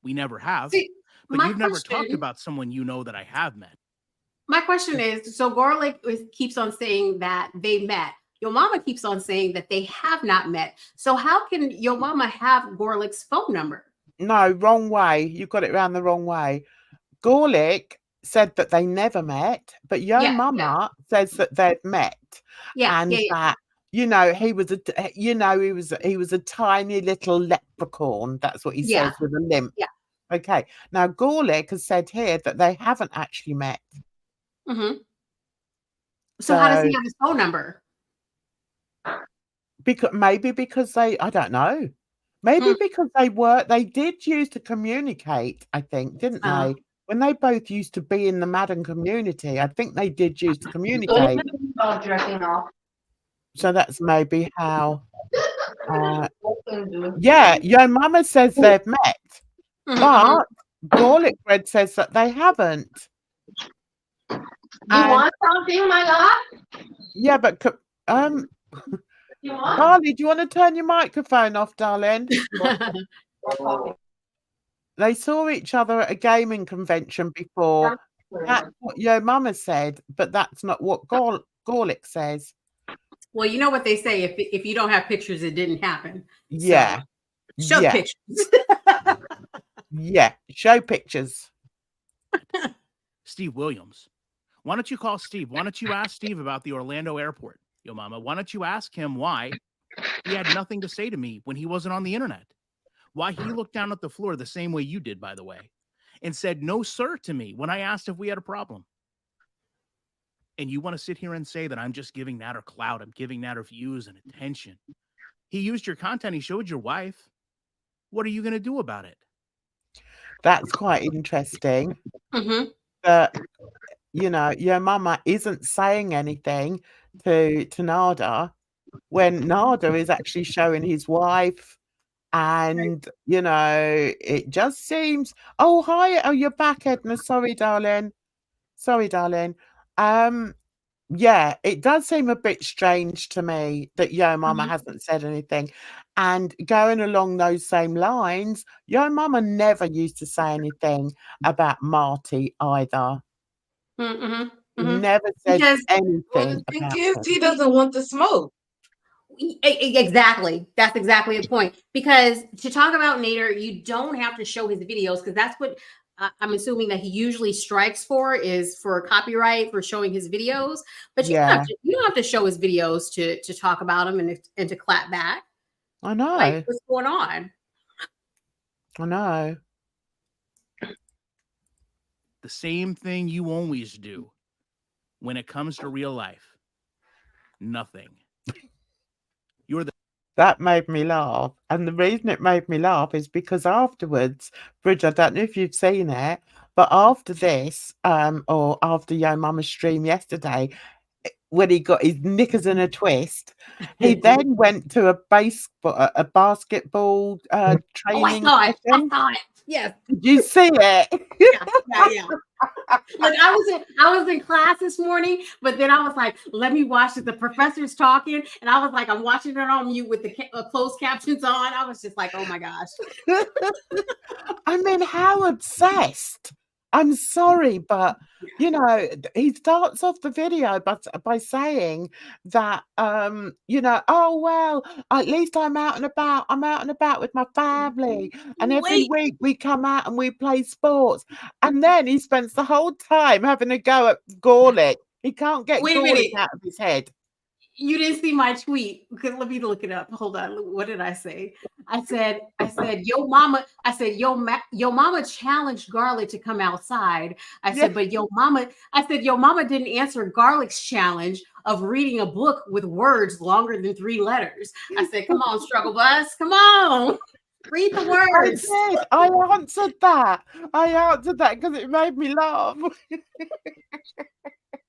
We never have. See, but you've never talked about someone that I have met. My question is, so Gorlic keeps on saying that they met. YOMAMA keeps on saying that they have not met. So how can YOMAMA have Gorlic's phone number? No, wrong way. You got it around the wrong way. Gorlic said that they never met, but YOMAMA says that they've met. That he was a tiny little leprechaun. That's what he says, with a limp. Yeah. Okay. Now Gorlic has said here that they haven't actually met. Mm-hmm. So how does he have his phone number? Because I don't know. Maybe because they did use to communicate, I think, didn't they? When they both used to be in the Madden community, I think they did use to communicate. So that's maybe how. YOMAMA says they've met, but Gorlic Bread says that they haven't. You want something, my love? Yeah, but Bali, do you want to turn your microphone off, darling? They saw each other at a gaming convention before. That's what YOMAMA said, but that's not what Gorlic says. Well, you know what they say: if you don't have pictures, it didn't happen. Yeah. So, show pictures. Yeah, show pictures. Steve Williams. Why don't you call Steve? Why don't you ask Steve about the Orlando airport, YOMAMA? Why don't you ask him why he had nothing to say to me when he wasn't on the internet? Why he looked down at the floor the same way you did, by the way, and said, no, sir, to me when I asked if we had a problem. And you want to sit here and say that I'm just giving that her clout. I'm giving that her views and attention. He used your content. He showed your wife. What are you going to do about it? That's quite interesting. But, YOMAMA isn't saying anything to Nada when Nada is actually showing his wife. And, it just seems... Oh, hi. Oh, you're back, Edna. Sorry, darling. Yeah, it does seem a bit strange to me that YOMAMA Mhm. hasn't said anything. And going along those same lines, YOMAMA never used to say anything about Marty either. Mhm. He Mhm. never said Because Well, the anything thing about is, him. he doesn't want the smoke. Exactly. That's exactly the point. Because to talk about Nader, you don't have to show his videos because that's what I'm assuming that he usually strikes for is for copyright for showing his videos. But Yeah, you don't have to show his videos to talk about him and to clap back. I Like know. what's going on? I know. The same thing you always do when it comes to real life. Nothing. You're the That made me laugh. And the reason it made me laugh is because afterwards, Bridge, I don't know if you've seen it, but after this, or after YOMAMA's stream yesterday, when he got his knickers in a twist, he then went to a basketball Oh, I training saw it. I session. saw it. Yes. Did you see it? Yeah. Look, I was in class this morning, but then I was like, let me watch it. The professor's talking, and I was like, I'm watching it on mute with the closed captions on. I was just like, oh my gosh. I mean, how obsessed. I'm sorry, but he starts off the video by saying that oh well, at least I'm out and about. I'm out and about with my family. And every Wait, week we come out and we play sports. And then he spends the whole time having a go at Gorlic. He can't get wait a Gorlic minute. out of his head. You didn't see my tweet. Okay, let me look it up. Hold on. What did I say? I said, yo mama. I said, yo mama challenged Garlic to come outside. I Yeah. said, but yo mama. I said, yo mama didn't answer Garlic's challenge of reading a book with words longer than 3 letters. I said, come on, struggle bus, come on, read the words. I did. I answered that. Because it made me laugh.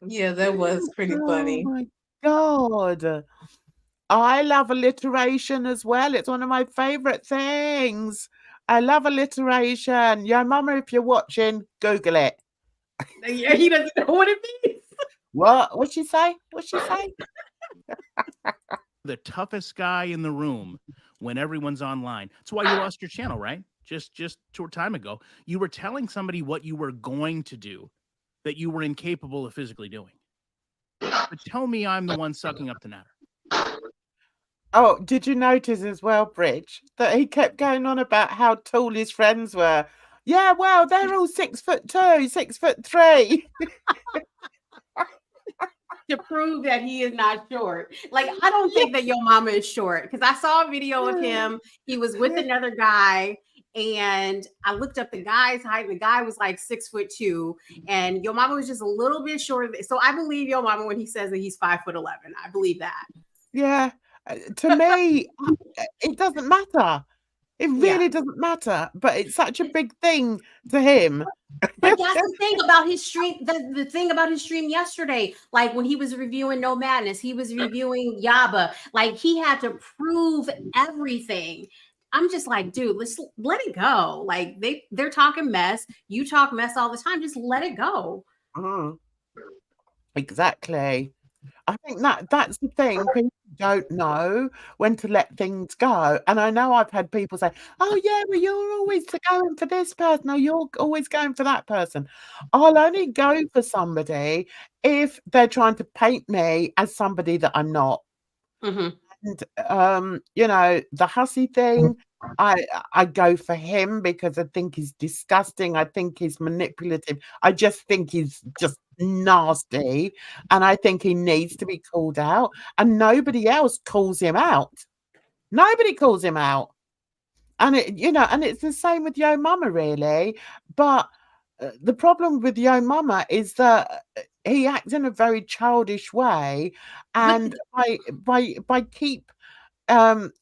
Yeah, that was pretty Oh funny. my God. I love alliteration as well. It's one of my favorite things. I love alliteration. YOMAMA, if you're watching, Google it. Yeah, he doesn't know what it means. What? What'd she say? What'd she say? the toughest guy in the room when everyone's online. That's why you lost your channel, right? Just short time ago, you were telling somebody what you were going to do that you were incapable of physically doing. But tell me I'm the one sucking up the natter. Oh, did you notice as well, Bridge, that he kept going on about how tall his friends were? Yeah, well, they're all 6'2", 6'3". To prove that he is not short. Like, I don't think that YOMAMA is short because I saw a video of him. He was with another guy, and I looked up the guy's height, and the guy was like 6'2", and YOMAMA was just a little bit shorter. So I believe YOMAMA when he says that he's 5'11". I believe that. Yeah, to me, it doesn't matter. It really doesn't matter, but it's such a big thing to him. But that's the thing about his stream. The thing about his stream yesterday, like when he was reviewing No Madness, he was reviewing Yaba. Like he had to prove everything. I'm just like, dude, let's let it go. Like they're talking mess. You talk mess all the time. Just let it go. Exactly. I think that's the thing. People don't know when to let things go. And I know I've had people say, oh yeah, well, you're always going for this person, or you're always going for that person. I'll only go for somebody if they're trying to paint me as somebody that I'm not. Mm-hmm. And the hussy thing, I go for him because I think he's disgusting. I think he's manipulative. I just think he's just nasty, and I think he needs to be called out, and nobody else calls him out. Nobody calls him out. And and it's the same with YOMAMA, really. But the problem with YOMAMA is that he acts in a very childish way, and by keep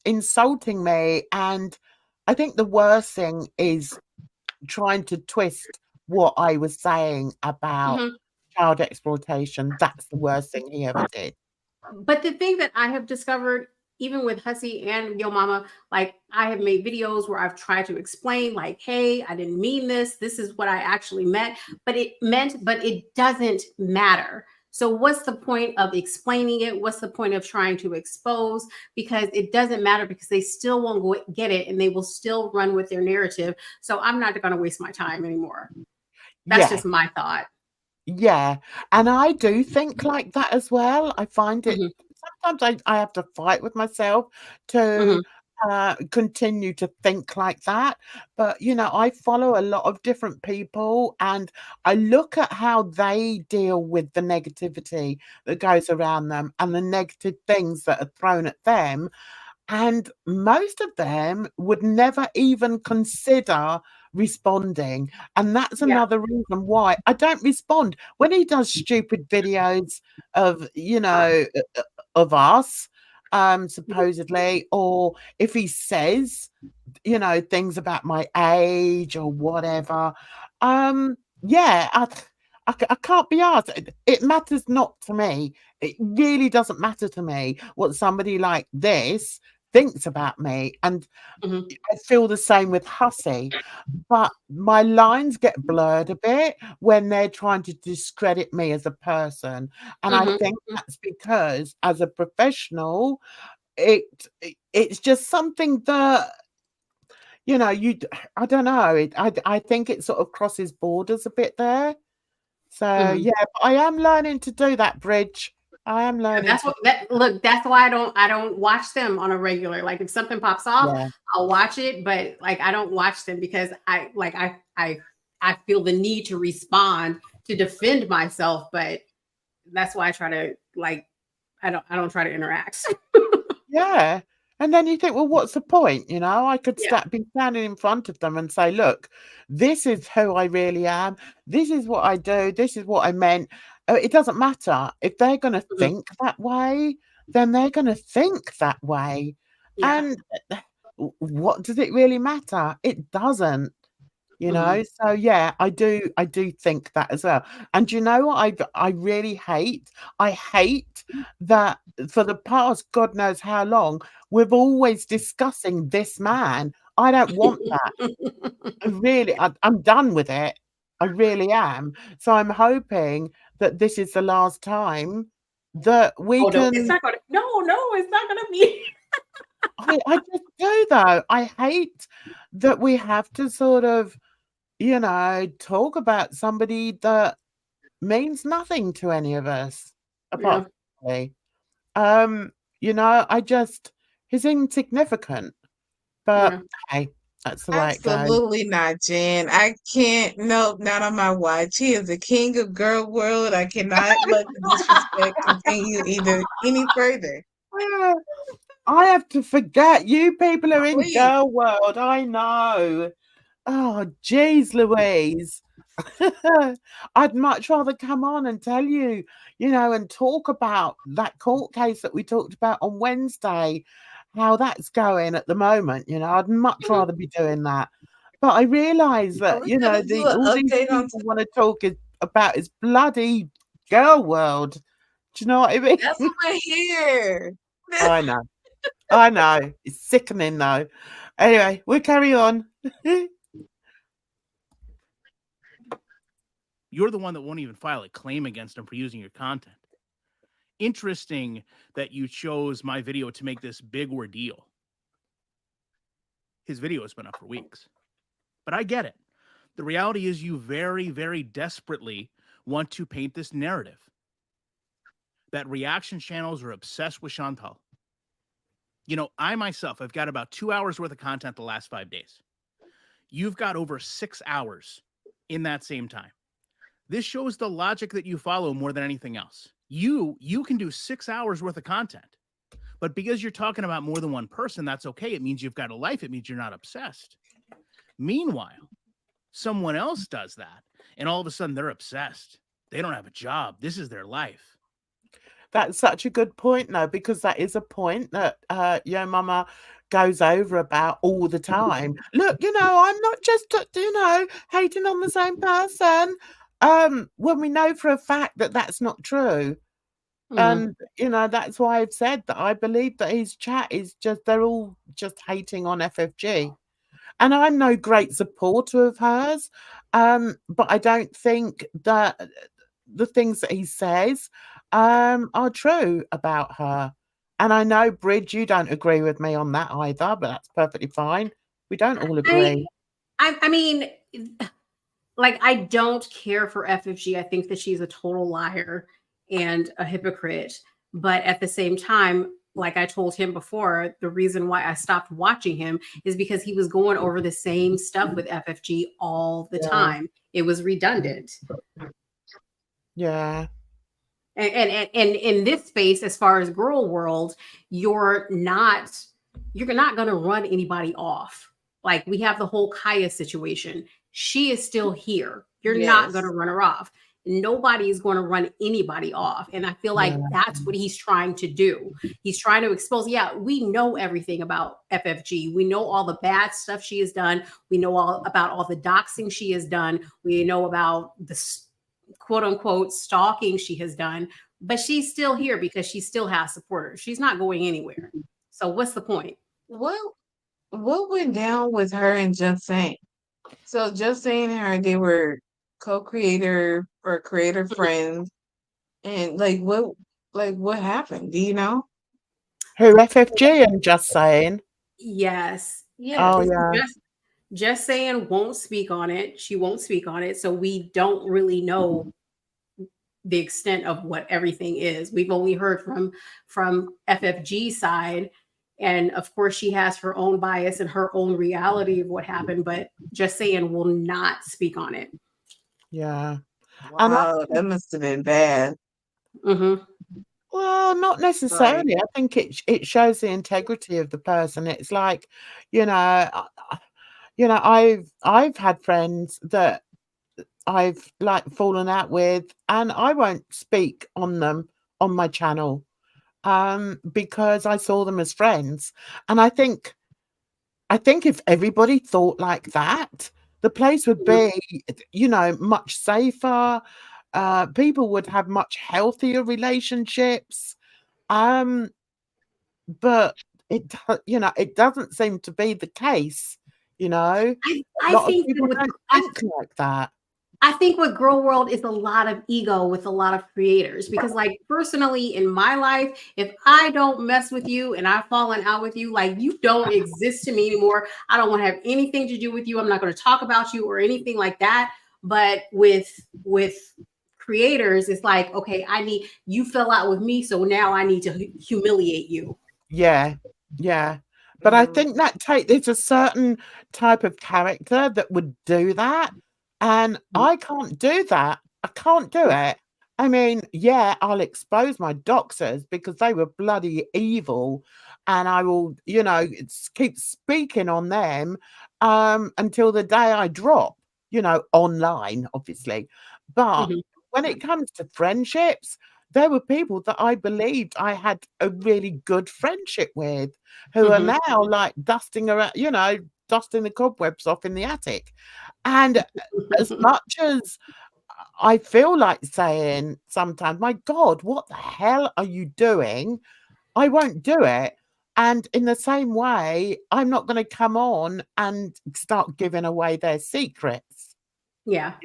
insulting me. And I think the worst thing is trying to twist what I was saying about child exploitation. That's the worst thing he ever did. But the thing that I have discovered, even with Hussy and YOMAMA, like I have made videos where I've tried to explain, like, hey, I didn't mean this. This is what I actually meant. But it doesn't matter. So what's the point of explaining it? What's the point of trying to expose? Because it doesn't matter, because they still won't go get it, and they will still run with their narrative. So I'm not going to waste my time anymore. That's Yeah. just my thought. Yeah, and I do think like that as well. I find it Mhm. sometimes I have to fight with myself to continue to think like that. But you know, I follow a lot of different people and I look at how they deal with the negativity that goes around them and the negative things that are thrown at them. And most of them would never even consider responding. And that's Yeah. another reason why I don't respond. When he does stupid videos of, you know, of us, supposedly, or if he says, you know, things about my age or whatever, yeah, I can't be asked. It matters not to me. It really doesn't matter to me what somebody like this thinks about me. And Mhm. I feel the same with Hussey, but my lines get blurred a bit when they're trying to discredit me as a person. And I Mhm. think that's because as a professional, it's just something that, you know, I don't know. I think it sort of crosses borders a bit there. So Mhm. yeah, but I am learning to do that, Bridge. I am And learning that's to. what that look, that's why I don't watch them on a regular. Like if something pops off, Yeah, I'll watch it, but like I don't watch them because I feel the need to respond to defend myself, but that's why I try to like I don't try to interact. yeah. And then you think, well, what's the point? You know, I could Yeah. be standing in front of them and say, look, this is who I really am. This is what I do. This is what I meant. It doesn't matter. If they're going to Mhm. think that way, then they're going to think that way. Yeah. And what does it really matter? It doesn't. You Mhm. know, so yeah, I do think that as well. And you know what I really hate? I hate that for the past God knows how long, we're always discussing this man. I don't want that. I'm done with it. I really am. So I'm hoping that this is the last time that we Oh no, it's can. not gonna no, it's not gonna be. I just do though. I hate that we have to sort of, you know, talk about somebody that means nothing to any of us Yeah. apart from me. You know, he's insignificant, but Yeah. hey, that's the way it goes. Absolutely not, Jen. I can't. Nope, not on my watch. He is the king of girl world. I cannot let the disrespect continue either any further. Ah, I have to forget you people are in Please. girl world. I know. Oh, geez, Louise. I'd much rather come on and tell you, you know, and talk about that court case that we talked about on Wednesday, how that's going at the moment. You know, I'd much rather be doing that. But I realise Are that, we you know, gonna do an all these update on? people want to talk about is bloody girl world. Do you know what I mean? That's what we're here. I know. I know. It's sickening though. Anyway, we'll carry on. You're the one that won't even file a claim against him for using your content. Interesting that you chose my video to make this big ordeal. His video has been up for weeks. But I get it. The reality is you very, very desperately want to paint this narrative that reaction channels are obsessed with Chantal. You know, I myself, I've got about 2 hours worth of content the last 5 days. You've got over 6 hours in that same time. This shows the logic that you follow more than anything else. You can do 6 hours worth of content, but because you're talking about more than one person, that's okay. It means you've got a life. It means you're not obsessed. Meanwhile, someone else does that, and all of a sudden they're obsessed. They don't have a job. This is their life. That's such a good point, though, because that is a point that YOMAMA goes over about all the time. Look, you know, I'm not just, you know, hating on the same person. When we know for a fact that that's not true. Mhm. And, you know, that's why I've said that I believe that his chat is just, they're all just hating on FFG. And I'm no great supporter of hers. But I don't think that the things that he says are true about her. And I know, Bridge, you don't agree with me on that either, but that's perfectly fine. We don't all agree. I mean, like, I don't care for FFG. I think that she's a total liar and a hypocrite. But at the same time, like I told him before, the reason why I stopped watching him is because he was going over the same stuff with FFG all the time. It was redundant. Yeah. And in this space, as far as girl world, you're not going to run anybody off. Like, we have the whole Kaya situation. She is still here. You're not going to run her off. Nobody is going to run anybody off. And I feel like that's what he's trying to do. He's trying to expose. Yeah, we know everything about FFG. We know all the bad stuff she has done. We know all about all the doxing she has done. We know about the quote unquote stalking she has done. But she's still here because she still has supporters. She's not going anywhere. So what's the point? What went down with her and Just Saying? So Just Saying and her, they were co-creator or creator friends, and what happened? Do you know? Who, FFG and Just Saying? Yes. Oh, yeah. Just Saying won't speak on it. She won't speak on it. So we don't really know the extent of what everything is. We've only heard from FFG side. And of course, she has her own bias and her own reality of what happened, but Just Saying will not speak on it. Yeah. Wow, that must have been bad. Mm-hmm. Well, not necessarily. I think it shows the integrity of the person. It's like, I've had friends that I've like fallen out with, and I won't speak on them on my channel because I saw them as friends. And I think if everybody thought like that, the place would be, much safer. People would have much healthier relationships. But it doesn't seem to be the case. I think people don't think like that. I think with Girl World is a lot of ego with a lot of creators, because like personally in my life, if I don't mess with you and I've fallen out with you, like you don't exist to me anymore. I don't want to have anything to do with you. I'm not going to talk about you or anything like that. But with creators, it's like, okay, you fell out with me, so now I need to humiliate you. Yeah. But I think there's a certain type of character that would do that. And I can't do that. I can't do it. I mean, yeah, I'll expose my doxers because they were bloody evil. And I will, keep speaking on them until the day I drop, online, obviously. But when it comes to friendships, there were people that I believed I had a really good friendship with who are now like dusting around, dusting the cobwebs off in the attic. And as much as I feel like saying sometimes, my God, what the hell are you doing? I won't do it. And in the same way, I'm not going to come on and start giving away their secrets. Yeah.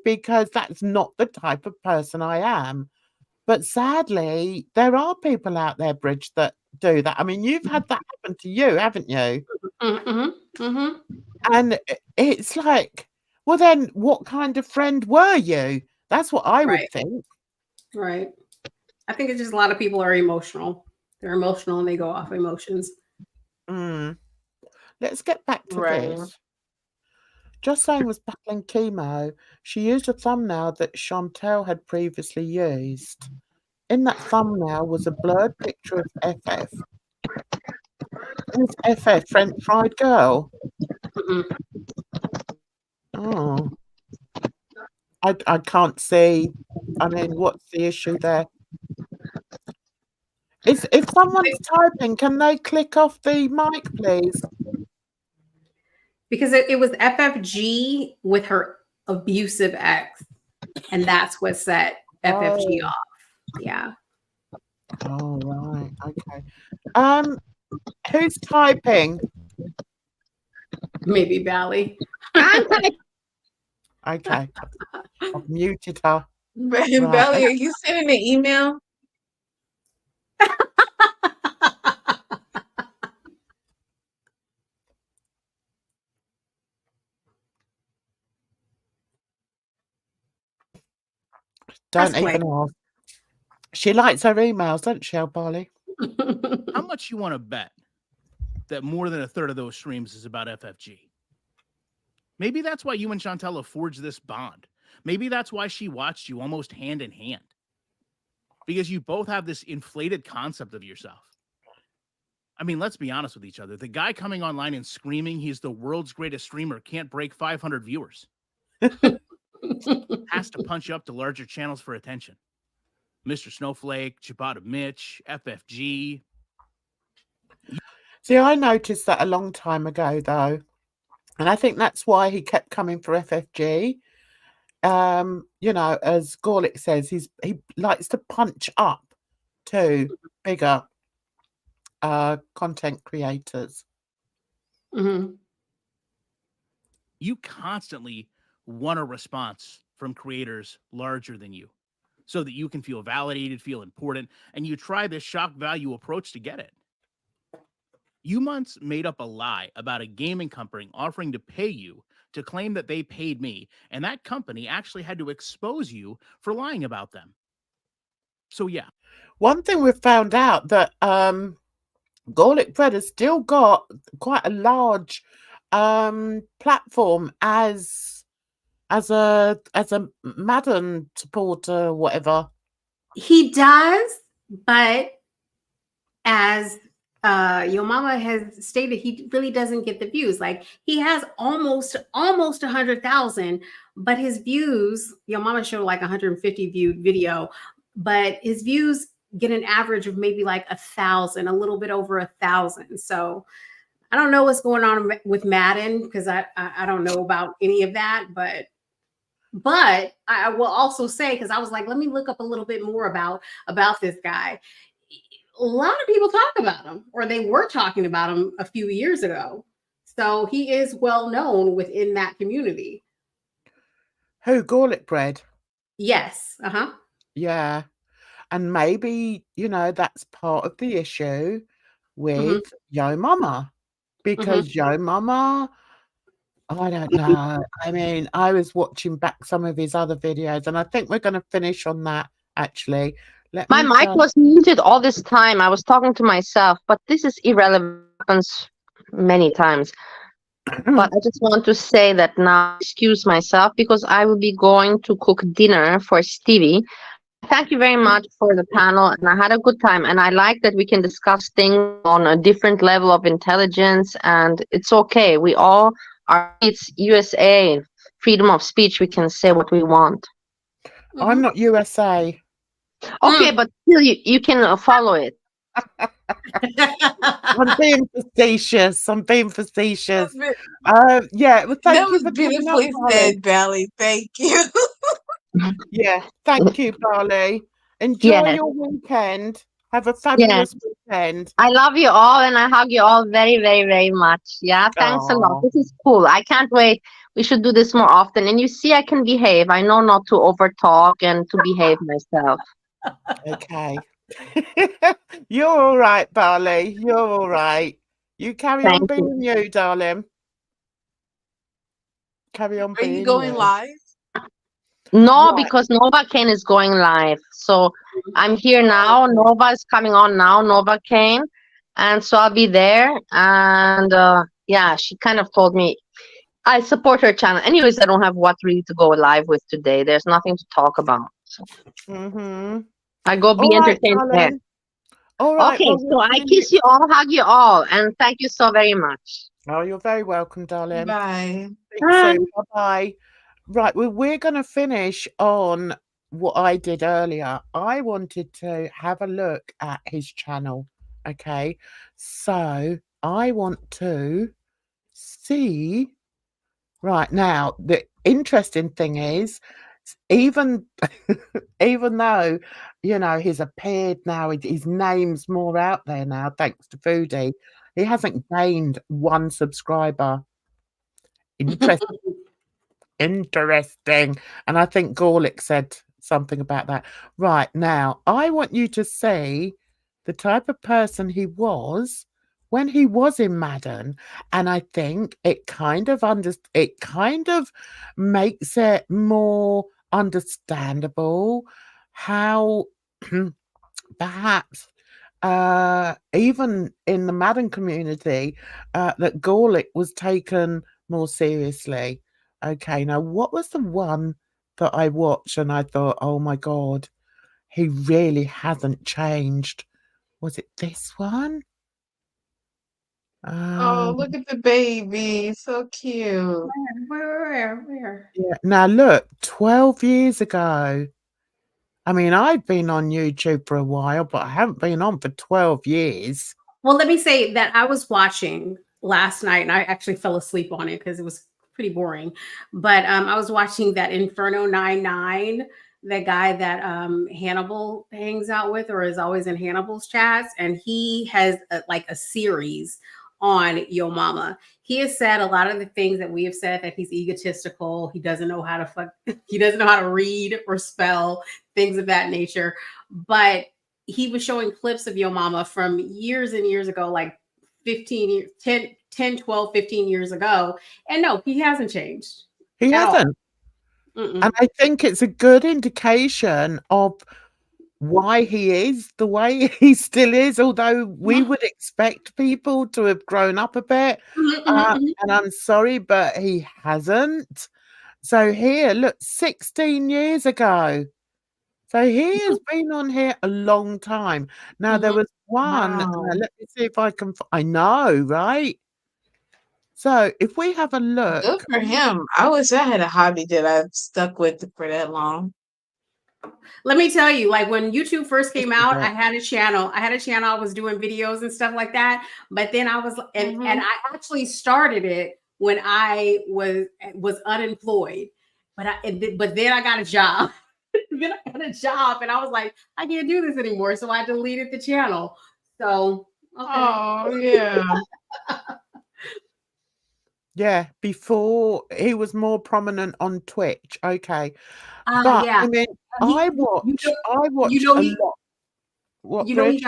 Because that's not the type of person I am. But sadly, there are people out there, Bridge, that do that. I mean, you've had that happen to you, haven't you? And it's like, well, then what kind of friend were you? That's what I would think. Right. I think it's just a lot of people are emotional. They're emotional and they go off emotions. Let's get back to this. Just Saying was battling chemo. She used a thumbnail that Chantel had previously used. In that thumbnail was a blurred picture of FF. Who's FF? French fried girl? Oh. I can't see. I mean, what's the issue there? If someone's typing, can they click off the mic, please? Because it was FFG with her abusive ex, and that's what set FFG off. Yeah. Oh, right. Okay. Who's typing? Maybe Bali. Okay. I've muted her. Right. Belly, are you sending an email? Don't Press play. even ask. She likes her emails, doesn't she, Bali? How much you want to bet that more than a third of those streams is about FFG? Maybe that's why you and Chantella forged this bond. Maybe that's why she watched you almost hand in hand. Because you both have this inflated concept of yourself. I mean, let's be honest with each other. The guy coming online and screaming he's the world's greatest streamer can't break 500 viewers. Has to punch up to larger channels for attention. Mr. Snowflake, Ciabatta Mitch, FFG. See, I noticed that a long time ago, though. And I think that's why he kept coming for FFG. You know, as Gorlic says, he likes to punch up to bigger content creators. Mhm. You constantly want a response from creators larger than you so that you can feel validated, feel important, and you try this shock value approach to get it. You once made up a lie about a gaming company offering to pay you to claim that they paid me, and that company actually had to expose you for lying about them. So yeah. One thing we've found out that Gorlic Bread has still got quite a large platform as a Madden supporter or whatever. He does, but as YOMAMA has stated, he really doesn't get the views. Like, he has almost 100,000, but his views, YOMAMA showed like 150 viewed video, but his views get an average of maybe like 1,000, a little bit over 1,000. So I don't know what's going on with Madden, because I don't know about any of that, but I will also say, because I was like, let me look up a little bit more about this guy. A lot of people talk about him, or they were talking about him a few years ago. So he is well known within that community. Who, Gorlic Bread? Yes. Yeah. And maybe, you know, that's part of the issue with YOMAMA. Because YOMAMA, I don't know. I mean, I was watching back some of his other videos, and I think we're going to finish on that, actually. My mic was muted all this time. I was talking to myself, but this is irrelevant. Happens many times. But I just want to say that now, excuse myself, because I will be going to cook dinner for Stevie. Thank you very much for the panel, and I had a good time. And I like that we can discuss things on a different level of intelligence, and it's okay. We all are. It's USA, freedom of speech. We can say what we want. I'm not USA. Okay, but still, you can follow it. I'm being facetious. Yeah, well, thank you for beautifully said, Bali. Thank you. Yeah, thank you, Bali. Enjoy your weekend. Have a fabulous weekend. I love you all, and I hug you all very, very, very much. Yeah, thanks a lot. This is cool. I can't wait. We should do this more often. And you see, I can behave. I know not to overtalk and to behave myself. Okay. You're all right, Bali. You're all right. You carry on being you, darling. Carry on being you. Are you going live? No, because Novocaine is going live. So I'm here now. Nova is coming on now, Novocaine. And so I'll be there. And yeah, she kind of told me I support her channel. Anyways, I don't have what really to go live with today. There's nothing to talk about. So. I go be entertained there. All right. Okay, so I kiss you all, hug you all, and thank you so very much. Oh, you're very welcome, darling. Bye. Bye-bye. Right, well, we're going to finish on what I did earlier. I wanted to have a look at his channel, okay? So I want to see... Right, now, the interesting thing is, even though, you know, he's appeared now, his name's more out there now, thanks to Foodie, he hasn't gained 1 subscriber. Interesting. And I think Gorlic said something about that. Right, now, I want you to see the type of person he was when he was in Madden, and I think it kind of makes it more understandable how perhaps even in the Madden community, that Gorlic was taken more seriously. Okay, now what was the one that I watched and I thought, oh my God, he really hasn't changed? Was it this one? Oh, look at the baby. So cute. Where? Yeah. Now look, 12 years ago. I mean, I've been on YouTube for a while, but I haven't been on for 12 years. Well, let me say that I was watching last night and I actually fell asleep on it because it was pretty boring. But I was watching that Inferno 99, the guy that Hannibal hangs out with or is always in Hannibal's chats. And he has like a series on YOMAMA. He has said a lot of the things that we have said, that he's egotistical. He doesn't know how to he doesn't know how to read or spell, things of that nature. But he was showing clips of YOMAMA from years and years ago, like 10, 12, 15 years ago. And no, he hasn't changed. He hasn't. And I think it's a good indication of why he is the way he still is, although we would expect people to have grown up a bit. And I'm sorry, but he hasn't. So here, look, 16 years ago. So he has been on here a long time. Now, there was one, Wow. let me see if I can, I know, right? So if we have a look. Good for him. I wish I had a hobby that I stuck with for that long. Let me tell you, like when YouTube first came out, I had a channel. I was doing videos and stuff like that. But then I was, and I actually started it when I was unemployed. But then I got a job. Then I got a job, and I was like, I can't do this anymore. So I deleted the channel. So okay. Oh yeah. Yeah, before he was more prominent on Twitch. Okay. But Yeah. I mean, I watched a lot. What, Bridge?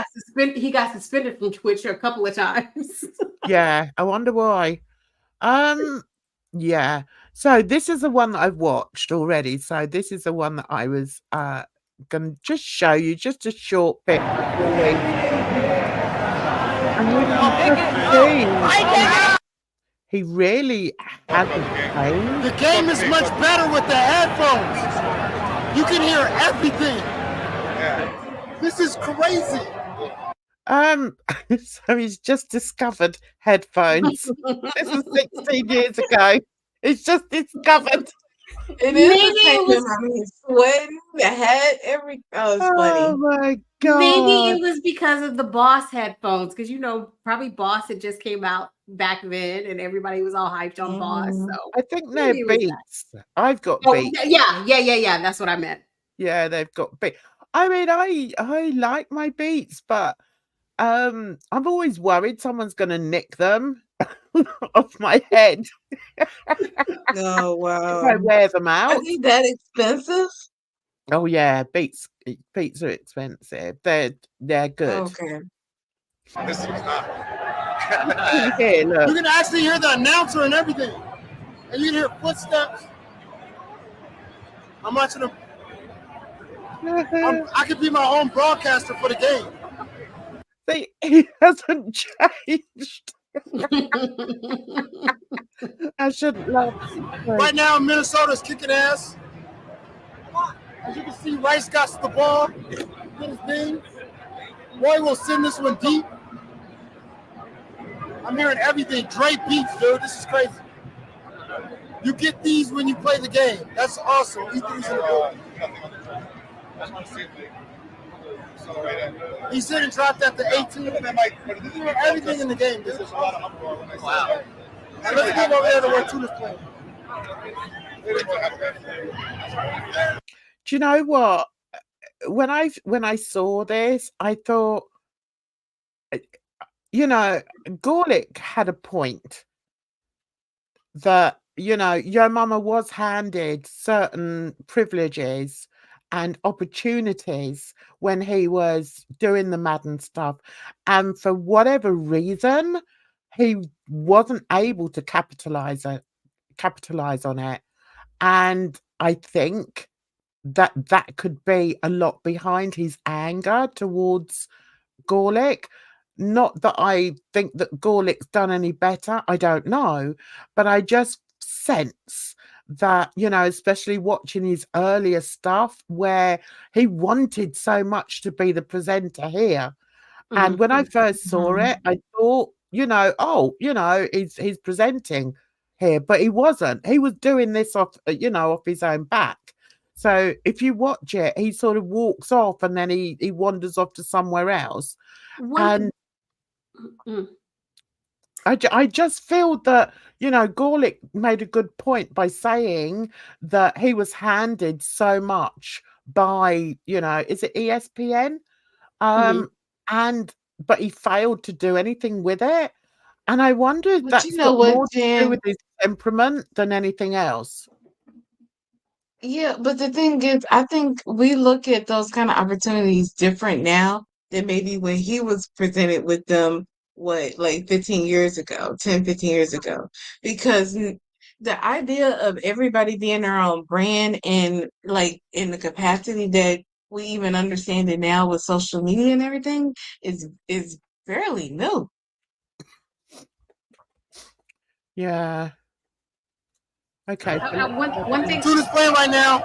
He got suspended from Twitch a couple of times. Yeah, I wonder why. Yeah. So this is the one that I've watched already. So this is the one that I was gonna just show you just a short bit before we. And you can see he really hasn't changed. The game is much better with the headphones. You can hear everything. This is crazy. So he's just discovered headphones. This is 16 years ago. He's just discovered. It is. I mean, sweating, the head, it's funny. Oh my God. Maybe it was because of the Boss headphones, because probably Boss had just came out back then, and everybody was all hyped on Boss. So I think they're Beats. I've got Beats. Yeah. That's what I meant. Yeah, they've got Beats. I mean, I like my Beats, but I'm always worried someone's going to nick them off my head. Oh wow! If I wear them out. Are they that expensive? Oh yeah, Beats are expensive. They're good. Okay. This is Here, look. You can actually hear the announcer and everything, and you can hear footsteps. I'm watching them. I could be my own broadcaster for the game. See, he hasn't changed. I shouldn't laugh. Right now, Minnesota's kicking ass. As you can see, Rice got the ball. Get his thing. Roy will send this one deep. I'm hearing everything. Dre beats, dude. This is crazy. You get these when you play the game. That's awesome. E3's in the building. He said and dropped at the 18. Everything in the game. Wow. And let's get over there to where Tuna's playing. Do you know what? When I saw this, I thought, Gorlic had a point that, YOMAMA was handed certain privileges and opportunities when he was doing the Madden stuff, and for whatever reason, he wasn't able to capitalize on it. And I think that could be a lot behind his anger towards Gorlic. Not that I think that Gorlic's done any better, I don't know, but I just sense that, especially watching his earlier stuff where he wanted so much to be the presenter here. And when I first saw it, I thought, he's presenting here, but he wasn't. He was doing this off his own back. So if you watch it, he sort of walks off and then he wanders off to somewhere else. And I just feel that, Gorlic made a good point by saying that he was handed so much by, is it ESPN? But he failed to do anything with it. And I wonder if that's got more to do with his temperament than anything else. Yeah, but the thing is, I think we look at those kind of opportunities different now than maybe when he was presented with them, like 15 years ago, 10, 15 years ago. Because the idea of everybody being their own brand and like in the capacity that we even understand it now with social media and everything is fairly new. Yeah. Okay. One thing. Dude is playing right now.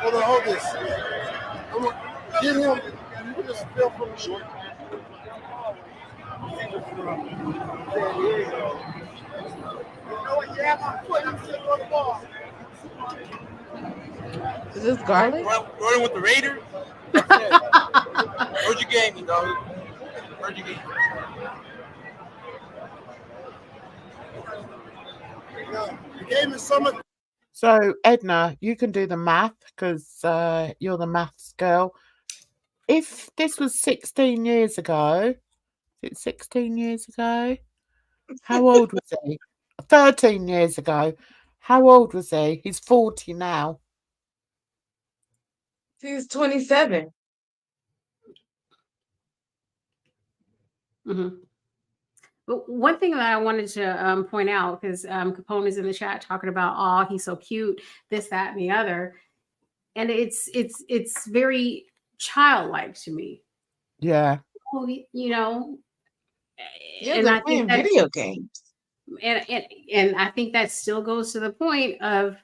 Hold this. Get him. You can just feel from the short. Is this Garlic? Rolling with the Raiders. Heard your game, you know. Heard your game. The game is summer. So, Edna, you can do the math because you're the maths girl. If this was 16 years ago, is it 16 years ago? How old was he? 13 years ago. How old was he? He's 40 now. He's 27. But one thing that I wanted to point out, because Capone is in the chat talking about, oh, he's so cute, this, that, and the other, and it's very childlike to me. Yeah. Oh, Yeah, and they're I think playing video games. And I think that still goes to the point of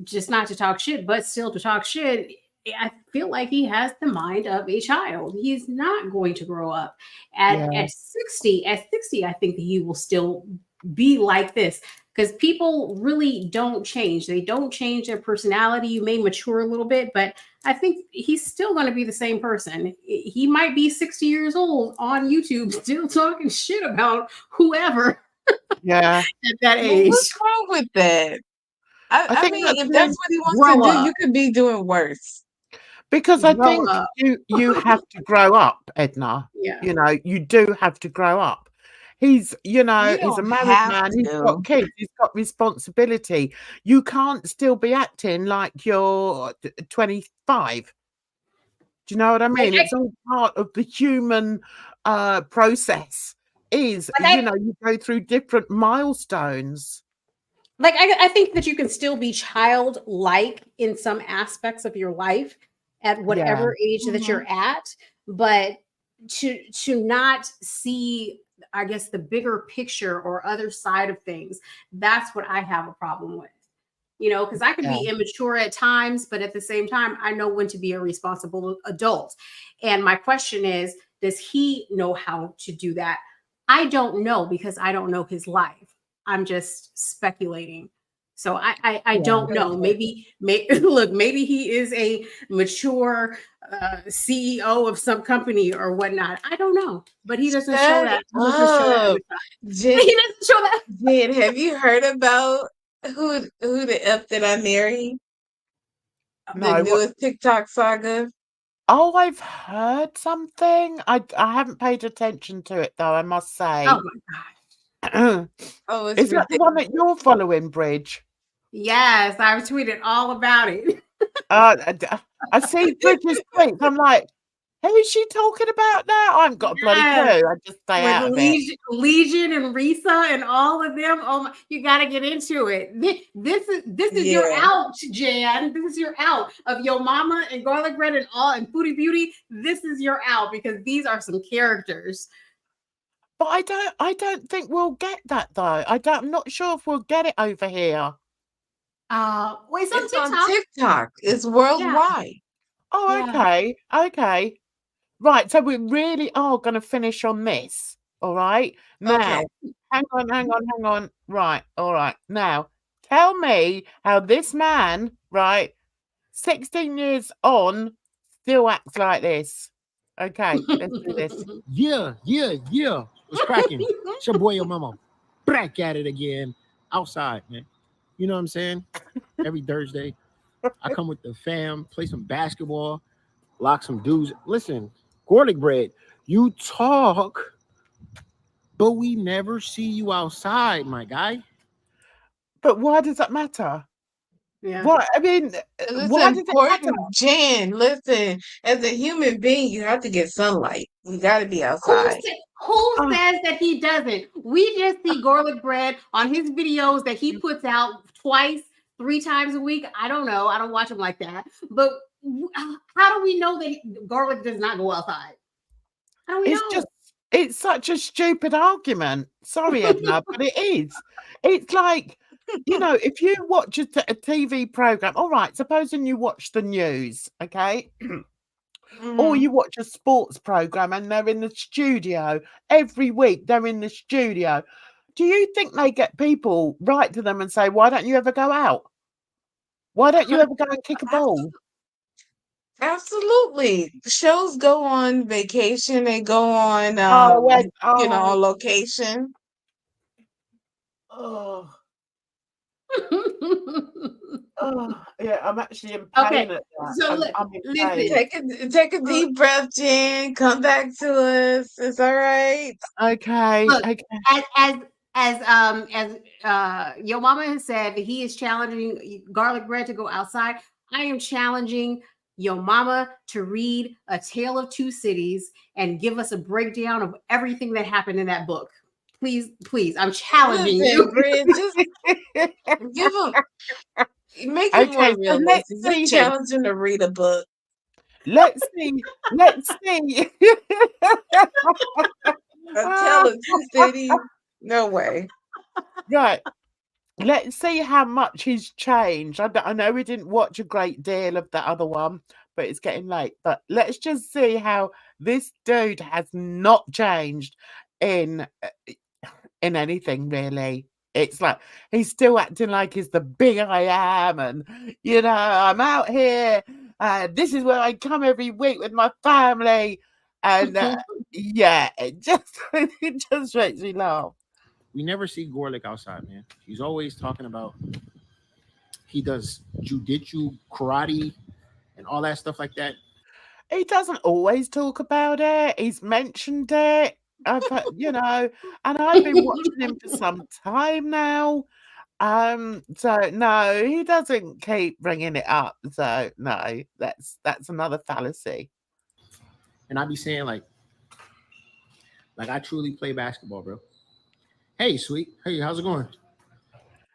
just not to talk shit, but still to talk shit. I feel like he has the mind of a child. He's not going to grow up. At 60, I think that he will still be like this, because people really don't change. They don't change their personality. You may mature a little bit, but I think he's still going to be the same person. He might be 60 years old on YouTube still talking shit about whoever. Yeah. At that age. What's wrong with that? I mean, if that's what he wants to do, you could be doing worse. Because I think you have to grow up, Edna. Yeah. You do have to grow up. He's, he's a married man. He's got kids. He's got responsibility. You can't still be acting like you're 25. Do you know what I mean? It's all part of the human process. You go through different milestones. Like, I think that you can still be childlike in some aspects of your life at whatever age that you're at, but to not see, I guess, the bigger picture or other side of things, that's what I have a problem with. Because I can be immature at times, but at the same time, I know when to be a responsible adult. And my question is, does he know how to do that? I don't know, because I don't know his life. I'm just speculating. So I don't know. Maybe he is a mature CEO of some company or whatnot. I don't know, but he doesn't show that. He doesn't show that. Jid, have you heard about who the F that I married? The newest TikTok saga. Oh, I've heard something. I haven't paid attention to it though, I must say. Oh my god. Is that the one that you're following, Bridge? Yes, I've tweeted all about it. I see Bridget's tweets. I'm like, who is she talking about now? I haven't got a bloody clue. Yes. I just stay With out of it. Legion and Risa and all of them. Oh my, you got to get into it. This is your Yeah. out, Jan. This is your out of YOMAMA and Garlic Bread and all and Foodie Beauty. This is your out because these are some characters. But I don't think we'll get that though. I'm not sure if we'll get it over here. Well, it's on It's TikTok. on TikTok. It's worldwide. Oh, Yeah. okay. Okay. Right. So we really are going to finish on this. All right. Now, Okay. hang on. Right. All right. Now, tell me how this man, right, 16 years on, still acts like this. Okay. Let's do this. Yeah. What's cracking? It's your boy, your mama. Back at it again. Outside, man. You know what I'm saying? Every Thursday, I come with the fam, play some basketball, lock some dudes. Listen, Gorlic Bread, you talk, but we never see you outside, my guy. But why does that matter? Yeah. What? I mean, It's why does it matter? important, Jan. Listen, as a human being, you have to get sunlight. You got to be Who outside. says that he doesn't? We just see Garlic Bread on his videos that he puts out twice, 3 times a week. I don't know. I don't watch him like that. But how do we know that Garlic does not go outside? How do we know? It's such a stupid argument. Sorry, Edna, but it is. It's like, you know, if you watch a TV program, all right, supposing you watch the news, okay? Or you watch a sports program and they're in the studio every week, they're in the studio. Do you think they get people write to them and say, why don't you ever go out? Why don't you ever go and kick a ball? Absolutely. Shows go on vacation. They go on, you know, on location. Oh, yeah, I'm actually in pain at that. So I'm in listen, pain. Take a deep breath, Jen. Come back to us. It's all right. Okay. Look, Okay. as Yo Mama has said that he is challenging Garlic Bread to go outside. I am challenging Yo Mama to read A Tale of Two Cities and give us a breakdown of everything that happened in that book. Please, I'm challenging you. Brid, just give him, make it more realistic. Just challenge him to read a book. Let's see. A Tale of Two Cities? No way. Right. Let's see how much he's changed. I know we didn't watch a great deal of the other one, but it's getting late. But let's just see how this dude has not changed in anything, really. It's like he's still acting like he's the big I am, and you know, I'm out here. This is where I come every week with my family, and yeah, it just makes me laugh. We never see Gorlic outside, man. He's always talking about he does jujitsu, karate, and all that stuff like that. He doesn't always talk about it. He's mentioned it. You know, and I've been watching him for some time now. So no, he doesn't keep bringing it up. So no, that's another fallacy. And I be saying like I truly play basketball, bro. Hey, sweet. Hey, how's it going?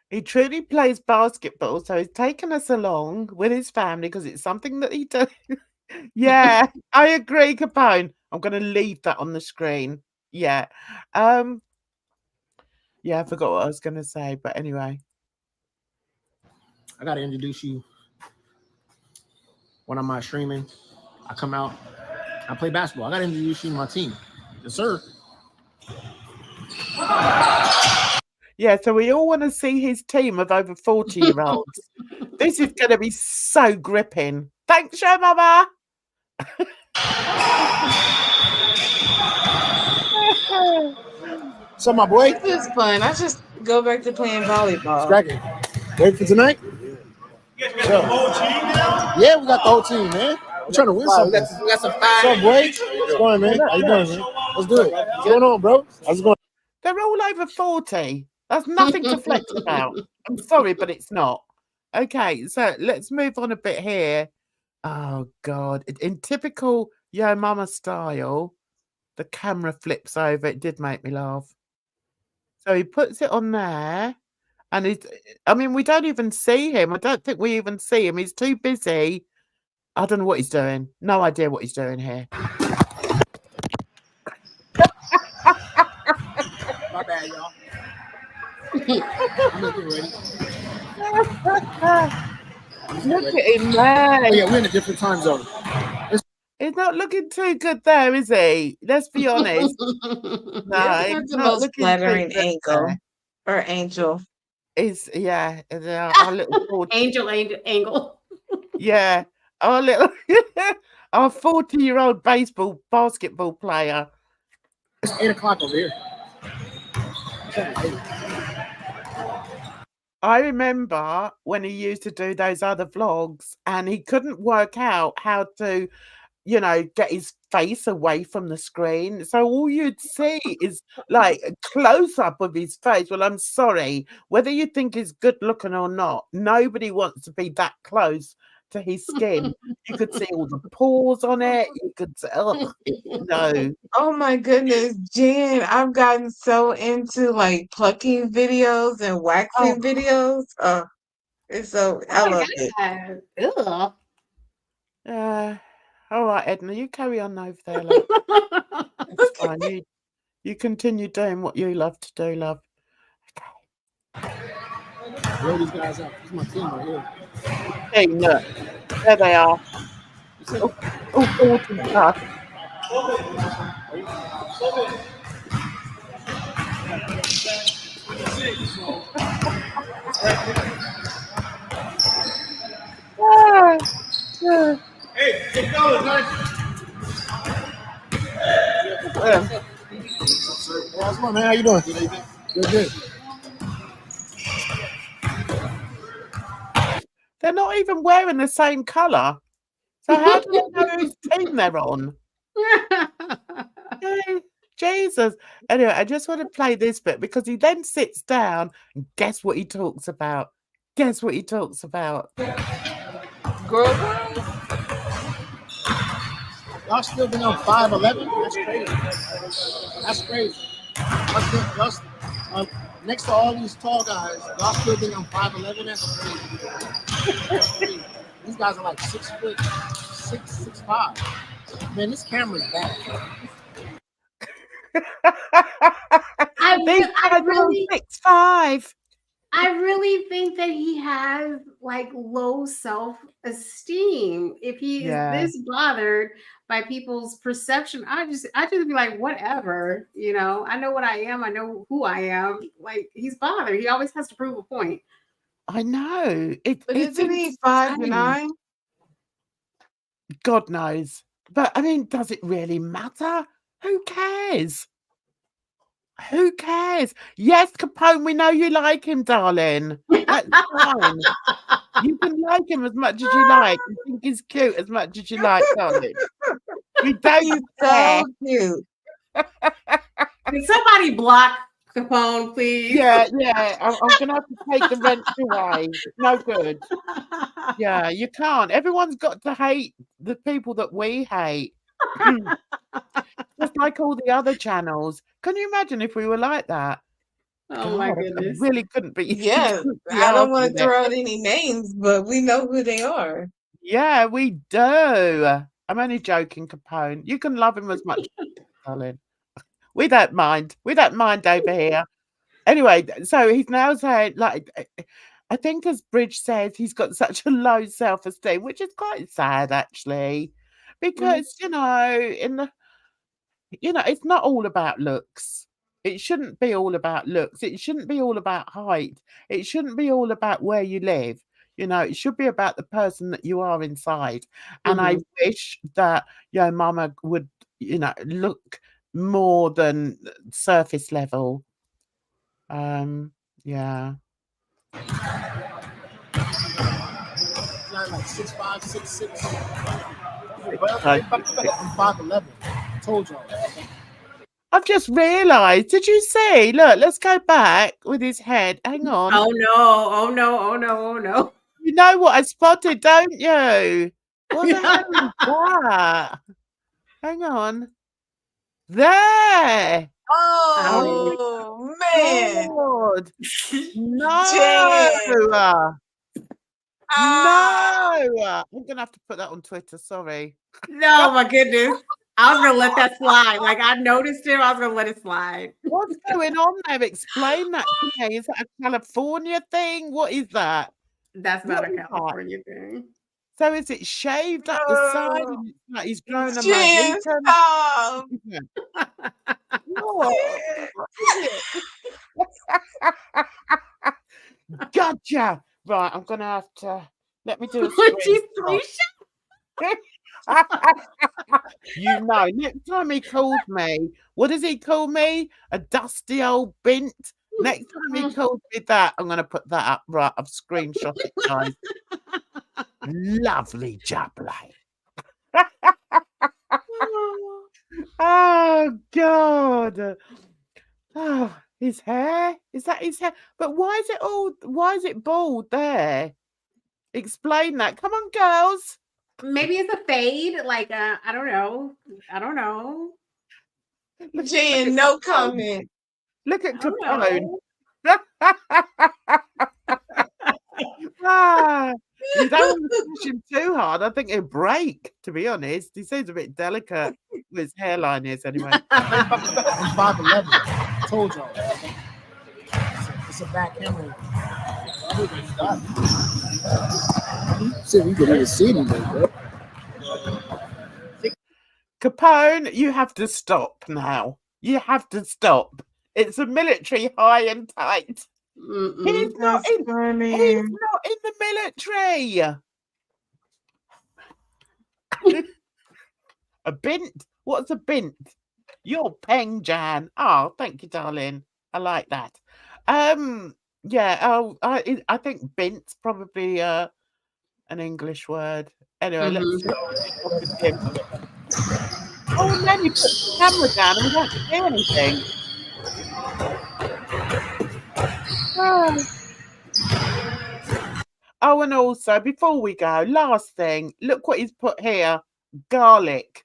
He truly plays basketball, so he's taken us along with his family because it's something that he does. Yeah, I agree, Capone. I'm going to leave that on the screen. Yeah. Yeah, I forgot what I was going to say, but anyway. I got to introduce you. When I'm streaming, I come out, I play basketball. I got to introduce you to my team. Yes, sir. Yeah, so we all want to see his team of over 40-year-olds. This is going to be so gripping. Thanks, YOMAMA. So, my boy. This is fun. I just go back to playing volleyball. Cracking. Ready for tonight? Yeah, we got the whole team, man. We're trying to win something. We got some fire. What's up, boy? What's going, man? How you doing, man? Let's do it. What's going on, bro? How's it going? They're all over 40. That's nothing to flex about. I'm sorry, but it's not. Okay, so let's move on a bit here. Oh God! In typical Yo Mama style, the camera flips over. It did make me laugh. So he puts it on there, and I mean, we don't even see him. I don't think we even see him. He's too busy. I don't know what he's doing. No idea what he's doing here. My bad, y'all. I'm gonna get ready. Look at him there. Oh, yeah, we're in a different time zone. He's not looking too good there, is he? Let's be honest. No, That's he's not the not most looking too flattering good angle there. or angel. It's our little 40, Angel angle. yeah, our little our 40-year-old basketball player. It's 8 o'clock over here. I remember when he used to do those other vlogs and he couldn't work out how to, get his face away from the screen. So all you'd see is like a close up of his face. Well, I'm sorry, whether you think he's good looking or not, nobody wants to be that close to his skin. You could see all the pores on it. You could say, oh, no. Oh my goodness, Jen, I've gotten so into like plucking videos and waxing videos. It's so I love it. Ugh. All right, Edna, you carry on over there, love. It's fine. You continue doing what you love to do, love. Where these guys at? This is my team right here. Hey, look. There they are. All 40 plus. Hey, fellas, What's up, man? How you doing? Good. They're not even wearing the same colour. So how do they know whose team they're on? Jesus. Anyway, I just want to play this bit because he then sits down and guess what he talks about? Guess what he talks about? Girl, Y'all still been on 5'11"? That's crazy. Next to all these tall guys, y'all still been on 5'11"? That's crazy. These guys are like 6 foot, 6'5". Man, this camera's bad. I really 6'5". I really think that he has like low self-esteem. If he is this bothered by people's perception, I just be like, whatever, I know what I am. I know who I am. Like, he's bothered. He always has to prove a point. I know. But isn't he 5'9"? God knows. But I mean, does it really matter? Who cares? Who cares? Yes, Capone, we know you like him, darling. That's fine. You can like him as much as you like. You think he's cute as much as you like, darling. We don't care. So cute. Can somebody block Capone, please? Yeah. I'm gonna have to take the wrench away. No good. Yeah, you can't. Everyone's got to hate the people that we hate. Just like all the other channels. Can you imagine if we were like that? Oh my goodness. I really couldn't be. Yeah, I don't want to throw out any names, but we know who they are. Yeah, we do. I'm only joking, Capone. You can love him as much, darling. We don't mind. We don't mind over here. Anyway, so he's now saying, like, I think as Bridge says, he's got such a low self-esteem, which is quite sad, actually, because, it's not all about looks. It shouldn't be all about looks. It shouldn't be all about height. It shouldn't be all about where you live. It should be about the person that you are inside. And I wish that Yo Mama would, look more than surface level. Yeah. Like 6'5", 6'6". I'm 5'11". I told y'all. I've just realised. Did you see? Look, let's go back with his head. Hang on. Oh no. You know what I spotted, don't you? What the hell is that? Hang on. There. Oh man, God. No. Jen. No. I'm gonna have to put that on Twitter. Sorry. No, my goodness. I was gonna let that slide. Like I noticed it, I was gonna let it slide. What's going on there? Explain that to me. Is that a California thing? What is that? That's not What a is that? California thing. So is it shaved up the side? No. And it's like he's growing a Jen, Mohican? stop. What? What is it? Gotcha. Right, I'm gonna have to let me do a She's screenshot. You know, next time he calls me, what does he call me? A dusty old bint. Next time he calls me that, I'm gonna put that up. Right, I've screenshot it, guys. Lovely jubbly. Oh God. Oh, his hair? Is that his hair? But why is it bald there? Explain that. Come on, girls. maybe it's a fade. Like I don't know. I don't know. Jen, no comment. Look at I don't Capone. know. You don't want to push him too hard. I think he'll break, to be honest. He seems a bit delicate. His hairline is, anyway. I'm 5'11". I told y'all. It's a back camera. See, you can even see anything, bro. Capone, you have to stop now. You have to stop. It's a military high and tight. He's not in the military. A bint? What's a bint? You're Peng Jan. Oh, thank you, darling. I like that. Yeah. Oh, I think bint's probably an English word. Anyway, let's talk with him. Oh, and then you put the camera down and we don't see anything. Oh, and also, before we go, last thing, look what he's put here. Garlic.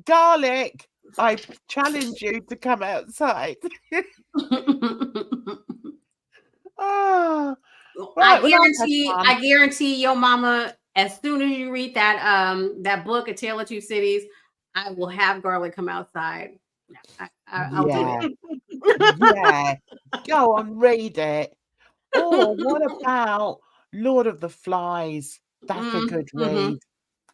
Garlic, I challenge you to come outside. Oh, right, I guarantee your mama, as soon as you read that book, A Tale of Two Cities, I will have Garlic come outside. I'll do it. Yeah. Go on, read it. Oh, what about Lord of the Flies? That's a good read.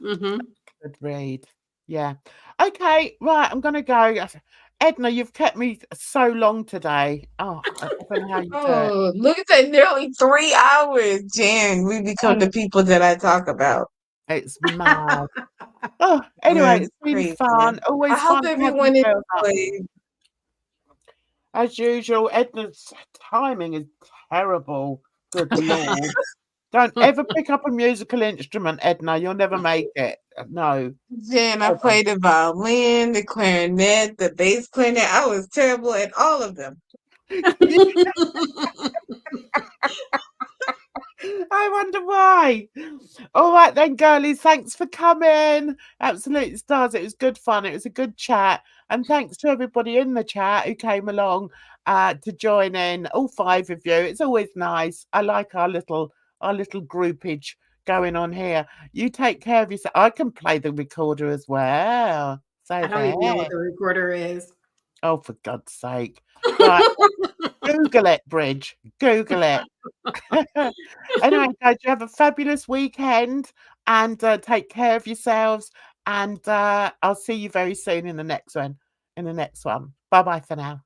Good read. Yeah. Okay, right. I'm gonna go. Edna, you've kept me so long today. Oh, I don't know how you do it. Look at that, nearly 3 hours, Jen. We become the people that I talk about. It's mad. Oh, anyway, it's been crazy. fun. Always I hope fun. everyone enjoyed. As usual, Edna's timing is terrible. Good Lord. Don't ever pick up a musical instrument, Edna. You'll never make it. No. Jen, I played the violin, the clarinet, the bass clarinet. I was terrible at all of them. I wonder why. All right then, girlies. Thanks for coming. Absolute stars. It was good fun. It was a good chat. And thanks to everybody in the chat who came along to join in. All 5 of you. It's always nice. I like our little groupage going on here. You take care of yourself. I can play the recorder as well. So I don't even know what the recorder is. Oh, for God's sake. Right. Google it, Bridge. Google it. Anyway, guys, you have a fabulous weekend and take care of yourselves. And I'll see you very soon in the next one. Bye-bye for now.